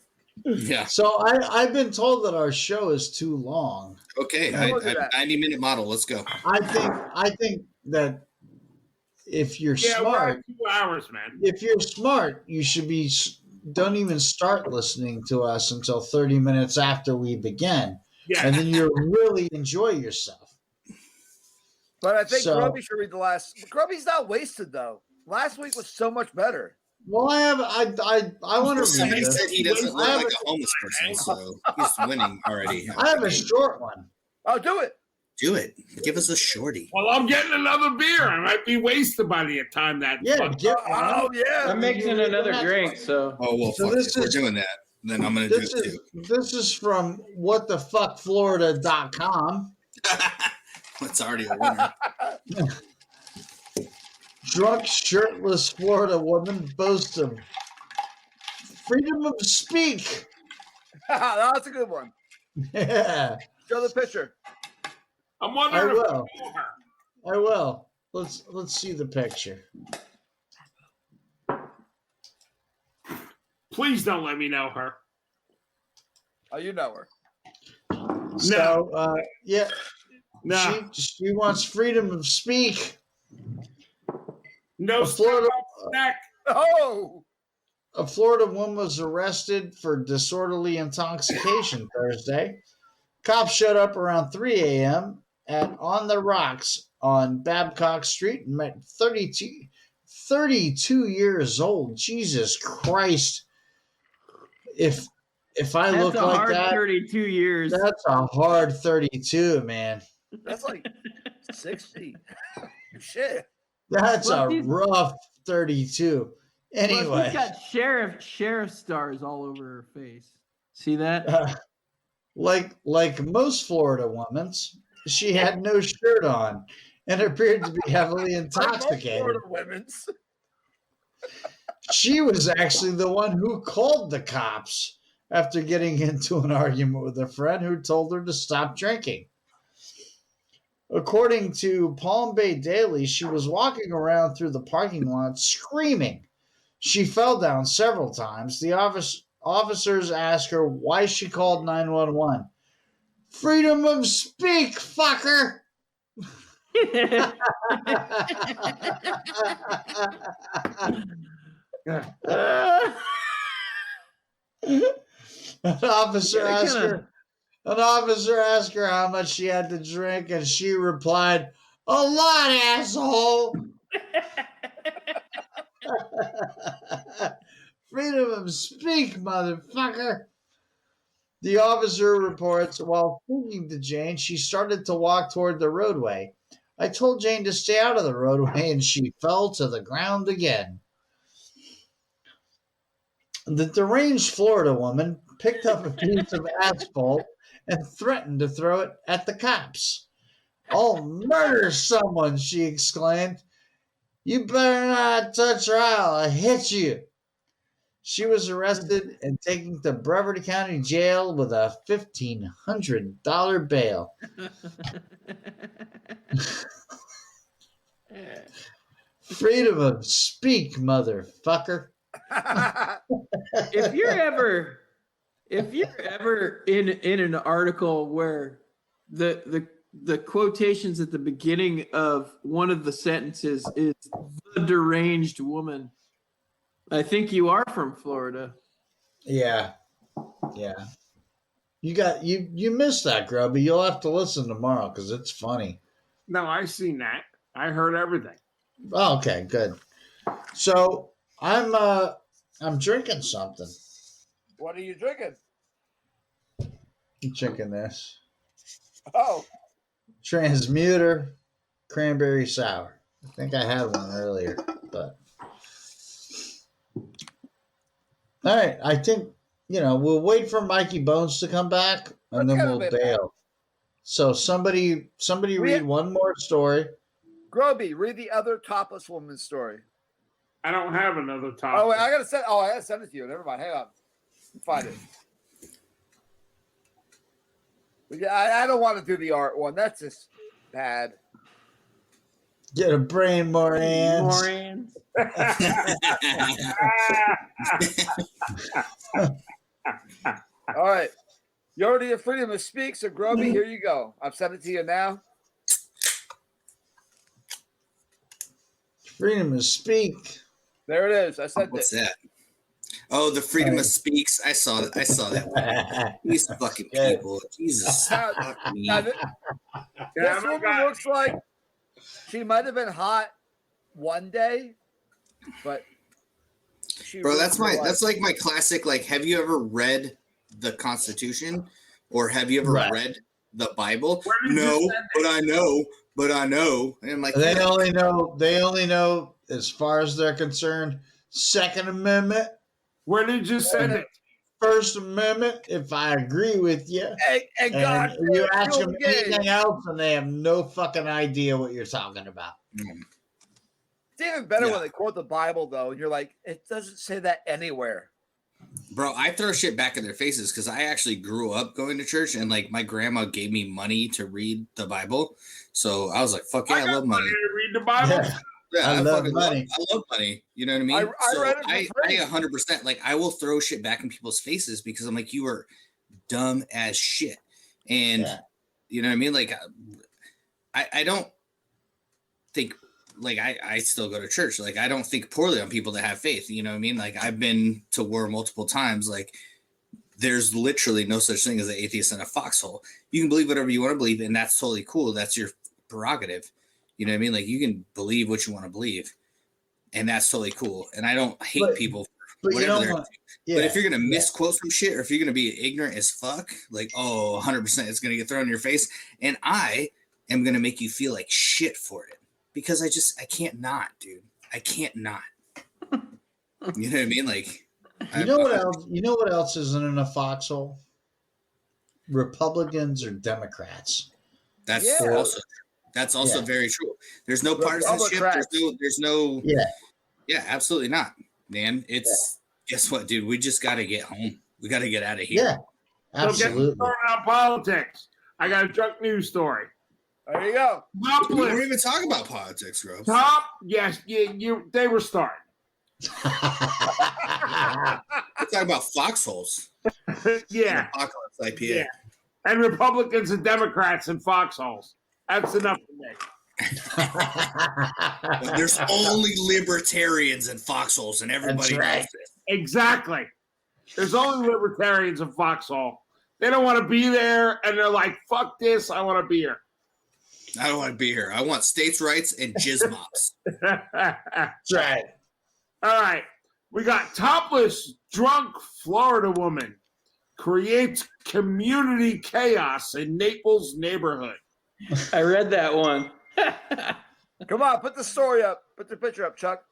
yeah. So I've been told that our show is too long. Okay, Yeah, look at that. 90-minute model. Let's go. I think that if you're Yeah, we're smart, at 2 hours, man. if you're smart, you should be. Don't even start listening to us until 30 minutes after we begin, Yeah. and then you'll really enjoy yourself. But I think So- Grubby should read the last. Grubby's not wasted though. Last week was so much better. Well, I want to read Somebody this. said he doesn't look I have like a homeless person, so he's winning already. I have a short one. Oh, do it. Do it. Give us a shorty. Well, I'm getting another beer. I might be wasted by the time that. Yeah, get one. Oh yeah. I'm mixing another drink, so Oh well, So fuck. this If we're is- doing that, then I'm gonna do This it is too. this is from whatthefuckflorida.com. It's already a winner. Drunk, shirtless Florida woman boasts of freedom of speak. That's a good one. Yeah, Show the picture. I'm I wondering if will. I know her. I will. Let's see the picture. Please don't let me know her. Oh, you know her. So, yeah, No, she wants freedom of speak. no Florida- snack. Oh. A Florida woman was arrested for disorderly intoxication Thursday. Cops showed up around 3 a.m. at On the Rocks on Babcock Street and met 32 years old. Jesus Christ. If I that's look a like hard that, 32 years. that's a hard 32, man. That's like 60. Shit. That's Well, a she's- rough 32. Look, Anyway. she's got sheriff stars all over her face. See that? Like most Florida women's, she had no shirt on and appeared to be heavily intoxicated. Florida women's. She was actually the one who called the cops after getting into an argument with a friend who told her to stop drinking. According to Palm Bay Daily, she was walking around through the parking lot screaming. She fell down several times. The officers asked her why she called 911. Freedom of speak, fucker! An officer asked her how much she had to drink, and she replied, "A lot, asshole." Freedom of speak, motherfucker. The officer reports, while speaking to Jane, she started to walk toward the roadway. I told Jane to stay out of the roadway, and she fell to the ground again. The deranged Florida woman picked up a piece of asphalt and threatened to throw it at the cops. I'll murder someone, she exclaimed. You better not touch her, I'll hit you. She was arrested and taken to Brevard County Jail with a $1,500 bail. Freedom of speak, motherfucker. if you're ever in an article where the quotations at the beginning of one of the sentences is the deranged woman, I think you are from Florida. Yeah. You missed that, Grubby. You'll have to listen tomorrow because it's funny. No, I seen that. I heard everything. Oh, okay, good. So I'm drinking something. What are you drinking? I'm drinking this Oh, Transmuter cranberry sour. I think I had one earlier, but all right. I think we'll wait for Mikey Bones to come back and then we'll bail. So somebody read one more story. Groby, read the other topless woman's story. I don't have another topic. Oh, wait, I gotta send it to you. Never mind. Hang on. Find it. I don't want to do the art one. That's just bad. Get a brain, more hands. More hands. All right. You already have freedom to speak, so Groby, here you go. I've sent it to you now. Freedom to speak. There it is. I sent What's it. that? Oh, the freedom of speaks. I saw that. These fucking people. Jesus. Now, this woman looks like she might have been hot one day, but Bro, that's like my classic. Like, have you ever read the Constitution, or have you ever read the Bible? No, but I know. And I'm like, they only know as far as they're concerned. Second Amendment. Where did you send it? First Amendment. If I agree with you, and God, you ask them anything else, and they have no fucking idea what you're talking about. It's even better when they quote the Bible, though, and you're like, it doesn't say that anywhere. Bro, I throw shit back in their faces because I actually grew up going to church, and like my grandma gave me money to read the Bible. So I was like, fuck yeah, I love money. To read the Bible? Yeah, I love money. I love money. You know what I mean? I read it for free. I 100%, like, I will throw shit back in people's faces because I'm like, you are dumb as shit. And you know what I mean? Like, I don't think, like, I still go to church. Like, I don't think poorly on people that have faith. You know what I mean? Like, I've been to war multiple times. Like, there's literally no such thing as an atheist in a foxhole. You can believe whatever you want to believe, and that's totally cool. That's your prerogative. You know what I mean? Like, you can believe what you want to believe, and that's totally cool. And I don't hate people for whatever they're doing. But if you're going to misquote some shit, or if you're going to be ignorant as fuck, like, 100% it's going to get thrown in your face. And I am going to make you feel like shit for it because I can't not, dude. I can't not. You know what I mean? Like, you know what else? You know what else isn't in a foxhole? Republicans or Democrats. That's also very true. There's no partisanship. There's no. Yeah, absolutely not, man. It's guess what, dude? We just got to get home. We got to get out of here. Yeah, absolutely. So get started on politics. I got a drunk news story. There you go. We don't even talk about politics, bro. Yes, they were starting. We're talking about foxholes. Yeah. Apocalypse IPA. Yeah. And Republicans and Democrats and foxholes. That's enough for me. There's only libertarians and foxholes, and everybody knows this. Exactly. There's only libertarians in foxhole. They don't want to be there, and they're like, fuck this, I want to be here. I don't want to be here. I want states' rights and jizz mops. That's right. All right. We got topless, drunk Florida woman creates community chaos in Naples neighborhood. I read that one. Come on, put the story up. Put the picture up, Chuck.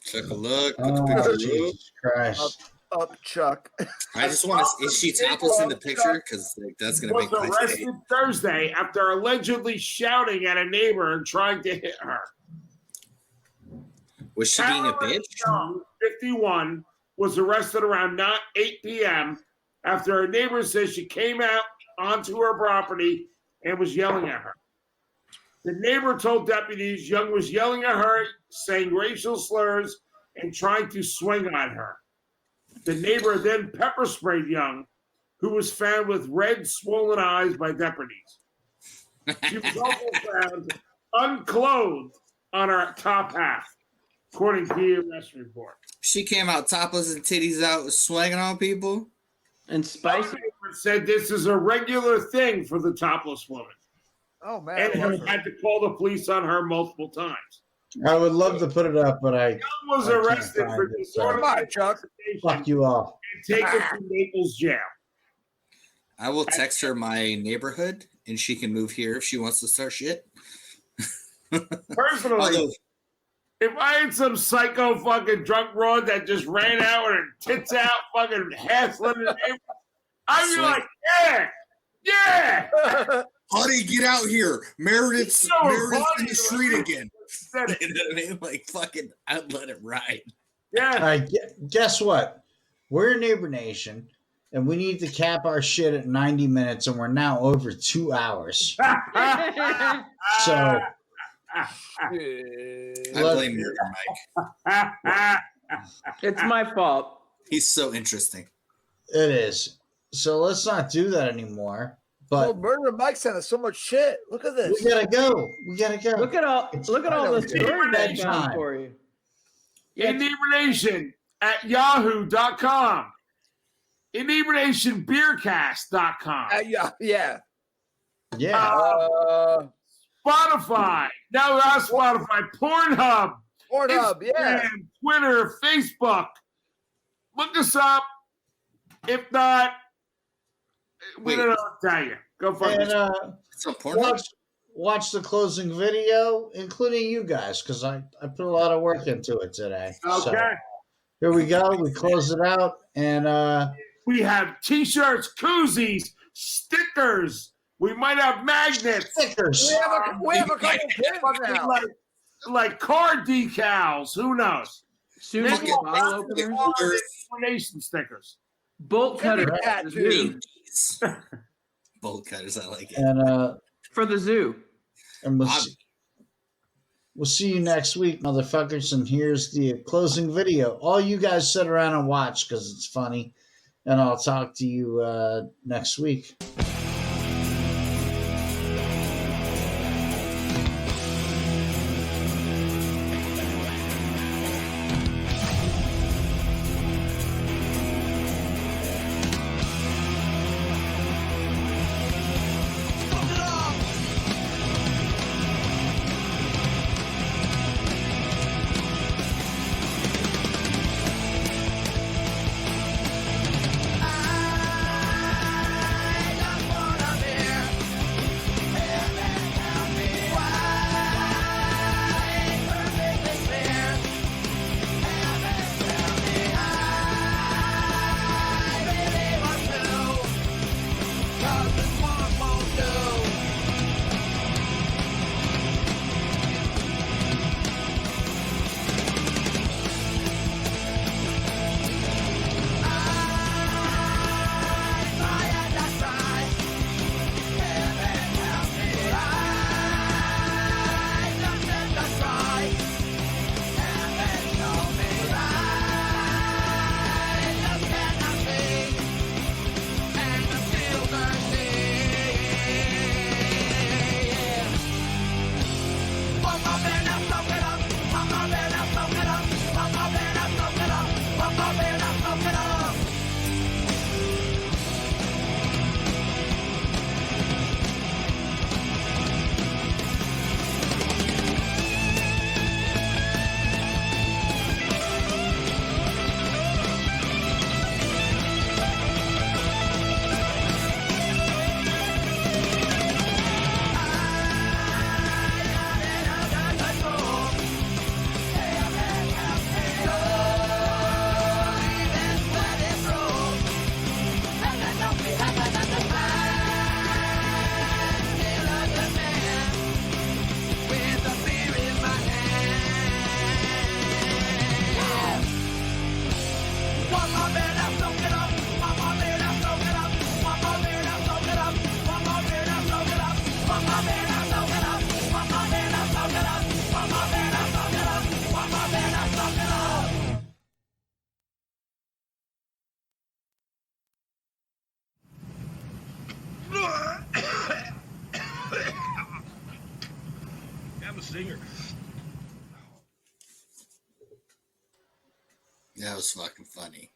Take a look. Put the Oh, picture up. Jesus Christ. Up, Chuck. I just want to. Is she topless in the picture? Because that's gonna Was make my day. arrested Thursday after allegedly shouting at a neighbor and trying to hit her. Was she being a Caroline bitch? Young, 51, was arrested around 8 p.m. after a neighbor says she came out onto her property and was yelling at her. The neighbor told deputies Young was yelling at her, saying racial slurs, and trying to swing on her. The neighbor then pepper sprayed Young, who was found with red, swollen eyes by deputies. She was also found unclothed on her top half, according to the arrest report. She came out topless and titties out, swinging on people. And The spicy. neighbor said this is a regular thing for the topless woman, Oh man. and I love has her. had to call the police on her multiple times. I would love to put it up, but Young was I can't arrested find for it, disorderly Come on, Chuck. fuck you all. and taken to Naples jail. I will text her my neighborhood, and she can move here if she wants to start shit. Personally, Although, if I had some psycho fucking drunk broad that just ran out with her tits out, fucking hassling the neighbor, I'd be Sweet. like, yeah. honey, get out here. Meredith's You know, in Bonnie the street was- again. Said it. You know what I mean? Like, fucking, I'd let it ride. Yeah. All right, guess what? We're a neighbor nation, and we need to cap our shit at 90 minutes, and we're now over 2 hours. So I Let- blame Murder Mike. It's my fault. He's so interesting. it is. So let's not do that anymore. Oh, But Murder Mike sent us so much shit. Look at this. we gotta go. We gotta go. Look at all the stories I Bedtime. found for you. Yeah, Inebriation at yahoo.com. Inebriationbeercast.com. Yeah. Yeah. Spotify. No, not Spotify. Pornhub. Pornhub, yeah. Instagram, Twitter, Facebook. Look us up. If not, we Wait. don't know what to tell you. Go fuck And yourself. It's a porno. watch the closing video, including you guys, because I put a lot of work into it today. So Okay. here we go. We close it out, and We have t-shirts, koozies, stickers. We might have magnets. stickers. We have a couple pins now. Like car decals. Who knows? soon Maybe to get bottle we'll openers, explanation stickers. bolt cutters Yeah, for the dude. zoo. Bolt cutters, I like it. For the zoo. And we'll see you next week, motherfuckers. And here's the closing video. All you guys sit around and watch because it's funny. And I'll talk to you next week. I singer. That was fucking funny.